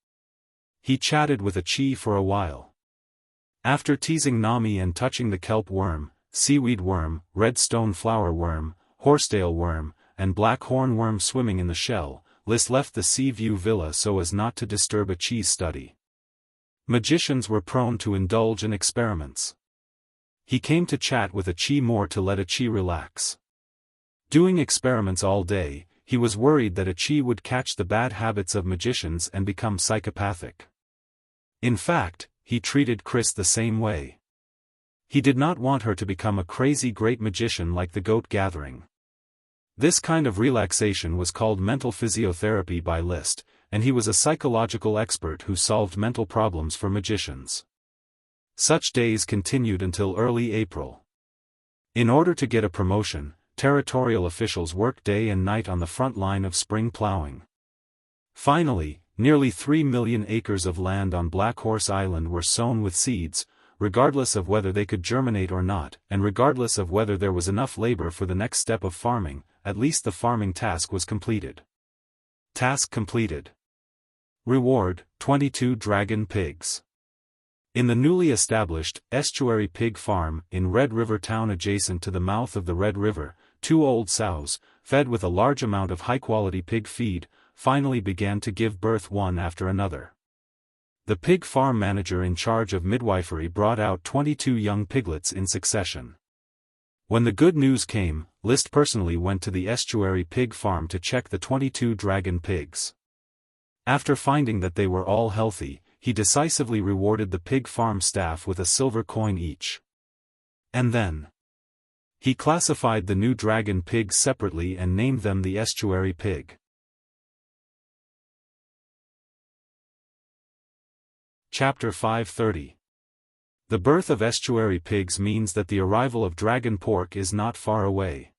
He chatted with Achi for a while. After teasing Nami and touching the kelp worm, seaweed worm, redstone flower worm, horsetail worm, and black horn worm swimming in the shell, List left the Sea View Villa so as not to disturb Achi's study. Magicians were prone to indulge in experiments. He came to chat with Achi more to let Achi relax. Doing experiments all day, he was worried that Achi would catch the bad habits of magicians and become psychopathic. In fact, he treated Chris the same way. He did not want her to become a crazy great magician like the goat gathering. This kind of relaxation was called mental physiotherapy by List, and he was a psychological expert who solved mental problems for magicians. Such days continued until early April. In order to get a promotion, territorial officials worked day and night on the front line of spring plowing. Finally, nearly 3 million acres of land on Black Horse Island were sown with seeds, regardless of whether they could germinate or not, and regardless of whether there was enough labor for the next step of farming. At least the farming task was completed. Task completed. Reward, 22 dragon pigs. In the newly established Estuary Pig Farm in Red River Town adjacent to the mouth of the Red River, 2 old sows, fed with a large amount of high-quality pig feed, finally began to give birth one after another. The pig farm manager in charge of midwifery brought out 22 young piglets in succession. When the good news came, List personally went to the Estuary Pig Farm to check the 22 dragon pigs. After finding that they were all healthy, he decisively rewarded the pig farm staff with a silver coin each. And then he classified the new dragon pigs separately and named them the Estuary Pig. Chapter 530. The birth of estuary pigs means that the arrival of dragon pork is not far away.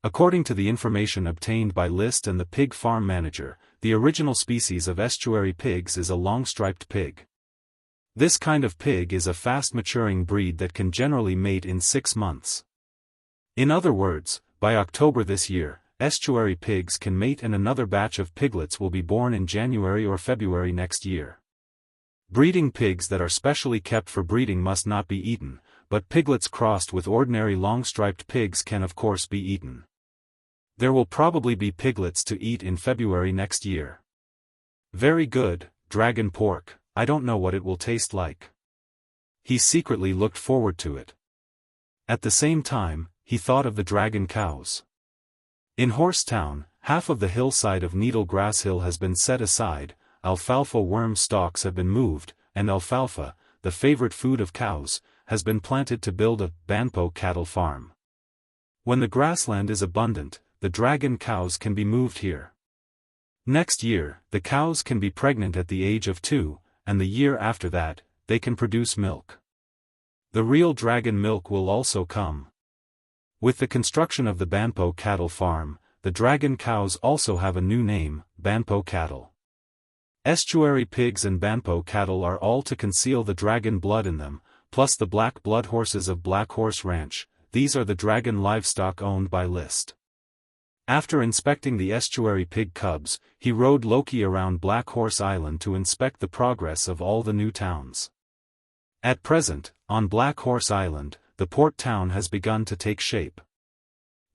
According to the information obtained by List and the pig farm manager, the original species of estuary pigs is a long-striped pig. This kind of pig is a fast-maturing breed that can generally mate in 6 months. In other words, by October this year, estuary pigs can mate and another batch of piglets will be born in January or February next year. Breeding pigs that are specially kept for breeding must not be eaten, but piglets crossed with ordinary long-striped pigs can of course be eaten. There will probably be piglets to eat in February next year. Very good, dragon pork, I don't know what it will taste like. He secretly looked forward to it. At the same time, he thought of the dragon cows. In Horsetown, half of the hillside of Needle Grass Hill has been set aside, alfalfa worm stalks have been moved, and alfalfa, the favorite food of cows, has been planted to build a banpo cattle farm. When the grassland is abundant, the dragon cows can be moved here. Next year, the cows can be pregnant at the age of 2, and the year after that, they can produce milk. The real dragon milk will also come. With the construction of the banpo cattle farm, the dragon cows also have a new name, banpo cattle. Estuary pigs and banpo cattle are all to conceal the dragon blood in them, plus the black blood horses of Black Horse Ranch. These are the dragon livestock owned by List. After inspecting the estuary pig cubs, he rode Loki around Black Horse Island to inspect the progress of all the new towns. At present, on Black Horse Island, the port town has begun to take shape.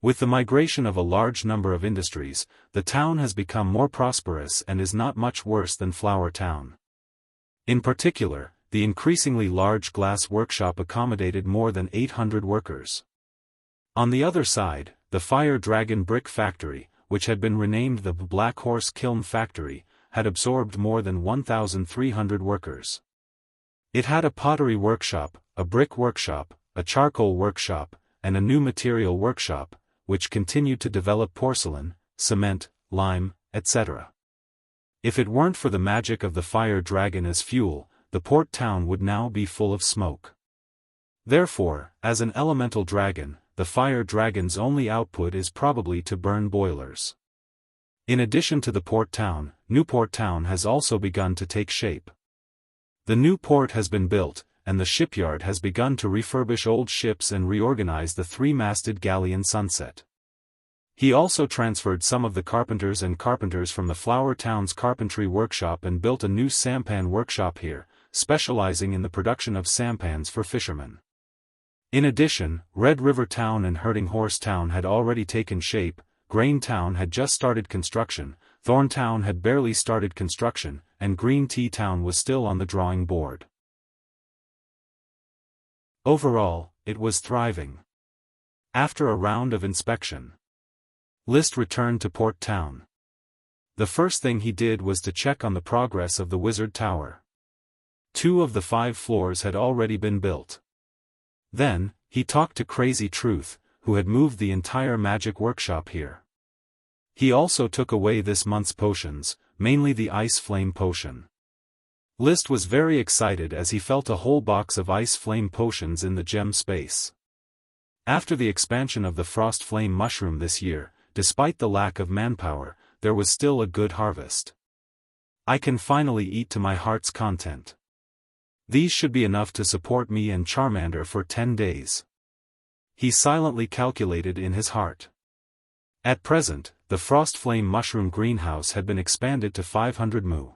With the migration of a large number of industries, the town has become more prosperous and is not much worse than Flower Town. In particular, the increasingly large glass workshop accommodated more than 800 workers. On the other side, the Fire Dragon Brick Factory, which had been renamed the Black Horse Kiln Factory, had absorbed more than 1,300 workers. It had a pottery workshop, a brick workshop, a charcoal workshop, and a new material workshop, which continued to develop porcelain, cement, lime, etc. If it weren't for the magic of the fire dragon as fuel, the port town would now be full of smoke. Therefore, as an elemental dragon, the fire dragon's only output is probably to burn boilers. In addition to the port town, Newport Town has also begun to take shape. The new port has been built, and the shipyard has begun to refurbish old ships and reorganize the three-masted galleon Sunset. He also transferred some of the carpenters from the Flower Town's carpentry workshop and built a new sampan workshop here, specializing in the production of sampans for fishermen. In addition, Red River Town and Herding Horse Town had already taken shape, Grain Town had just started construction, Thorn Town had barely started construction, and Green Tea Town was still on the drawing board. Overall, it was thriving. After a round of inspection, List returned to Port Town. The first thing he did was to check on the progress of the Wizard Tower. 2 of the 5 floors had already been built. Then, he talked to Crazy Truth, who had moved the entire magic workshop here. He also took away this month's potions, mainly the Ice Flame Potion. List was very excited as he felt a whole box of Ice Flame Potions in the gem space. After the expansion of the Frost Flame Mushroom this year, despite the lack of manpower, there was still a good harvest. I can finally eat to my heart's content. These should be enough to support me and Charmander for 10 days. He silently calculated in his heart. At present, the Frost Flame Mushroom Greenhouse had been expanded to 500 mu.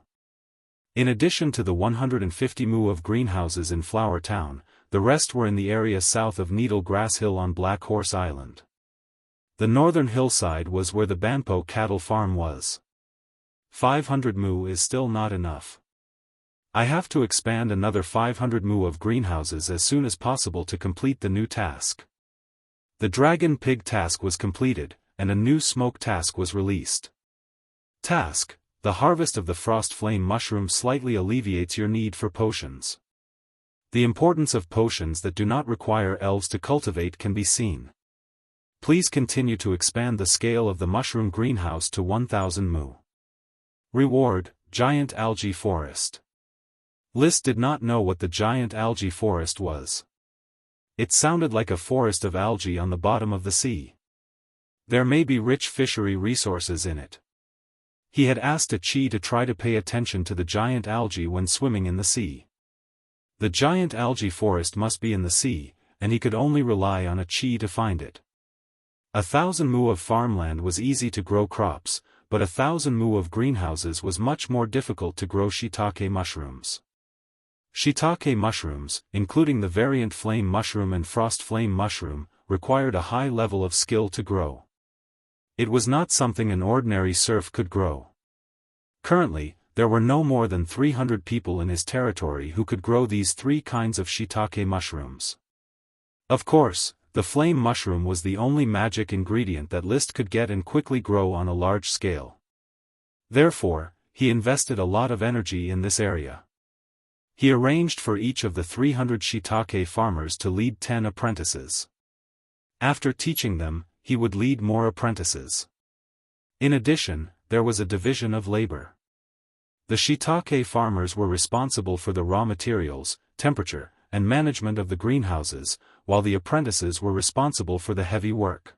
In addition to the 150 mu of greenhouses in Flower Town, the rest were in the area south of Needle Grass Hill on Black Horse Island. The northern hillside was where the Banpo cattle farm was. 500 mu is still not enough. I have to expand another 500 mu of greenhouses as soon as possible to complete the new task. The Dragon Pig task was completed, and a new smoke task was released. Task: the harvest of the Frost Flame Mushroom slightly alleviates your need for potions. The importance of potions that do not require elves to cultivate can be seen. Please continue to expand the scale of the mushroom greenhouse to 1000 mu. Reward: Giant Algae Forest. List did not know what the Giant Algae Forest was. It sounded like a forest of algae on the bottom of the sea. There may be rich fishery resources in it. He had asked a Chi to try to pay attention to the giant algae when swimming in the sea. The giant algae forest must be in the sea, and he could only rely on a Chi to find it. 1,000 mu of farmland was easy to grow crops, but 1,000 mu of greenhouses was much more difficult to grow shiitake mushrooms. Shiitake mushrooms, including the variant flame mushroom and frost flame mushroom, required a high level of skill to grow. It was not something an ordinary serf could grow. Currently, there were no more than 300 people in his territory who could grow these 3 kinds of shiitake mushrooms. Of course, the flame mushroom was the only magic ingredient that List could get and quickly grow on a large scale. Therefore, he invested a lot of energy in this area. He arranged for each of the 300 shiitake farmers to lead 10 apprentices. After teaching them, he would lead more apprentices. In addition, there was a division of labor. The shiitake farmers were responsible for the raw materials, temperature, and management of the greenhouses, while the apprentices were responsible for the heavy work.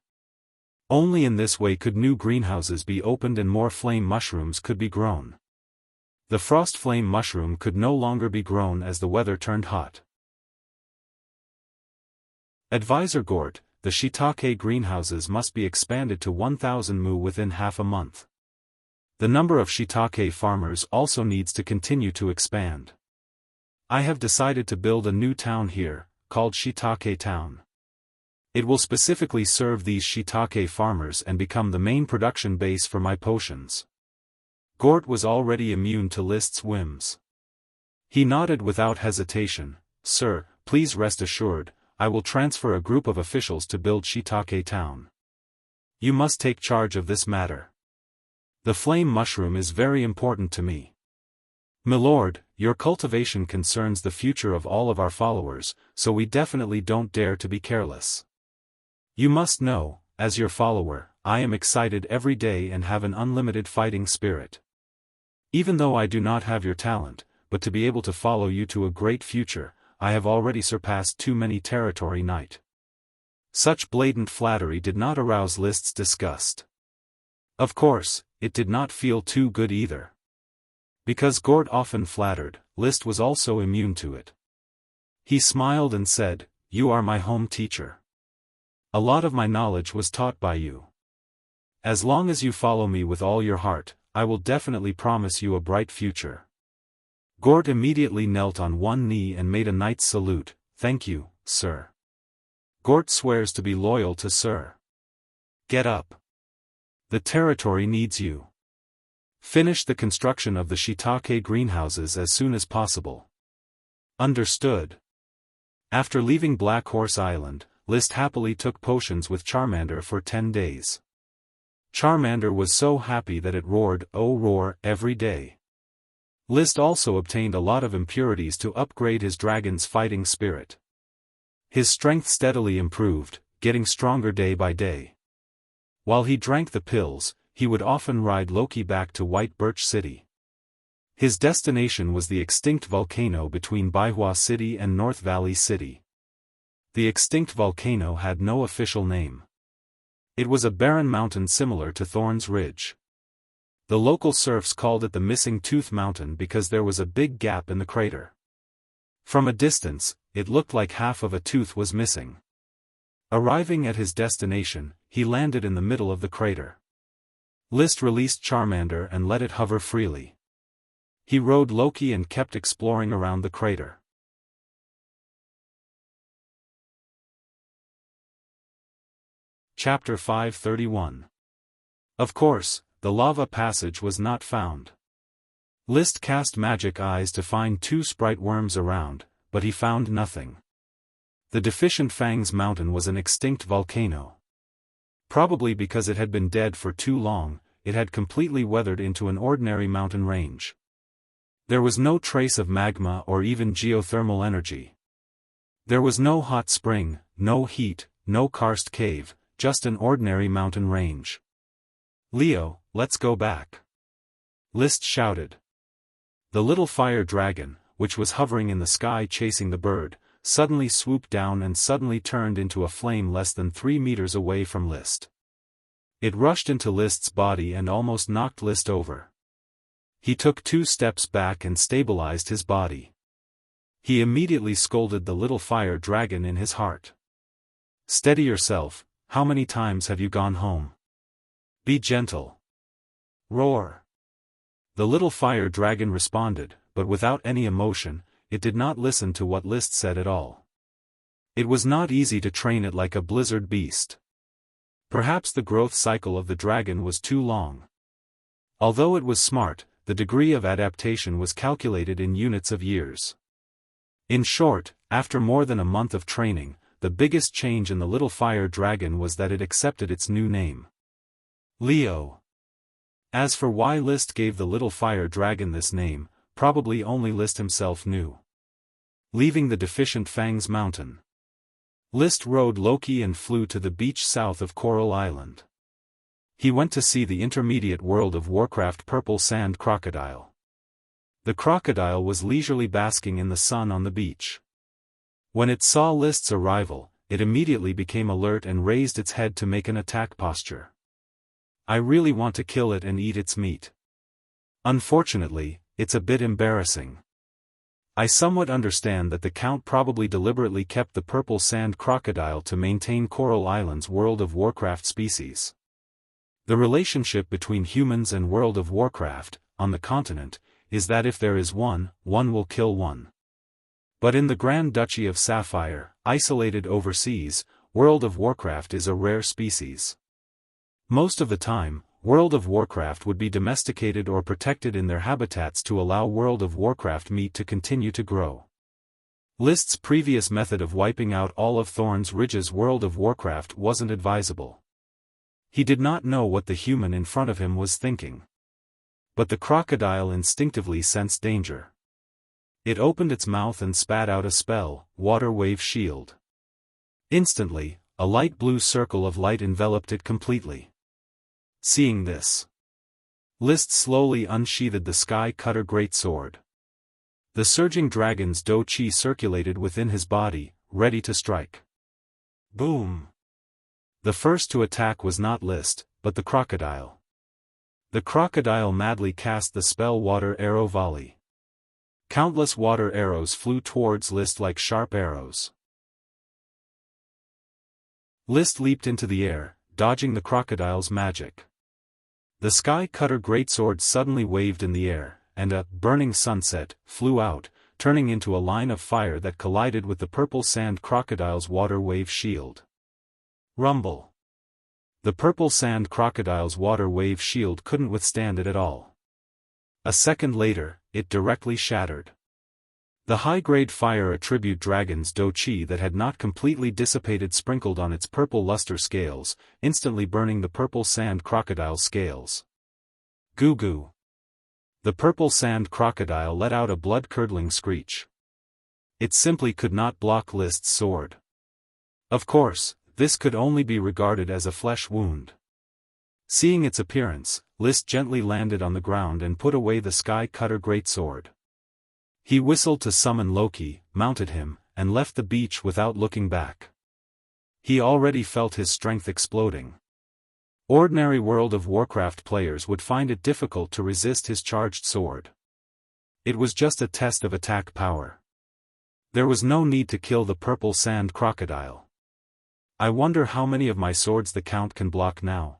Only in this way could new greenhouses be opened and more flame mushrooms could be grown. The frost flame mushroom could no longer be grown as the weather turned hot. Advisor Gort, the shiitake greenhouses must be expanded to 1,000 mu within half a month. The number of shiitake farmers also needs to continue to expand. I have decided to build a new town here, called Shiitake Town. It will specifically serve these shiitake farmers and become the main production base for my potions. Gort was already immune to List's whims. He nodded without hesitation. Sir, please rest assured, I will transfer a group of officials to build Shiitake Town. You must take charge of this matter. The flame mushroom is very important to me. Milord, your cultivation concerns the future of all of our followers, so we definitely don't dare to be careless. You must know, as your follower, I am excited every day and have an unlimited fighting spirit. Even though I do not have your talent, but to be able to follow you to a great future, I have already surpassed too many territory knight. Such blatant flattery did not arouse List's disgust. Of course, it did not feel too good either. Because Gort often flattered, List was also immune to it. He smiled and said, "You are my home teacher. A lot of my knowledge was taught by you. As long as you follow me with all your heart, I will definitely promise you a bright future." Gort immediately knelt on one knee and made a knight's salute. "Thank you, sir." Gort swears to be loyal to Sir. Get up. The territory needs you. Finish the construction of the shiitake greenhouses as soon as possible. Understood. After leaving Black Horse Island, List happily took potions with Charmander for 10 days. Charmander was so happy that it roared, "Oh roar," every day. List also obtained a lot of impurities to upgrade his dragon's fighting spirit. His strength steadily improved, getting stronger day by day. While he drank the pills, he would often ride Loki back to White Birch City. His destination was the extinct volcano between Baihua City and North Valley City. The extinct volcano had no official name. It was a barren mountain similar to Thorn's Ridge. The local serfs called it the Missing Tooth Mountain because there was a big gap in the crater. From a distance, it looked like half of a tooth was missing. Arriving at his destination, he landed in the middle of the crater. List released Charmander and let it hover freely. He rode Loki and kept exploring around the crater. Chapter 531. Of course, the lava passage was not found. List cast magic eyes to find 2 sprite worms around, but he found nothing. The deficient Fangs Mountain was an extinct volcano. Probably because it had been dead for too long, it had completely weathered into an ordinary mountain range. There was no trace of magma or even geothermal energy. There was no hot spring, no heat, no karst cave, just an ordinary mountain range. "Leo, let's go back," List shouted. The little fire dragon, which was hovering in the sky chasing the bird, suddenly swooped down and suddenly turned into a flame less than 3 meters away from List. It rushed into List's body and almost knocked List over. He took 2 steps back and stabilized his body. He immediately scolded the little fire dragon in his heart. "Steady yourself, how many times have you gone home? Be gentle. Roar." The little fire dragon responded, but without any emotion. It did not listen to what List said at all. It was not easy to train it like a blizzard beast. Perhaps the growth cycle of the dragon was too long. Although it was smart, the degree of adaptation was calculated in units of years. In short, after more than a month of training, the biggest change in the little fire dragon was that it accepted its new name. Leo. As for why List gave the little fire dragon this name, probably only List himself knew. leaving the deficient Fang's mountain. List rode Loki and flew to the beach south of Coral Island. He went to see the intermediate World of Warcraft purple sand crocodile. The crocodile was leisurely basking in the sun on the beach. When it saw List's arrival, it immediately became alert and raised its head to make an attack posture. I really want to kill it and eat its meat. Unfortunately, it's a bit embarrassing. I somewhat understand that the Count probably deliberately kept the purple sand crocodile to maintain Coral Island's World of Warcraft species. The relationship between humans and World of Warcraft, on the continent, is that if there is one will kill one. But in the Grand Duchy of Sapphire, isolated overseas, World of Warcraft is a rare species. Most of the time, World of Warcraft would be domesticated or protected in their habitats to allow World of Warcraft meat to continue to grow. List's previous method of wiping out all of Thorn's Ridge's World of Warcraft wasn't advisable. He did not know what the human in front of him was thinking. But the crocodile instinctively sensed danger. It opened its mouth and spat out a spell, Water Wave Shield. Instantly, a light blue circle of light enveloped it completely. Seeing this, List slowly unsheathed the Sky Cutter greatsword. The surging dragon's Do Chi circulated within his body, ready to strike. Boom! The first to attack was not List, but the crocodile. The crocodile madly cast the spell Water Arrow Volley. Countless water arrows flew towards List like sharp arrows. List leaped into the air, dodging the crocodile's magic. The Sky Cutter greatsword suddenly waved in the air, and a burning sunset flew out, turning into a line of fire that collided with the purple sand crocodile's water wave shield. Rumble. The purple sand crocodile's water wave shield couldn't withstand it at all. A second later, it directly shattered. The high-grade fire attribute dragon's Do Chi that had not completely dissipated sprinkled on its purple luster scales, instantly burning the purple sand crocodile's scales. Goo goo. The purple sand crocodile let out a blood-curdling screech. It simply could not block List's sword. Of course, this could only be regarded as a flesh wound. Seeing its appearance, List gently landed on the ground and put away the Sky Cutter greatsword. He whistled to summon Loki, mounted him, and left the beach without looking back. He already felt his strength exploding. Ordinary World of Warcraft players would find it difficult to resist his charged sword. It was just a test of attack power. There was no need to kill the purple sand crocodile. I wonder how many of my swords the Count can block now.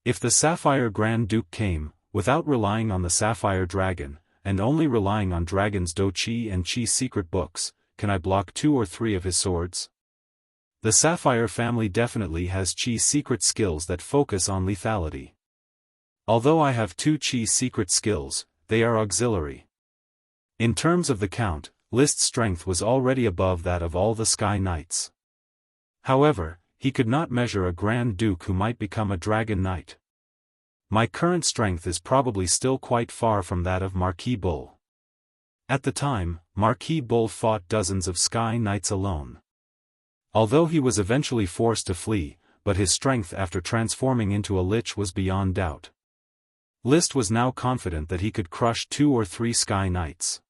If the Sapphire Grand Duke came, without relying on the Sapphire Dragon, and only relying on Dragon's Do Chi and Chi secret books, can I block 2 or 3 of his swords? The Sapphire family definitely has Chi secret skills that focus on lethality. Although I have 2 Chi secret skills, they are auxiliary. In terms of the Count, List's strength was already above that of all the Sky Knights. However, he could not measure a Grand Duke who might become a Dragon Knight. My current strength is probably still quite far from that of Marquis Bull. At the time, Marquis Bull fought dozens of Sky Knights alone. Although he was eventually forced to flee, but his strength after transforming into a lich was beyond doubt. List was now confident that he could crush 2 or 3 Sky Knights.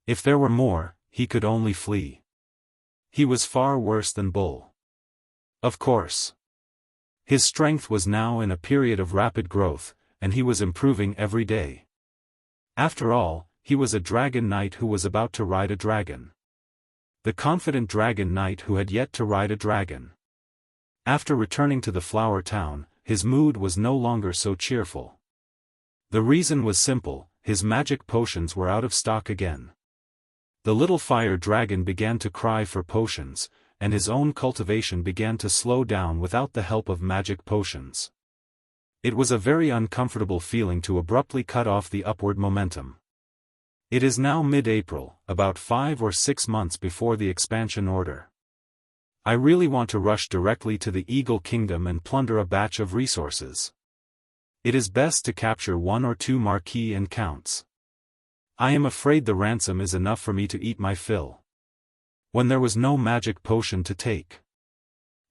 If there were more, he could only flee. He was far worse than Bull. Of course. His strength was now in a period of rapid growth, and he was improving every day. After all, he was a Dragon Knight who was about to ride a dragon. The confident Dragon Knight who had yet to ride a dragon. After returning to the Flower Town, his mood was no longer so cheerful. The reason was simple: his magic potions were out of stock again. The little fire dragon began to cry for potions, and his own cultivation began to slow down without the help of magic potions. It was a very uncomfortable feeling to abruptly cut off the upward momentum. It is now mid-April, about 5 or 6 months before the expansion order. I really want to rush directly to the Eagle Kingdom and plunder a batch of resources. It is best to capture 1 or 2 marquis and counts. I am afraid the ransom is enough for me to eat my fill. When there was no magic potion to take,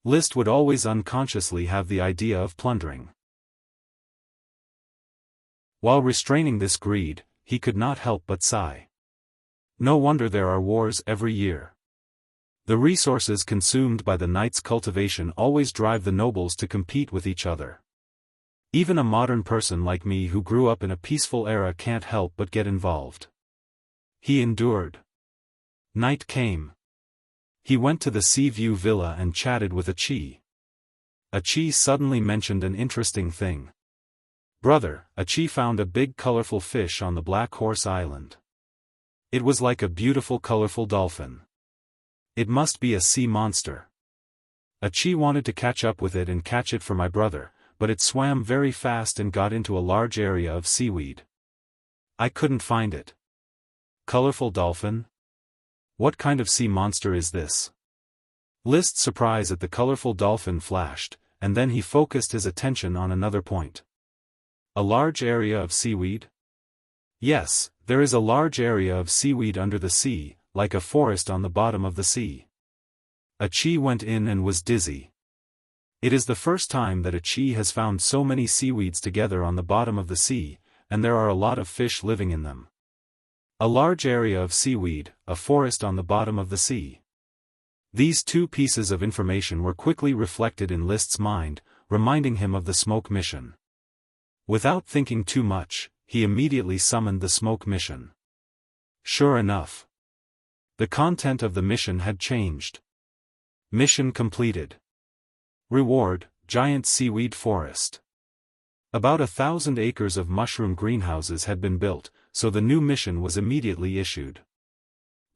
List would always unconsciously have the idea of plundering. While restraining this greed, he could not help but sigh. No wonder there are wars every year. The resources consumed by the knight's cultivation always drive the nobles to compete with each other. Even a modern person like me who grew up in a peaceful era can't help but get involved. He endured. Night came. He went to the Sea View Villa and chatted with Achi. Achi suddenly mentioned an interesting thing. Brother, Achi found a big colorful fish on the Black Horse Island. It was like a beautiful colorful dolphin. It must be a sea monster. Achi wanted to catch up with it and catch it for my brother, but it swam very fast and got into a large area of seaweed. I couldn't find it. Colorful dolphin? What kind of sea monster is this? List's surprise at the colorful dolphin flashed, and then he focused his attention on another point. A large area of seaweed? Yes, there is a large area of seaweed under the sea, like a forest on the bottom of the sea. Achi went in and was dizzy. It is the first time that Achi has found so many seaweeds together on the bottom of the sea, and there are a lot of fish living in them. A large area of seaweed, a forest on the bottom of the sea. These two pieces of information were quickly reflected in List's mind, reminding him of the smoke mission. Without thinking too much, he immediately summoned the smoke mission. Sure enough, the content of the mission had changed. Mission completed. Reward, giant seaweed forest. About 1,000 acres of mushroom greenhouses had been built, so the new mission was immediately issued.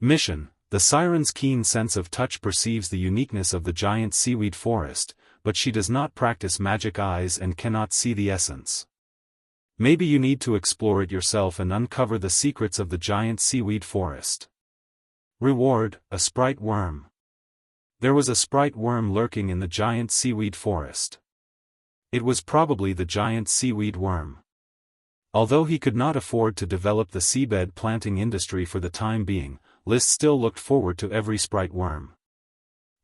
Mission: the siren's keen sense of touch perceives the uniqueness of the giant seaweed forest, but she does not practice magic eyes and cannot see the essence. Maybe you need to explore it yourself and uncover the secrets of the giant seaweed forest. Reward: a sprite worm. There was a sprite worm lurking in the giant seaweed forest. It was probably the giant seaweed worm. Although he could not afford to develop the seabed planting industry for the time being, List still looked forward to every sprite worm.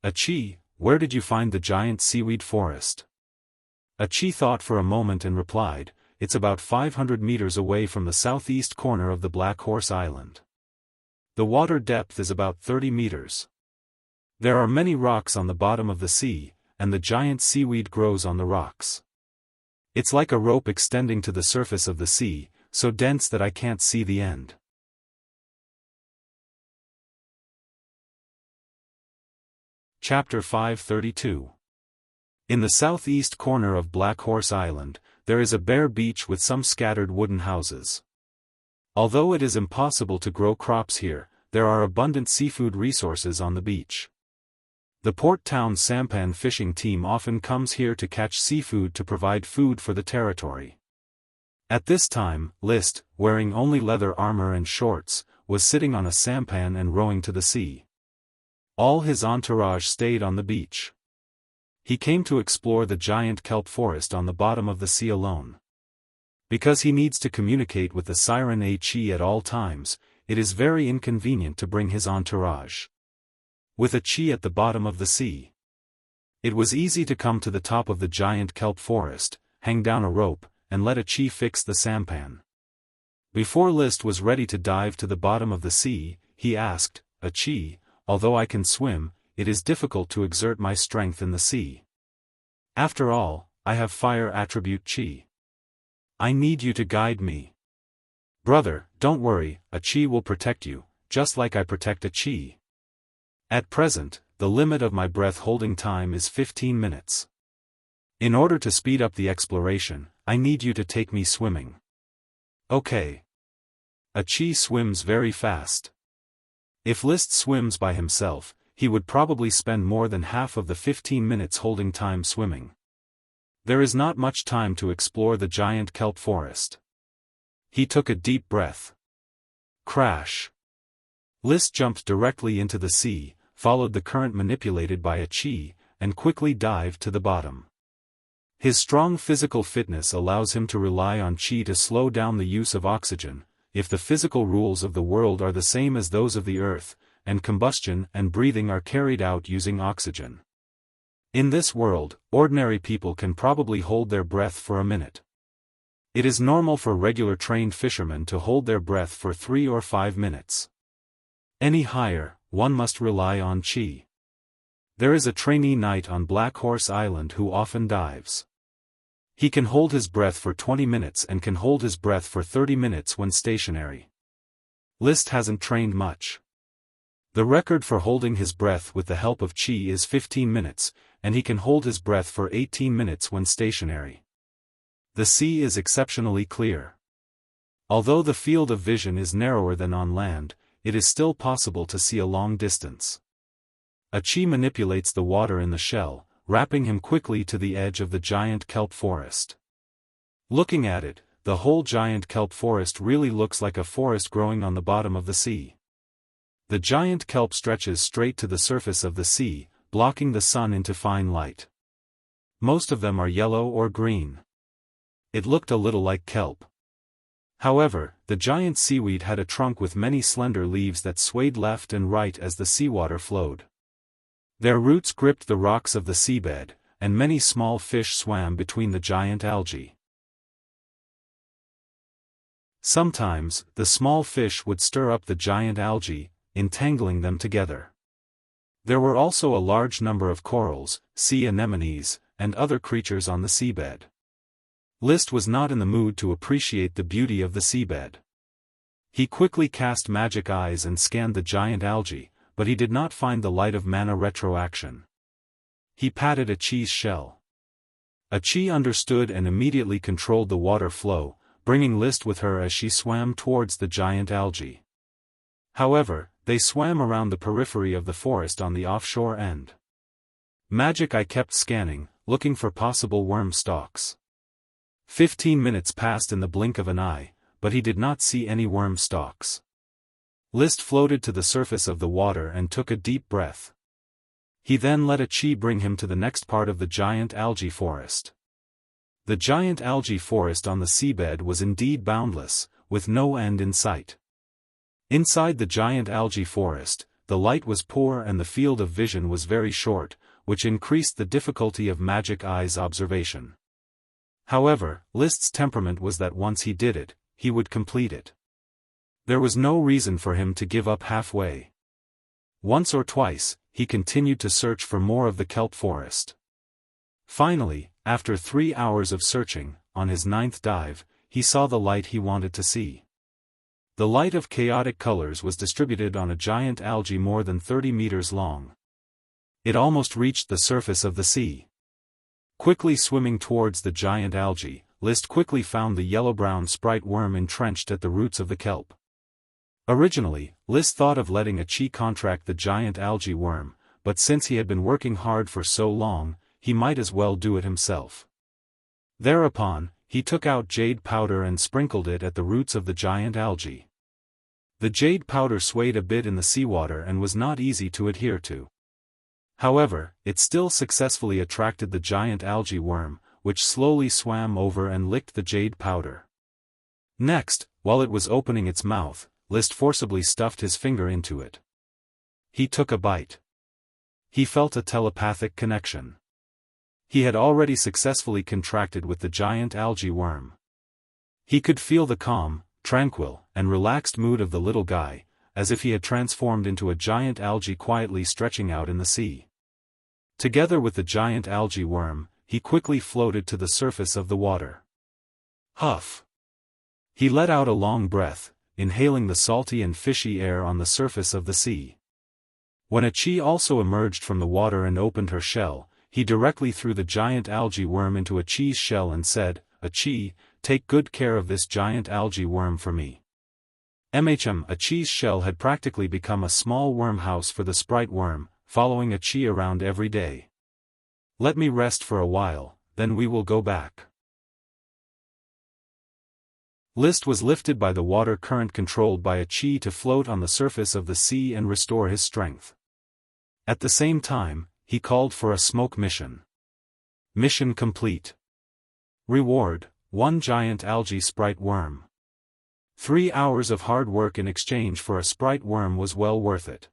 Achi, where did you find the giant seaweed forest? Achi thought for a moment and replied, it's about 500 meters away from the southeast corner of the Black Horse Island. The water depth is about 30 meters. There are many rocks on the bottom of the sea, and the giant seaweed grows on the rocks. It's like a rope extending to the surface of the sea, so dense that I can't see the end. Chapter 532. In the southeast corner of Black Horse Island, there is a bare beach with some scattered wooden houses. Although it is impossible to grow crops here, there are abundant seafood resources on the beach. The port town sampan fishing team often comes here to catch seafood to provide food for the territory. At this time, List, wearing only leather armor and shorts, was sitting on a sampan and rowing to the sea. All his entourage stayed on the beach. He came to explore the giant kelp forest on the bottom of the sea alone. Because he needs to communicate with the siren Achi at all times, it is very inconvenient to bring his entourage. With Achi at the bottom of the sea, it was easy to come to the top of the giant kelp forest, hang down a rope, and let Achi fix the sampan. Before List was ready to dive to the bottom of the sea, he asked, Achi, although I can swim, it is difficult to exert my strength in the sea. After all, I have fire attribute Chi. I need you to guide me. Brother, don't worry, Achi will protect you, just like I protect Achi. At present, the limit of my breath holding time is 15 minutes. In order to speed up the exploration, I need you to take me swimming. Okay. Achi swims very fast. If List swims by himself, he would probably spend more than half of the 15 minutes holding time swimming. There is not much time to explore the giant kelp forest. He took a deep breath. Crash. List jumped directly into the sea, followed the current manipulated by Achi, and quickly dived to the bottom. His strong physical fitness allows him to rely on Chi to slow down the use of oxygen. If the physical rules of the world are the same as those of the earth, and combustion and breathing are carried out using oxygen. In this world, ordinary people can probably hold their breath for a minute. It is normal for regular trained fishermen to hold their breath for 3 or 5 minutes. Any higher, one must rely on qi. There is a trainee knight on Black Horse Island who often dives. He can hold his breath for 20 minutes and can hold his breath for 30 minutes when stationary. List hasn't trained much. The record for holding his breath with the help of qi is 15 minutes, and he can hold his breath for 18 minutes when stationary. The sea is exceptionally clear. Although the field of vision is narrower than on land, it is still possible to see a long distance. A qi manipulates the water in the shell, wrapping him quickly to the edge of the giant kelp forest. Looking at it, the whole giant kelp forest really looks like a forest growing on the bottom of the sea. The giant kelp stretches straight to the surface of the sea, blocking the sun into fine light. Most of them are yellow or green. It looked a little like kelp. However, the giant seaweed had a trunk with many slender leaves that swayed left and right as the seawater flowed. Their roots gripped the rocks of the seabed, and many small fish swam between the giant algae. Sometimes, the small fish would stir up the giant algae, entangling them together. There were also a large number of corals, sea anemones, and other creatures on the seabed. List was not in the mood to appreciate the beauty of the seabed. He quickly cast magic eyes and scanned the giant algae, but he did not find the light of mana retroaction. He patted a qi's shell. A qi understood and immediately controlled the water flow, bringing List with her as she swam towards the giant algae. However, they swam around the periphery of the forest on the offshore end. Magic eye kept scanning, looking for possible worm stalks. 15 minutes passed in the blink of an eye, but he did not see any worm stalks. List floated to the surface of the water and took a deep breath. He then let a qi bring him to the next part of the giant algae forest. The giant algae forest on the seabed was indeed boundless, with no end in sight. Inside the giant algae forest, the light was poor and the field of vision was very short, which increased the difficulty of magic eye's observation. However, List's temperament was that once he did it, he would complete it. There was no reason for him to give up halfway. Once or twice, he continued to search for more of the kelp forest. Finally, after 3 hours of searching, on his 9th dive, he saw the light he wanted to see. The light of chaotic colors was distributed on a giant algae more than 30 meters long. It almost reached the surface of the sea. Quickly swimming towards the giant algae, List quickly found the yellow-brown sprite worm entrenched at the roots of the kelp. Originally, List thought of letting a qi contract the giant algae worm, but since he had been working hard for so long, he might as well do it himself. Thereupon, he took out jade powder and sprinkled it at the roots of the giant algae. The jade powder swayed a bit in the seawater and was not easy to adhere to. However, it still successfully attracted the giant algae worm, which slowly swam over and licked the jade powder. Next, while it was opening its mouth, List forcibly stuffed his finger into it. He took a bite. He felt a telepathic connection. He had already successfully contracted with the giant algae worm. He could feel the calm, tranquil, and relaxed mood of the little guy, as if he had transformed into a giant algae quietly stretching out in the sea. Together with the giant algae worm, he quickly floated to the surface of the water. Huff! He let out a long breath, inhaling the salty and fishy air on the surface of the sea. When a qi also emerged from the water and opened her shell, he directly threw the giant algae worm into a qi's shell and said, "A qi, take good care of this giant algae worm for me." A qi's shell had practically become a small worm house for the sprite worm, following a qi around every day. "Let me rest for a while, then we will go back." List was lifted by the water current controlled by a qi to float on the surface of the sea and restore his strength. At the same time, he called for a smoke mission. Mission complete. Reward, 1 giant algae sprite worm. 3 hours of hard work in exchange for a sprite worm was well worth it.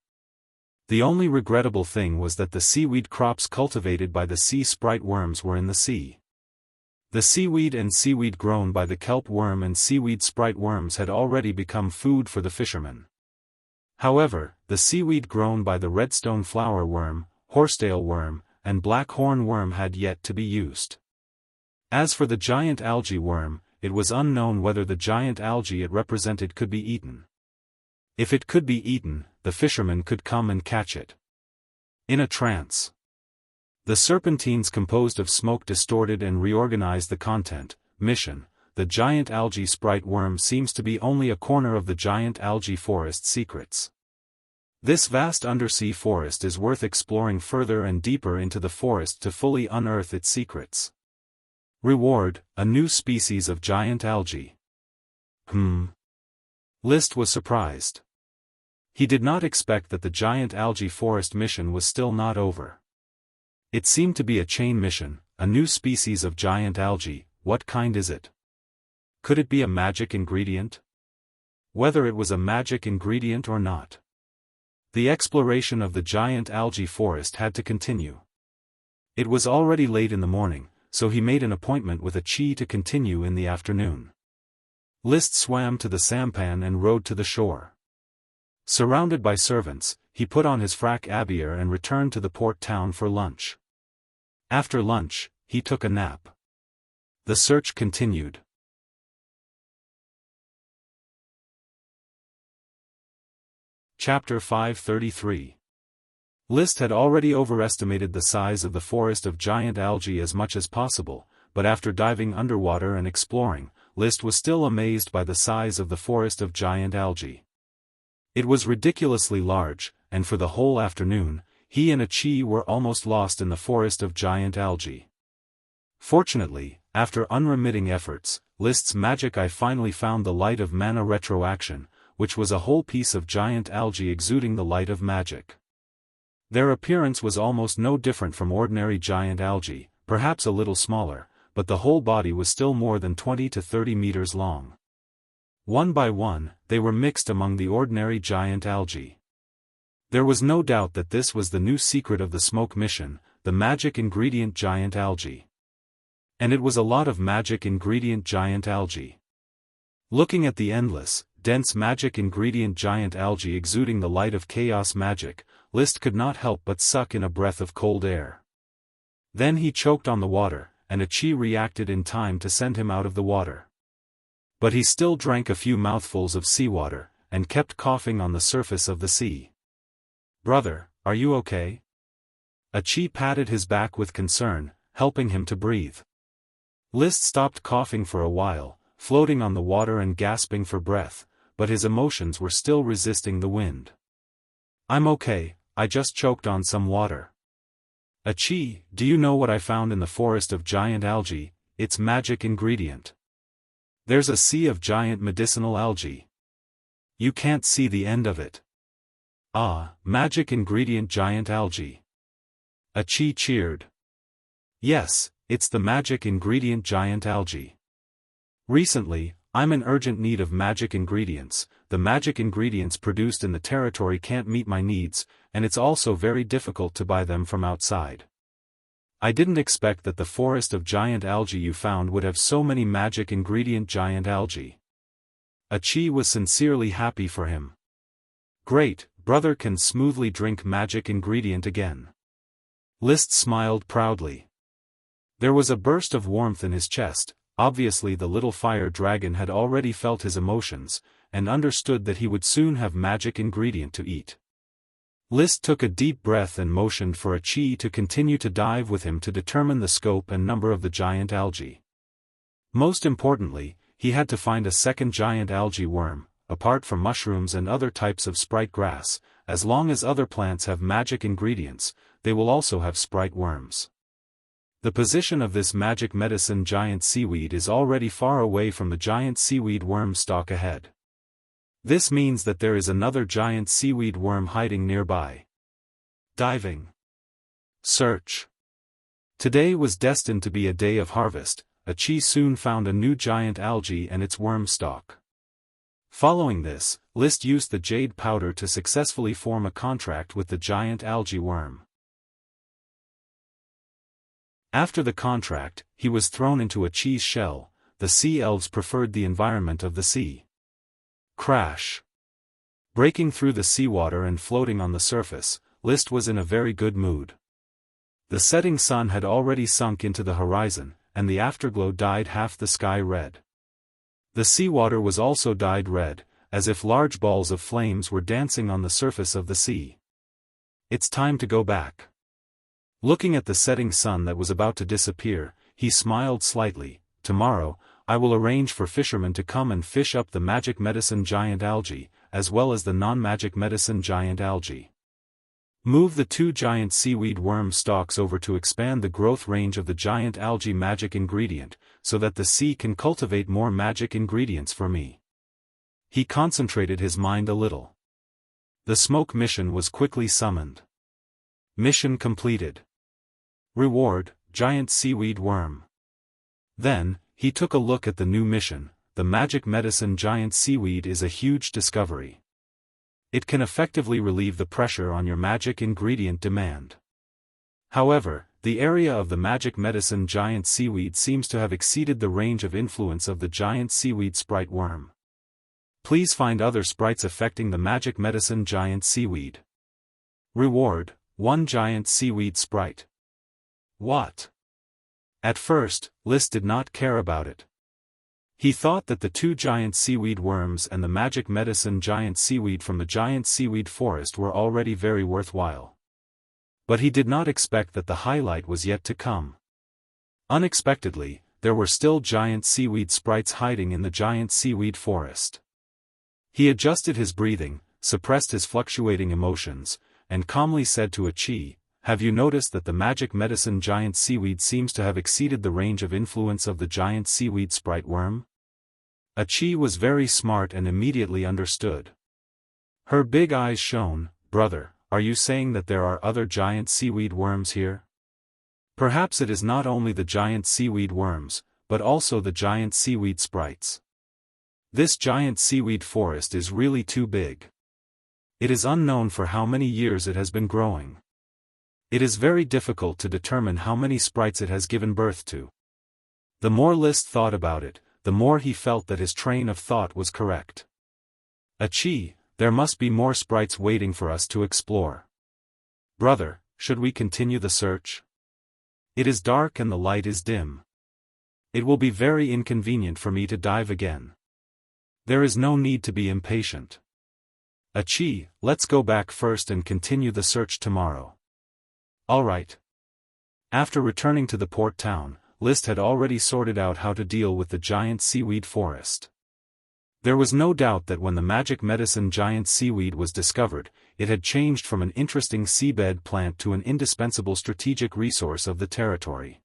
The only regrettable thing was that the seaweed crops cultivated by the sea sprite worms were in the sea. The seaweed and seaweed grown by the kelp worm and seaweed sprite worms had already become food for the fishermen. However, the seaweed grown by the redstone flower worm, horsetail worm, and black horn worm had yet to be used. As for the giant algae worm, it was unknown whether the giant algae it represented could be eaten. If it could be eaten, the fishermen could come and catch it. In a trance. The serpentines composed of smoke distorted and reorganized the content. Mission: the giant algae sprite worm seems to be only a corner of the giant algae forest secrets. This vast undersea forest is worth exploring further and deeper into the forest to fully unearth its secrets. Reward: a new species of giant algae. List was surprised. He did not expect that the giant algae forest mission was still not over. It seemed to be a chain mission. A new species of giant algae. What kind is it? Could it be a magic ingredient? Whether it was a magic ingredient or not. The exploration of the giant algae forest had to continue. It was already late in the morning, so he made an appointment with a chi to continue in the afternoon. List swam to the sampan and rowed to the shore. Surrounded by servants, he put on his frac abier and returned to the port town for lunch. After lunch, he took a nap. The search continued. Chapter 533. List had already overestimated the size of the forest of giant algae as much as possible, but after diving underwater and exploring, List was still amazed by the size of the forest of giant algae. It was ridiculously large, and for the whole afternoon, he and a chi were almost lost in the forest of giant algae. Fortunately, after unremitting efforts, List's magic eye finally found the light of mana retroaction, which was a whole piece of giant algae exuding the light of magic. Their appearance was almost no different from ordinary giant algae, perhaps a little smaller, but the whole body was still more than 20 to 30 meters long. One by one, they were mixed among the ordinary giant algae. There was no doubt that this was the new secret of the smoke mission, the magic ingredient giant algae. And it was a lot of magic ingredient giant algae. Looking at the endless, dense magic ingredient giant algae exuding the light of chaos magic, List could not help but suck in a breath of cold air. Then he choked on the water, and a chi reacted in time to send him out of the water. But he still drank a few mouthfuls of seawater, and kept coughing on the surface of the sea. "Brother, are you okay?" A chi patted his back with concern, helping him to breathe. List stopped coughing for a while, floating on the water and gasping for breath, but his emotions were still resisting the wind. "I'm okay, I just choked on some water." "A chi, do you know what I found in the forest of giant algae? Its magic ingredient. There's a sea of giant medicinal algae. You can't see the end of it." "Ah, magic ingredient giant algae." A chi cheered. "Yes, it's the magic ingredient giant algae. Recently, I'm in urgent need of magic ingredients. The magic ingredients produced in the territory can't meet my needs, and it's also very difficult to buy them from outside. I didn't expect that the forest of giant algae you found would have so many magic ingredient giant algae." A chi was sincerely happy for him. "Great, brother can smoothly drink magic ingredient again." List smiled proudly. There was a burst of warmth in his chest. Obviously the little fire dragon had already felt his emotions, and understood that he would soon have magic ingredient to eat. List took a deep breath and motioned for a chi to continue to dive with him to determine the scope and number of the giant algae. Most importantly, he had to find a second giant algae worm. Apart from mushrooms and other types of sprite grass, as long as other plants have magic ingredients, they will also have sprite worms. The position of this magic medicine giant seaweed is already far away from the giant seaweed worm stalk ahead. This means that there is another giant seaweed worm hiding nearby. Diving. Search. Today was destined to be a day of harvest. A chi soon found a new giant algae and its worm stalk. Following this, List used the jade powder to successfully form a contract with the giant algae worm. After the contract, he was thrown into a cheese shell. The sea elves preferred the environment of the sea. Crash! Breaking through the seawater and floating on the surface, List was in a very good mood. The setting sun had already sunk into the horizon, and the afterglow dyed half the sky red. The seawater was also dyed red, as if large balls of flames were dancing on the surface of the sea. It's time to go back. Looking at the setting sun that was about to disappear, he smiled slightly. Tomorrow, I will arrange for fishermen to come and fish up the magic medicine giant algae, as well as the non-magic medicine giant algae. Move the 2 giant seaweed worm stalks over to expand the growth range of the giant algae magic ingredient, so that the sea can cultivate more magic ingredients for me. He concentrated his mind a little. The smoke mission was quickly summoned. Mission completed. Reward, giant seaweed worm. Then, he took a look at the new mission. The magic medicine giant seaweed is a huge discovery. It can effectively relieve the pressure on your magic ingredient demand. However, the area of the magic medicine giant seaweed seems to have exceeded the range of influence of the giant seaweed sprite worm. Please find other sprites affecting the magic medicine giant seaweed. Reward, 1 giant seaweed sprite. What? At first, List did not care about it. He thought that the 2 giant seaweed worms and the magic medicine giant seaweed from the giant seaweed forest were already very worthwhile. But he did not expect that the highlight was yet to come. Unexpectedly, there were still giant seaweed sprites hiding in the giant seaweed forest. He adjusted his breathing, suppressed his fluctuating emotions, and calmly said to Achi, "Have you noticed that the magic medicine giant seaweed seems to have exceeded the range of influence of the giant seaweed sprite worm?" Achi was very smart and immediately understood. Her big eyes shone. "Brother, are you saying that there are other giant seaweed worms here? Perhaps it is not only the giant seaweed worms, but also the giant seaweed sprites. This giant seaweed forest is really too big. It is unknown for how many years it has been growing. It is very difficult to determine how many sprites it has given birth to." The more List thought about it, the more he felt that his train of thought was correct. "Achi, there must be more sprites waiting for us to explore. Brother, should we continue the search? It is dark and the light is dim. It will be very inconvenient for me to dive again. There is no need to be impatient. Achi, let's go back first and continue the search tomorrow." "All right." After returning to the port town, List had already sorted out how to deal with the giant seaweed forest. There was no doubt that when the magic medicine giant seaweed was discovered, it had changed from an interesting seabed plant to an indispensable strategic resource of the territory.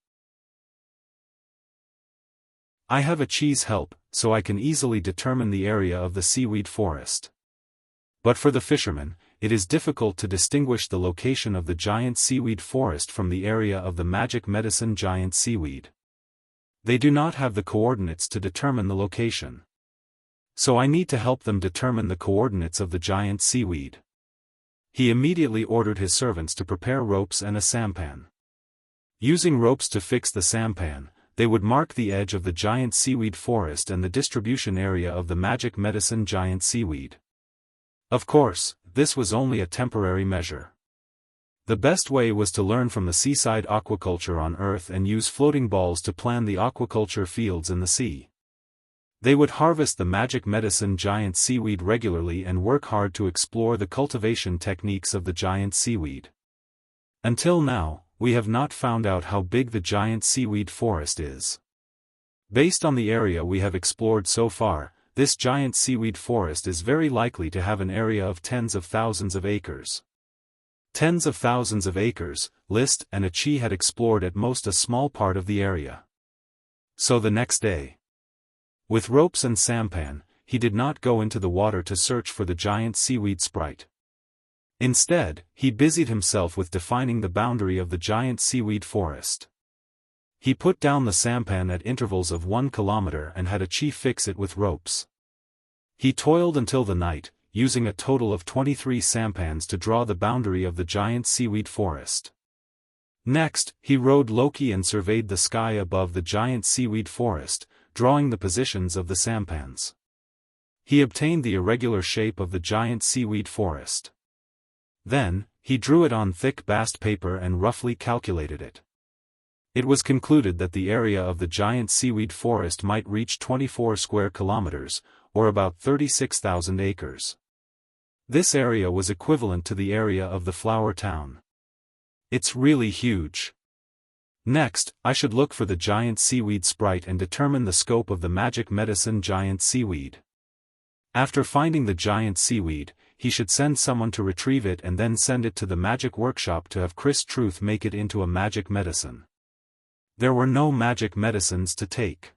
"I have Achi's help, so I can easily determine the area of the seaweed forest. But for the fishermen, it is difficult to distinguish the location of the giant seaweed forest from the area of the magic medicine giant seaweed. They do not have the coordinates to determine the location. So I need to help them determine the coordinates of the giant seaweed." He immediately ordered his servants to prepare ropes and a sampan. Using ropes to fix the sampan, they would mark the edge of the giant seaweed forest and the distribution area of the magic medicine giant seaweed. Of course, this was only a temporary measure. The best way was to learn from the seaside aquaculture on Earth and use floating balls to plan the aquaculture fields in the sea. They would harvest the magic medicine giant seaweed regularly and work hard to explore the cultivation techniques of the giant seaweed. Until now, we have not found out how big the giant seaweed forest is. Based on the area we have explored so far, this giant seaweed forest is very likely to have an area of tens of thousands of acres. Tens of thousands of acres, List and Achi had explored at most a small part of the area. So the next day, with ropes and sampan, he did not go into the water to search for the giant seaweed sprite. Instead, he busied himself with defining the boundary of the giant seaweed forest. He put down the sampan at intervals of 1 kilometer and had Achi fix it with ropes. He toiled until the night, using a total of 23 sampans to draw the boundary of the giant seaweed forest. Next, he rode Loki and surveyed the sky above the giant seaweed forest, drawing the positions of the sampans. He obtained the irregular shape of the giant seaweed forest. Then, he drew it on thick bast paper and roughly calculated it. It was concluded that the area of the giant seaweed forest might reach 24 square kilometers, or about 36,000 acres. This area was equivalent to the area of the flower town. It's really huge. Next, I should look for the giant seaweed sprite and determine the scope of the magic medicine giant seaweed. After finding the giant seaweed, he should send someone to retrieve it and then send it to the magic workshop to have Chris Truth make it into a magic medicine. There were no magic medicines to take.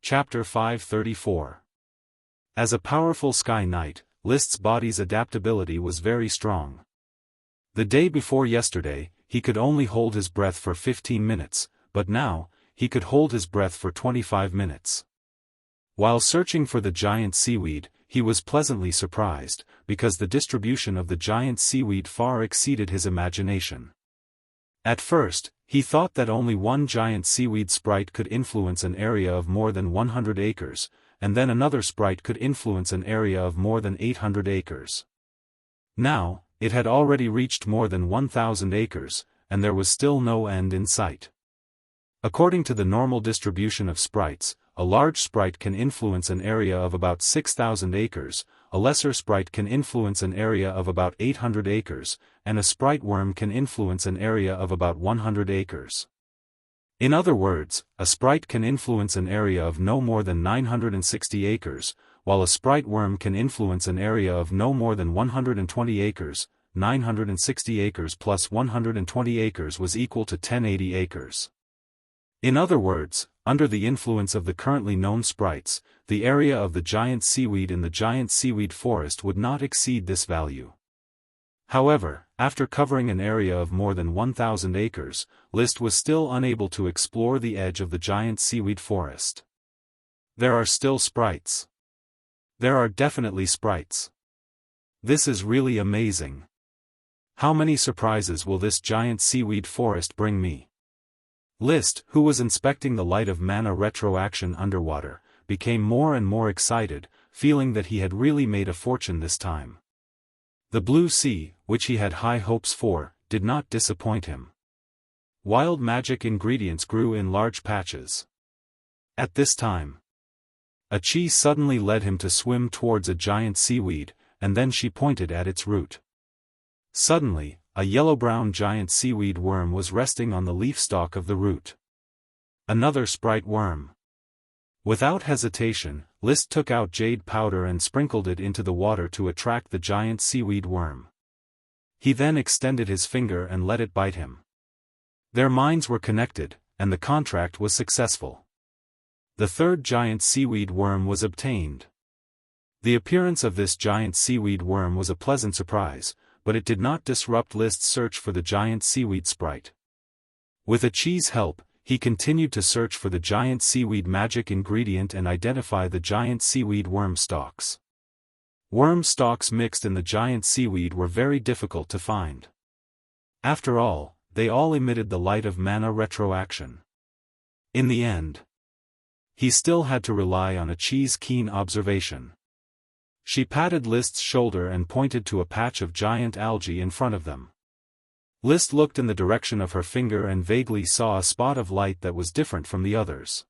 Chapter 534. As a powerful Sky Knight, List's body's adaptability was very strong. The day before yesterday, he could only hold his breath for 15 minutes, but now, he could hold his breath for 25 minutes. While searching for the giant seaweed, he was pleasantly surprised, because the distribution of the giant seaweed far exceeded his imagination. At first, he thought that only one giant seaweed sprite could influence an area of more than 100 acres, and then another sprite could influence an area of more than 800 acres. Now, it had already reached more than 1,000 acres, and there was still no end in sight. According to the normal distribution of sprites, a large sprite can influence an area of about 6,000 acres, a lesser sprite can influence an area of about 800 acres, and a sprite worm can influence an area of about 100 acres. In other words, a sprite can influence an area of no more than 960 acres, while a sprite worm can influence an area of no more than 120 acres. 960 acres plus 120 acres was equal to 1080 acres. In other words, under the influence of the currently known sprites, the area of the giant seaweed in the giant seaweed forest would not exceed this value. However, after covering an area of more than 1,000 acres, List was still unable to explore the edge of the giant seaweed forest. There are still sprites. There are definitely sprites. This is really amazing. How many surprises will this giant seaweed forest bring me? List, who was inspecting the light of mana retroaction underwater, became more and more excited, feeling that he had really made a fortune this time. The blue sea, which he had high hopes for, did not disappoint him. Wild magic ingredients grew in large patches. At this time, a chi suddenly led him to swim towards a giant seaweed, and then she pointed at its root. Suddenly, a yellow-brown giant seaweed worm was resting on the leaf stalk of the root. Another sprite worm. Without hesitation, List took out jade powder and sprinkled it into the water to attract the giant seaweed worm. He then extended his finger and let it bite him. Their minds were connected, and the contract was successful. The third giant seaweed worm was obtained. The appearance of this giant seaweed worm was a pleasant surprise, but it did not disrupt List's search for the giant seaweed sprite. With a chi's help, he continued to search for the giant seaweed magic ingredient and identify the giant seaweed worm stalks. Worm stalks mixed in the giant seaweed were very difficult to find. After all, they all emitted the light of mana retroaction. In the end, he still had to rely on a chi's keen observation. She patted List's shoulder and pointed to a patch of giant algae in front of them. List looked in the direction of her finger and vaguely saw a spot of light that was different from the others.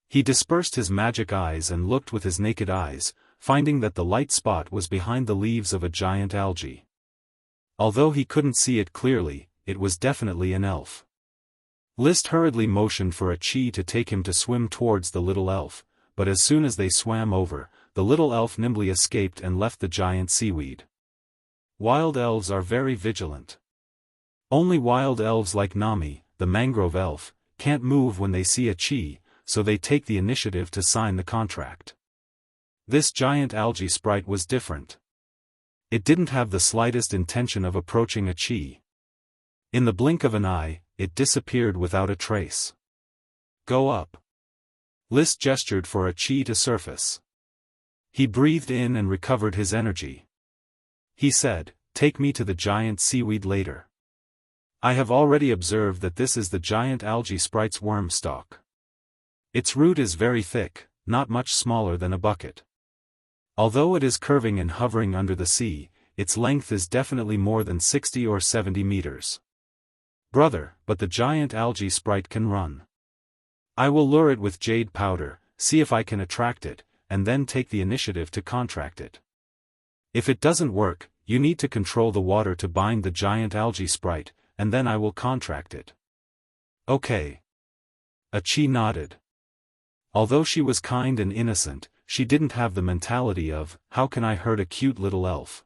He dispersed his magic eyes and looked with his naked eyes, finding that the light spot was behind the leaves of a giant algae. Although he couldn't see it clearly, it was definitely an elf. List hurriedly motioned for a chi to take him to swim towards the little elf, but as soon as they swam over, the little elf nimbly escaped and left the giant seaweed. Wild elves are very vigilant. Only wild elves like Nami, the mangrove elf, can't move when they see a chi, so they take the initiative to sign the contract. This giant algae sprite was different. It didn't have the slightest intention of approaching a chi. In the blink of an eye, it disappeared without a trace. Go up. List gestured for a chi to surface. He breathed in and recovered his energy. He said, take me to the giant seaweed later. I have already observed that this is the giant algae sprite's worm stalk. Its root is very thick, not much smaller than a bucket. Although it is curving and hovering under the sea, its length is definitely more than 60 or 70 meters. Brother, but the giant algae sprite can run. I will lure it with jade powder, see if I can attract it, and then take the initiative to contract it. If it doesn't work, you need to control the water to bind the giant algae sprite, and then I will contract it. Okay. Achi nodded. Although she was kind and innocent, she didn't have the mentality of, how can I hurt a cute little elf?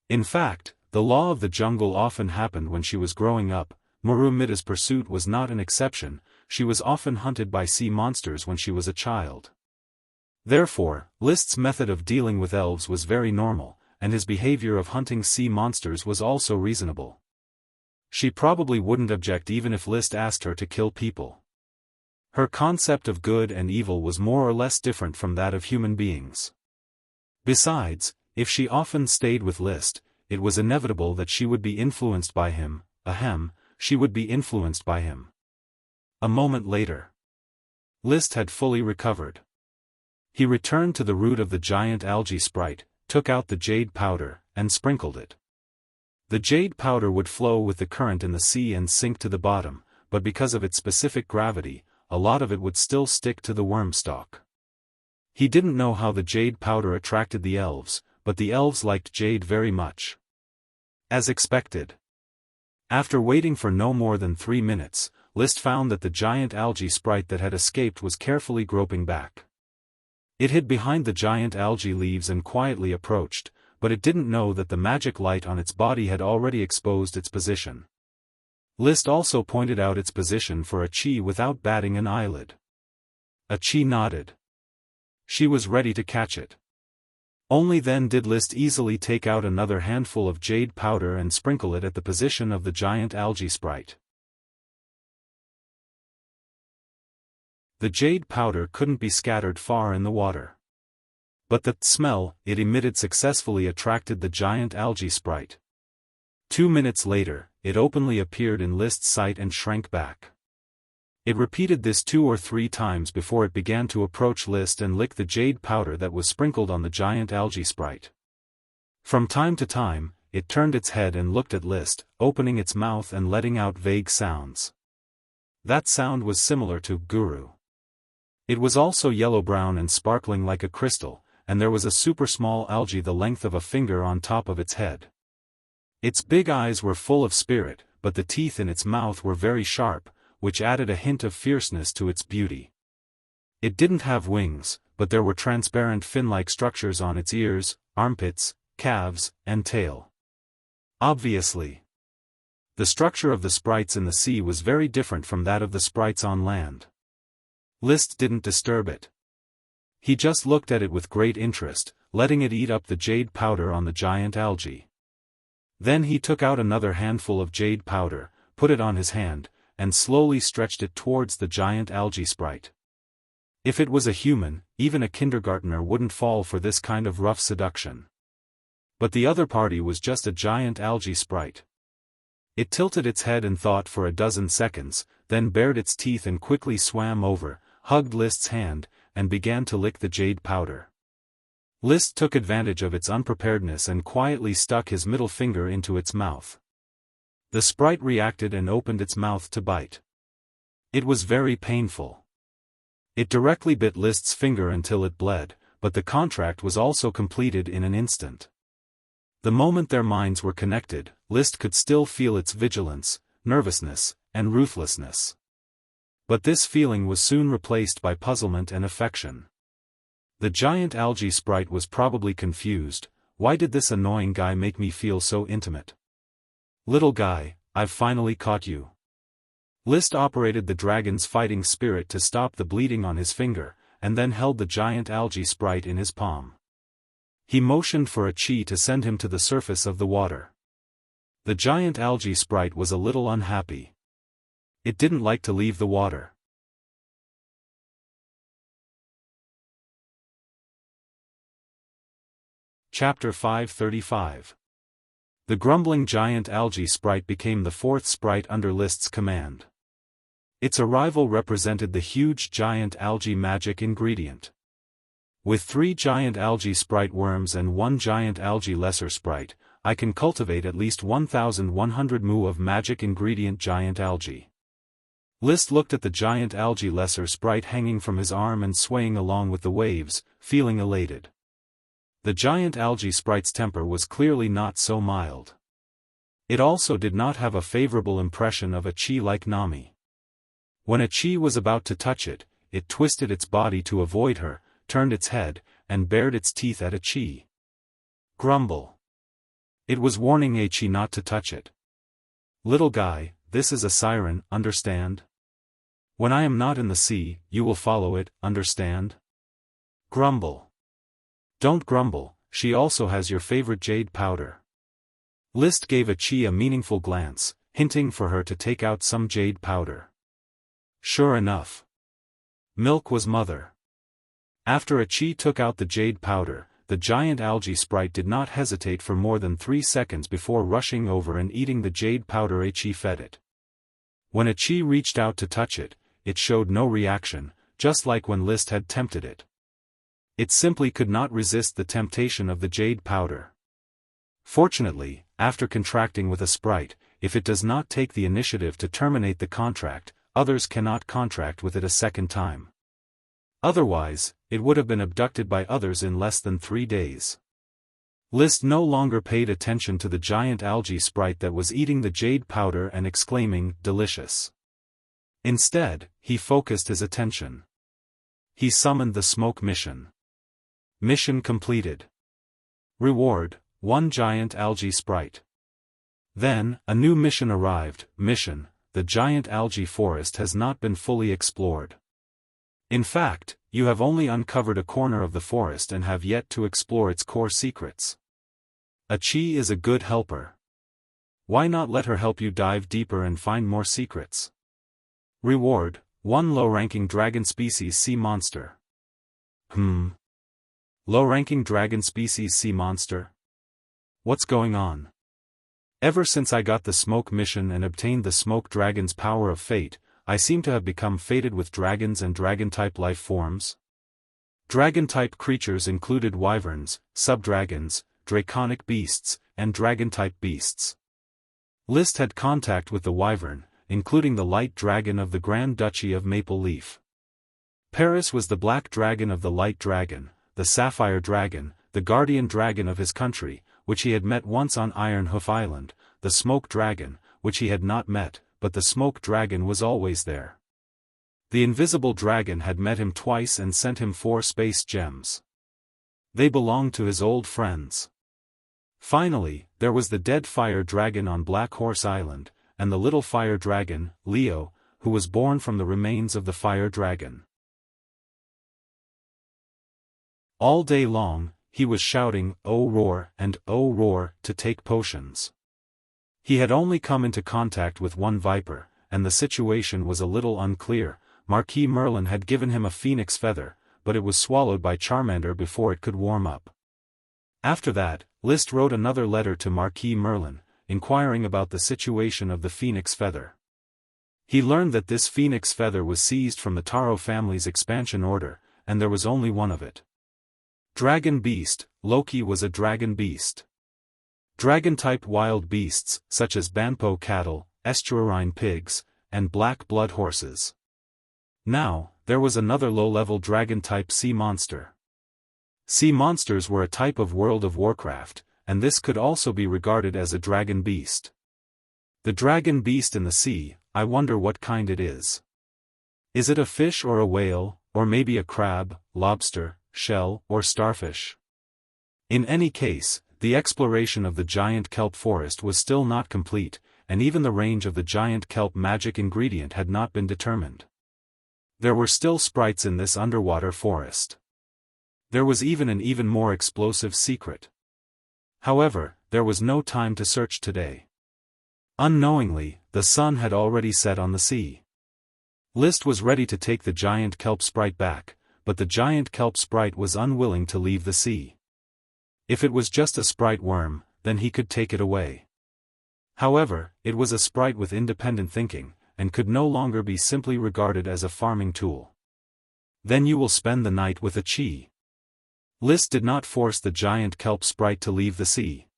In fact, the law of the jungle often happened when she was growing up. Murumida's pursuit was not an exception, she was often hunted by sea monsters when she was a child. Therefore, List's method of dealing with elves was very normal, and his behavior of hunting sea monsters was also reasonable. She probably wouldn't object even if List asked her to kill people. Her concept of good and evil was more or less different from that of human beings. Besides, if she often stayed with List, it was inevitable that she would be influenced by him. She would be influenced by him. A moment later, List had fully recovered. He returned to the root of the giant algae sprite, took out the jade powder, and sprinkled it. The jade powder would flow with the current in the sea and sink to the bottom, but because of its specific gravity, a lot of it would still stick to the worm stalk. He didn't know how the jade powder attracted the elves, but the elves liked jade very much. As expected. After waiting for no more than 3 minutes, List found that the giant algae sprite that had escaped was carefully groping back. It hid behind the giant algae leaves and quietly approached, but it didn't know that the magic light on its body had already exposed its position. List also pointed out its position for Achi without batting an eyelid. Achi nodded. She was ready to catch it. Only then did List easily take out another handful of jade powder and sprinkle it at the position of the giant algae sprite. The jade powder couldn't be scattered far in the water. But the smell it emitted successfully attracted the giant algae sprite. 2 minutes later, it openly appeared in List's sight and shrank back. It repeated this 2 or 3 times before it began to approach List and lick the jade powder that was sprinkled on the giant algae sprite. From time to time, it turned its head and looked at List, opening its mouth and letting out vague sounds. That sound was similar to guru. It was also yellow-brown and sparkling like a crystal, and there was a super small algae the length of a finger on top of its head. Its big eyes were full of spirit, but the teeth in its mouth were very sharp, which added a hint of fierceness to its beauty. It didn't have wings, but there were transparent fin-like structures on its ears, armpits, calves, and tail. Obviously, the structure of the sprites in the sea was very different from that of the sprites on land. List didn't disturb it. He just looked at it with great interest, letting it eat up the jade powder on the giant algae. Then he took out another handful of jade powder, put it on his hand, and slowly stretched it towards the giant algae sprite. If it was a human, even a kindergartner wouldn't fall for this kind of rough seduction. But the other party was just a giant algae sprite. It tilted its head and thought for a dozen seconds, then bared its teeth and quickly swam over, hugged List's hand, and began to lick the jade powder. List took advantage of its unpreparedness and quietly stuck his middle finger into its mouth. The sprite reacted and opened its mouth to bite. It was very painful. It directly bit List's finger until it bled, but the contract was also completed in an instant. The moment their minds were connected, List could still feel its vigilance, nervousness, and ruthlessness. But this feeling was soon replaced by puzzlement and affection. The giant algae sprite was probably confused. Why did this annoying guy make me feel so intimate? Little guy, I've finally caught you. List operated the dragon's fighting spirit to stop the bleeding on his finger, and then held the giant algae sprite in his palm. He motioned for Achi to send him to the surface of the water. The giant algae sprite was a little unhappy. It didn't like to leave the water. Chapter 535. The grumbling giant algae sprite became the fourth sprite under List's command. Its arrival represented the huge giant algae magic ingredient. With 3 giant algae sprite worms and 1 giant algae lesser sprite, I can cultivate at least 1,100 mu of magic ingredient giant algae. List looked at the giant algae lesser sprite hanging from his arm and swaying along with the waves, feeling elated. The giant algae sprite's temper was clearly not so mild. It also did not have a favorable impression of a chi like Nami. When a chi was about to touch it, it twisted its body to avoid her, turned its head, and bared its teeth at a chi. Grumble. It was warning a chi not to touch it. Little guy, this is a siren, understand? When I am not in the sea, you will follow it, understand? Grumble. Don't grumble, she also has your favorite jade powder. List gave a chi a meaningful glance, hinting for her to take out some jade powder. Sure enough. Milk was mother. After a chi took out the jade powder, the giant algae sprite did not hesitate for more than 3 seconds before rushing over and eating the jade powder a chi fed it. When a chi reached out to touch it, it showed no reaction, just like when List had tempted it. It simply could not resist the temptation of the jade powder. Fortunately, after contracting with a sprite, if it does not take the initiative to terminate the contract, others cannot contract with it a second time. Otherwise, it would have been abducted by others in less than 3 days. List no longer paid attention to the giant algae sprite that was eating the jade powder and exclaiming, "Delicious." Instead, he focused his attention. He summoned the smoke mission. Mission completed. Reward, 1 giant algae sprite. Then, a new mission arrived. Mission, the giant algae forest has not been fully explored. In fact, you have only uncovered a corner of the forest and have yet to explore its core secrets. A chi is a good helper. Why not let her help you dive deeper and find more secrets? Reward, 1 low-ranking dragon species sea monster. Low-ranking dragon species sea monster? What's going on? Ever since I got the smoke mission and obtained the smoke dragon's power of fate, I seem to have become fated with dragons and dragon-type life forms. Dragon-type creatures included wyverns, sub-dragons, draconic beasts, and dragon-type beasts. List had contact with the wyvern, including the light dragon of the Grand Duchy of Maple Leaf. Paris was the black dragon of the light dragon, the sapphire dragon, the guardian dragon of his country, which he had met once on Iron Hoof Island, the smoke dragon, which he had not met, but the smoke dragon was always there. The invisible dragon had met him twice and sent him 4 space gems. They belonged to his old friends. Finally, there was the dead fire dragon on Black Horse Island, and the little fire dragon, Leo, who was born from the remains of the fire dragon. All day long, he was shouting, "Oh roar," and "Oh roar," to take potions. He had only come into contact with 1 viper, and the situation was a little unclear. Marquis Merlin had given him a phoenix feather, but it was swallowed by Charmander before it could warm up. After that, List wrote another letter to Marquis Merlin, inquiring about the situation of the phoenix feather. He learned that this phoenix feather was seized from the Taro family's expansion order, and there was only 1 of it. Dragon beast, Loki was a dragon beast. Dragon-type wild beasts, such as Banpo cattle, estuarine pigs, and black blood horses. Now, there was another low-level dragon-type sea monster. Sea monsters were a type of World of Warcraft, and this could also be regarded as a dragon beast. The dragon beast in the sea, I wonder what kind it is. Is it a fish or a whale, or maybe a crab, lobster, shell, or starfish? In any case, the exploration of the giant kelp forest was still not complete, and even the range of the giant kelp magic ingredient had not been determined. There were still sprites in this underwater forest. There was even an even more explosive secret. However, there was no time to search today. Unknowingly, the sun had already set on the sea. List was ready to take the giant kelp sprite back, but the giant kelp sprite was unwilling to leave the sea. If it was just a sprite worm, then he could take it away. However, it was a sprite with independent thinking, and could no longer be simply regarded as a farming tool. Then you will spend the night with a chi. List did not force the giant kelp sprite to leave the sea.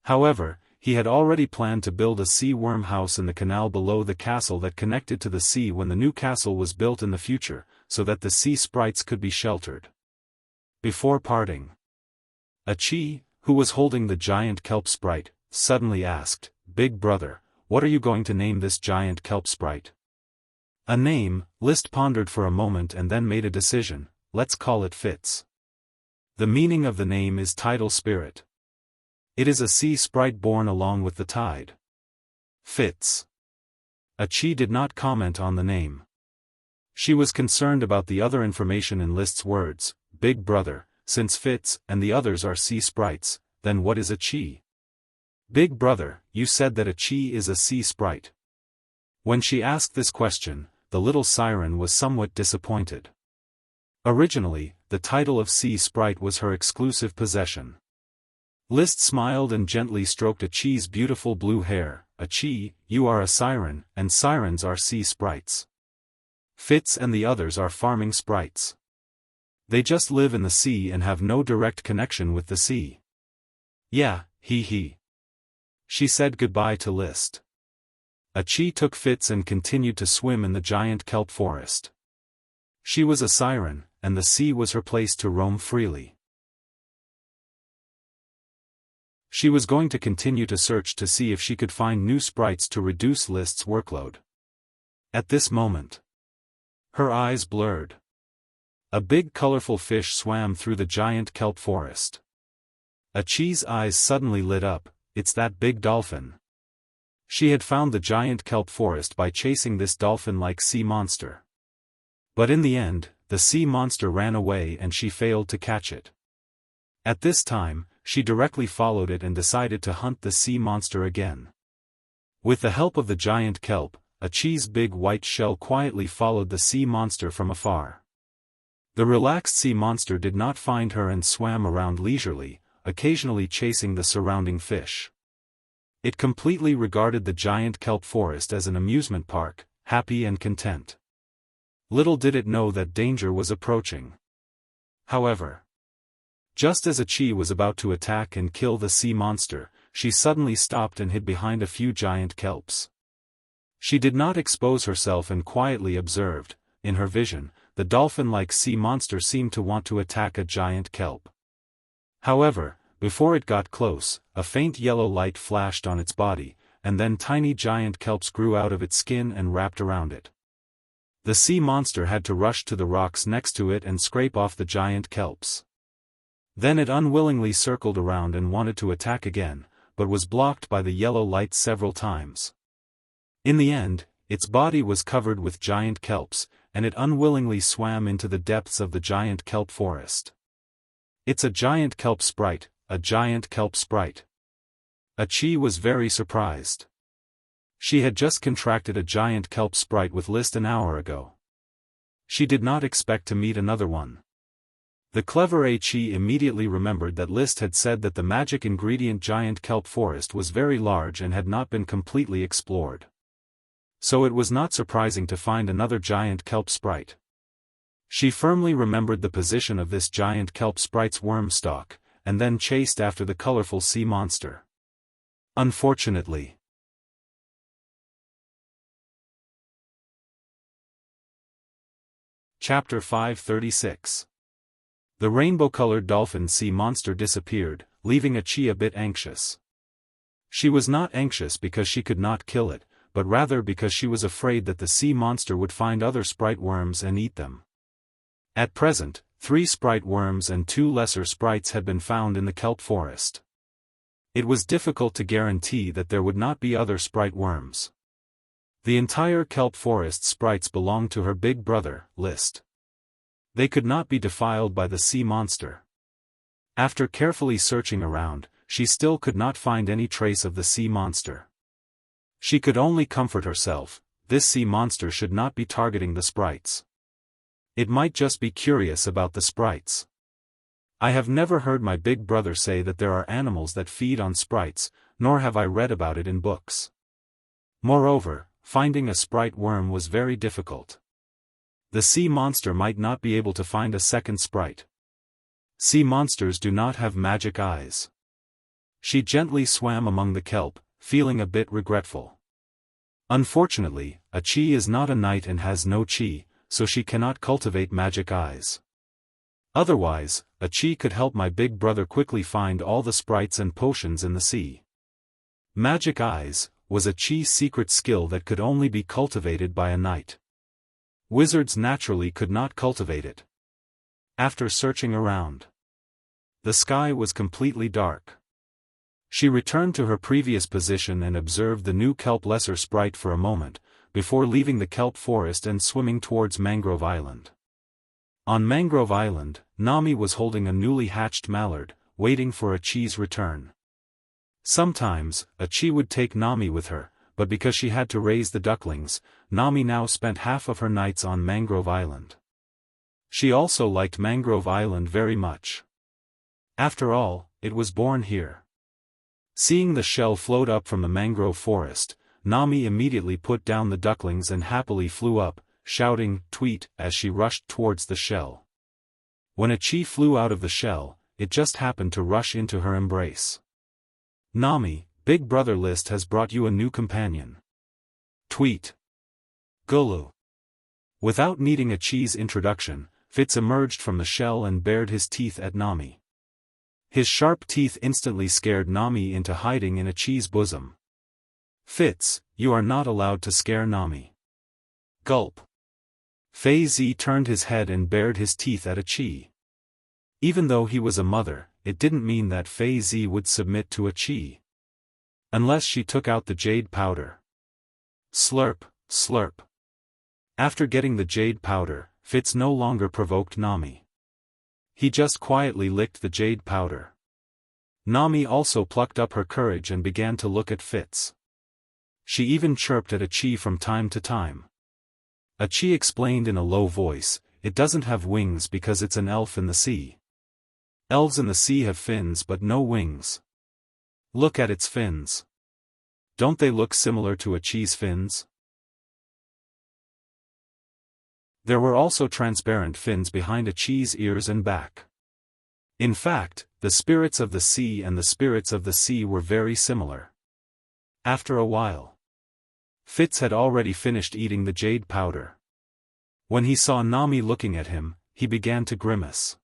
However, he had already planned to build a sea worm house in the canal below the castle that connected to the sea when the new castle was built in the future, so that the sea sprites could be sheltered. Before parting, a chi, who was holding the giant kelp sprite, suddenly asked, "Big brother, what are you going to name this giant kelp sprite?" A name, List pondered for a moment and then made a decision: let's call it Fitz. The meaning of the name is tidal spirit. It is a sea sprite born along with the tide. Fitz. A chi did not comment on the name. She was concerned about the other information in List's words: "Big brother, since Fitz and the others are sea sprites, then what is a chi?" "Big brother, you said that a chi is a sea sprite." When she asked this question, the little siren was somewhat disappointed. Originally, the title of sea sprite was her exclusive possession. List smiled and gently stroked a chi's beautiful blue hair. "A chi, you are a siren, and sirens are sea sprites. Fitz and the others are farming sprites. They just live in the sea and have no direct connection with the sea." "Yeah, he. She said goodbye to List. A chi took Fitz and continued to swim in the giant kelp forest. She was a siren, and the sea was her place to roam freely. She was going to continue to search to see if she could find new sprites to reduce List's workload. At this moment, her eyes blurred. A big colorful fish swam through the giant kelp forest. A chi's eyes suddenly lit up. "It's that big dolphin." She had found the giant kelp forest by chasing this dolphin-like sea monster. But in the end, the sea monster ran away and she failed to catch it. At this time, she directly followed it and decided to hunt the sea monster again. With the help of the giant kelp, a chi's big white shell quietly followed the sea monster from afar. The relaxed sea monster did not find her and swam around leisurely, occasionally chasing the surrounding fish. It completely regarded the giant kelp forest as an amusement park, happy and content. Little did it know that danger was approaching. However, just as a chi was about to attack and kill the sea monster, she suddenly stopped and hid behind a few giant kelps. She did not expose herself and quietly observed. In her vision, the dolphin-like sea monster seemed to want to attack a giant kelp. However, before it got close, a faint yellow light flashed on its body, and then tiny giant kelps grew out of its skin and wrapped around it. The sea monster had to rush to the rocks next to it and scrape off the giant kelps. Then it unwillingly circled around and wanted to attack again, but was blocked by the yellow light several times. In the end, its body was covered with giant kelps, and it unwillingly swam into the depths of the giant kelp forest. "It's a giant kelp sprite, a giant kelp sprite." A chi was very surprised. She had just contracted a giant kelp sprite with List an hour ago. She did not expect to meet another one. The clever A chi immediately remembered that List had said that the magic ingredient giant kelp forest was very large and had not been completely explored. So it was not surprising to find another giant kelp sprite. She firmly remembered the position of this giant kelp sprite's worm stalk, and then chased after the colorful sea monster. Unfortunately, Chapter 536. The rainbow-colored dolphin sea monster disappeared, leaving a chi a bit anxious. She was not anxious because she could not kill it, but rather because she was afraid that the sea monster would find other sprite worms and eat them. At present, 3 sprite worms and 2 lesser sprites had been found in the kelp forest. It was difficult to guarantee that there would not be other sprite worms. The entire kelp forest sprites belonged to her big brother, List. They could not be defiled by the sea monster. After carefully searching around, she still could not find any trace of the sea monster. She could only comfort herself, this sea monster should not be targeting the sprites. It might just be curious about the sprites. I have never heard my big brother say that there are animals that feed on sprites, nor have I read about it in books. Moreover, finding a sprite worm was very difficult. The sea monster might not be able to find a second sprite. Sea monsters do not have magic eyes. She gently swam among the kelp, feeling a bit regretful. Unfortunately, a chi is not a knight and has no chi, so she cannot cultivate magic eyes. Otherwise, a chi could help my big brother quickly find all the sprites and potions in the sea. Magic eyes was a chi's secret skill that could only be cultivated by a knight. Wizards naturally could not cultivate it. After searching around, the sky was completely dark. She returned to her previous position and observed the new kelp lesser sprite for a moment, before leaving the kelp forest and swimming towards Mangrove Island. On Mangrove Island, Nami was holding a newly hatched mallard, waiting for a chi's return. Sometimes, a chi would take Nami with her, but because she had to raise the ducklings, Nami now spent half of her nights on Mangrove Island. She also liked Mangrove Island very much. After all, it was born here. Seeing the shell float up from the mangrove forest, Nami immediately put down the ducklings and happily flew up, shouting, "Tweet," as she rushed towards the shell. When a chi flew out of the shell, it just happened to rush into her embrace. "Nami, Big Brother List has brought you a new companion. Tweet. Gulu." Without needing a chi's introduction, Fitz emerged from the shell and bared his teeth at Nami. His sharp teeth instantly scared Nami into hiding in a chi's bosom. "Fitz, you are not allowed to scare Nami." Gulp. Fei Zi turned his head and bared his teeth at a chi. Even though he was a mother, it didn't mean that Fei Zi would submit to a chi. Unless she took out the jade powder. Slurp, slurp. After getting the jade powder, Fitz no longer provoked Nami. He just quietly licked the jade powder. Nami also plucked up her courage and began to look at Fitz. She even chirped at a chi from time to time. A chi explained in a low voice, "It doesn't have wings because it's an elf in the sea. Elves in the sea have fins but no wings. Look at its fins. Don't they look similar to a chi's fins?" There were also transparent fins behind a chi's ears and back. In fact, the spirits of the sea and the spirits of the sea were very similar. After a while, Fitz had already finished eating the jade powder. When he saw Nami looking at him, he began to grimace.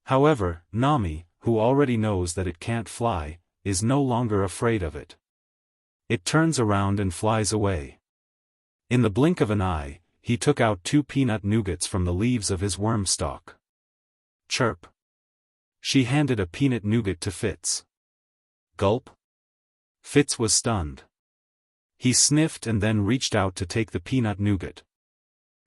However, Nami, who already knows that it can't fly, is no longer afraid of it. It turns around and flies away. In the blink of an eye, he took out 2 peanut nougats from the leaves of his worm stalk. Chirp. She handed a peanut nougat to Fitz. Gulp. Fitz was stunned. He sniffed and then reached out to take the peanut nougat.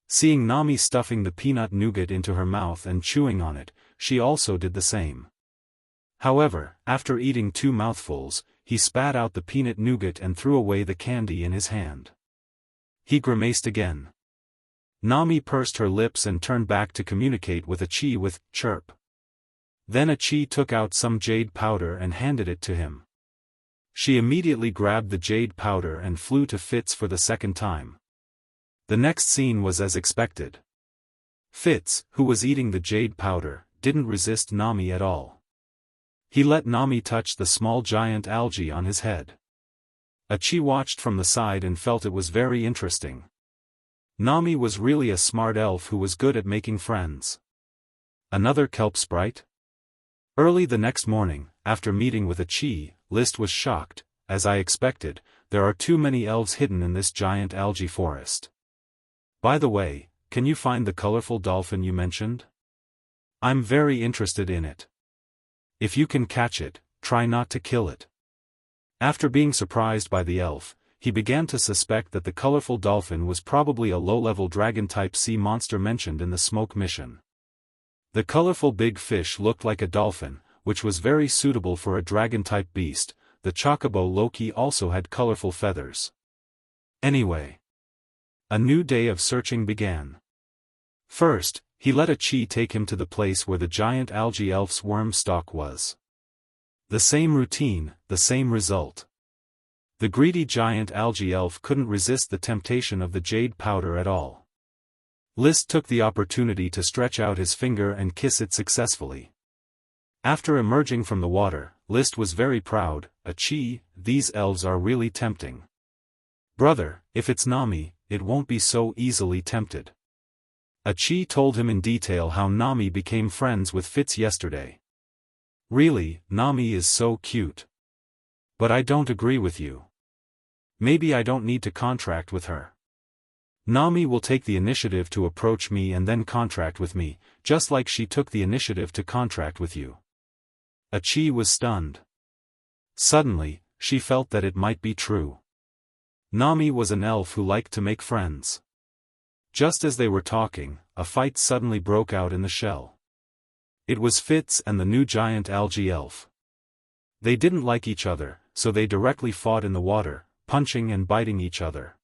Seeing Nami stuffing the peanut nougat into her mouth and chewing on it, she also did the same. However, after eating 2 mouthfuls, he spat out the peanut nougat and threw away the candy in his hand. He grimaced again. Nami pursed her lips and turned back to communicate with a chi with chirp. Then a chi took out some jade powder and handed it to him. She immediately grabbed the jade powder and flew to Fitz for the second time. The next scene was as expected. Fitz, who was eating the jade powder, didn't resist Nami at all. He let Nami touch the small giant algae on his head. A chi watched from the side and felt it was very interesting. Nami was really a smart elf who was good at making friends. Another kelp sprite? Early the next morning, after meeting with a chi, List was shocked. "As I expected, there are too many elves hidden in this giant algae forest. By the way, can you find the colorful dolphin you mentioned? I'm very interested in it. If you can catch it, try not to kill it." After being surprised by the elf, he began to suspect that the colorful dolphin was probably a low-level dragon-type sea monster mentioned in the smoke mission. The colorful big fish looked like a dolphin, which was very suitable for a dragon-type beast. The chocobo Loki also had colorful feathers. Anyway, a new day of searching began. First, he let a Chi take him to the place where the giant algae elf's worm stalk was. The same routine, the same result. The greedy giant algae elf couldn't resist the temptation of the jade powder at all. List took the opportunity to stretch out his finger and kiss it successfully. After emerging from the water, List was very proud. A Chi, these elves are really tempting. Brother, if it's Nami, it won't be so easily tempted. A Chi told him in detail how Nami became friends with Fitz yesterday. Really, Nami is so cute. But I don't agree with you. Maybe I don't need to contract with her. Nami will take the initiative to approach me and then contract with me, just like she took the initiative to contract with you. A Chi was stunned. Suddenly, she felt that it might be true. Nami was an elf who liked to make friends. Just as they were talking, a fight suddenly broke out in the shell. It was Fitz and the new giant algae elf. They didn't like each other, so they directly fought in the water, punching and biting each other.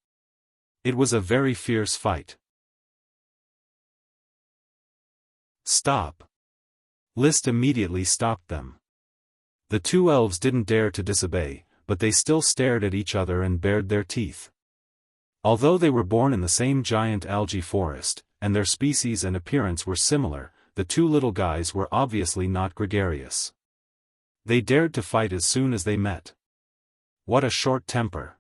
It was a very fierce fight. Stop! List immediately stopped them. The two elves didn't dare to disobey, but they still stared at each other and bared their teeth. Although they were born in the same giant algae forest, and their species and appearance were similar, the two little guys were obviously not gregarious. They dared to fight as soon as they met. What a short temper.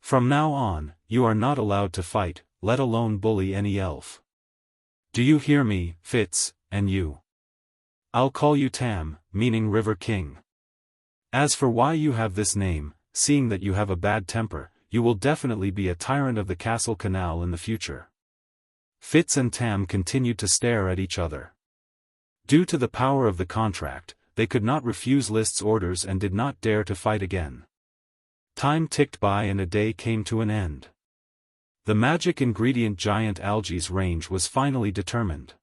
From now on, you are not allowed to fight, let alone bully any elf. Do you hear me, Fitz, and you? I'll call you Tam, meaning River King. As for why you have this name, seeing that you have a bad temper, you will definitely be a tyrant of the Castle Canal in the future. Fitz and Tam continued to stare at each other. Due to the power of the contract, they could not refuse List's orders and did not dare to fight again. Time ticked by and a day came to an end. The magic ingredient giant algae's range was finally determined.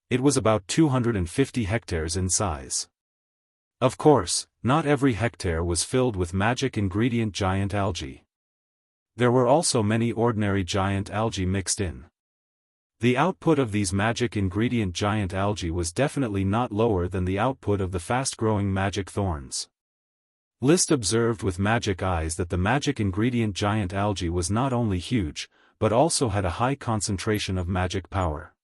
It was about 250 hectares in size. Of course, not every hectare was filled with magic ingredient giant algae. There were also many ordinary giant algae mixed in. The output of these magic ingredient giant algae was definitely not lower than the output of the fast-growing magic thorns. List observed with magic eyes that the magic ingredient giant algae was not only huge, but also had a high concentration of magic power.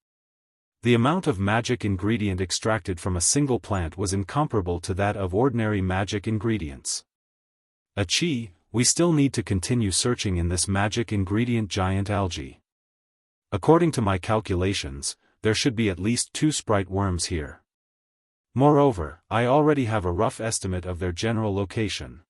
The amount of magic ingredient extracted from a single plant was incomparable to that of ordinary magic ingredients. A Chi, we still need to continue searching in this magic ingredient giant algae. According to my calculations, there should be at least 2 sprite worms here. Moreover, I already have a rough estimate of their general location.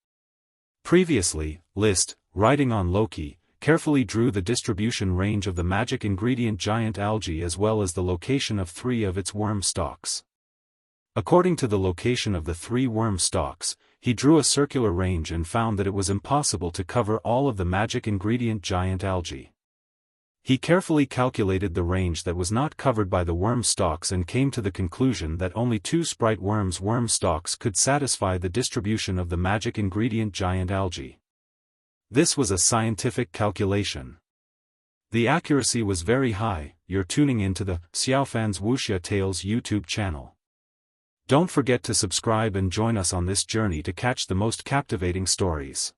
Previously, List, riding on Loki, carefully drew the distribution range of the magic ingredient giant algae as well as the location of 3 of its worm stalks. According to the location of the 3 worm stalks, he drew a circular range and found that it was impossible to cover all of the magic ingredient giant algae. He carefully calculated the range that was not covered by the worm stalks and came to the conclusion that only 2 sprite worms' worm stalks could satisfy the distribution of the magic ingredient giant algae. This was a scientific calculation. The accuracy was very high. You're tuning into the Xiaofan's Wuxia Tales YouTube channel. Don't forget to subscribe and join us on this journey to catch the most captivating stories.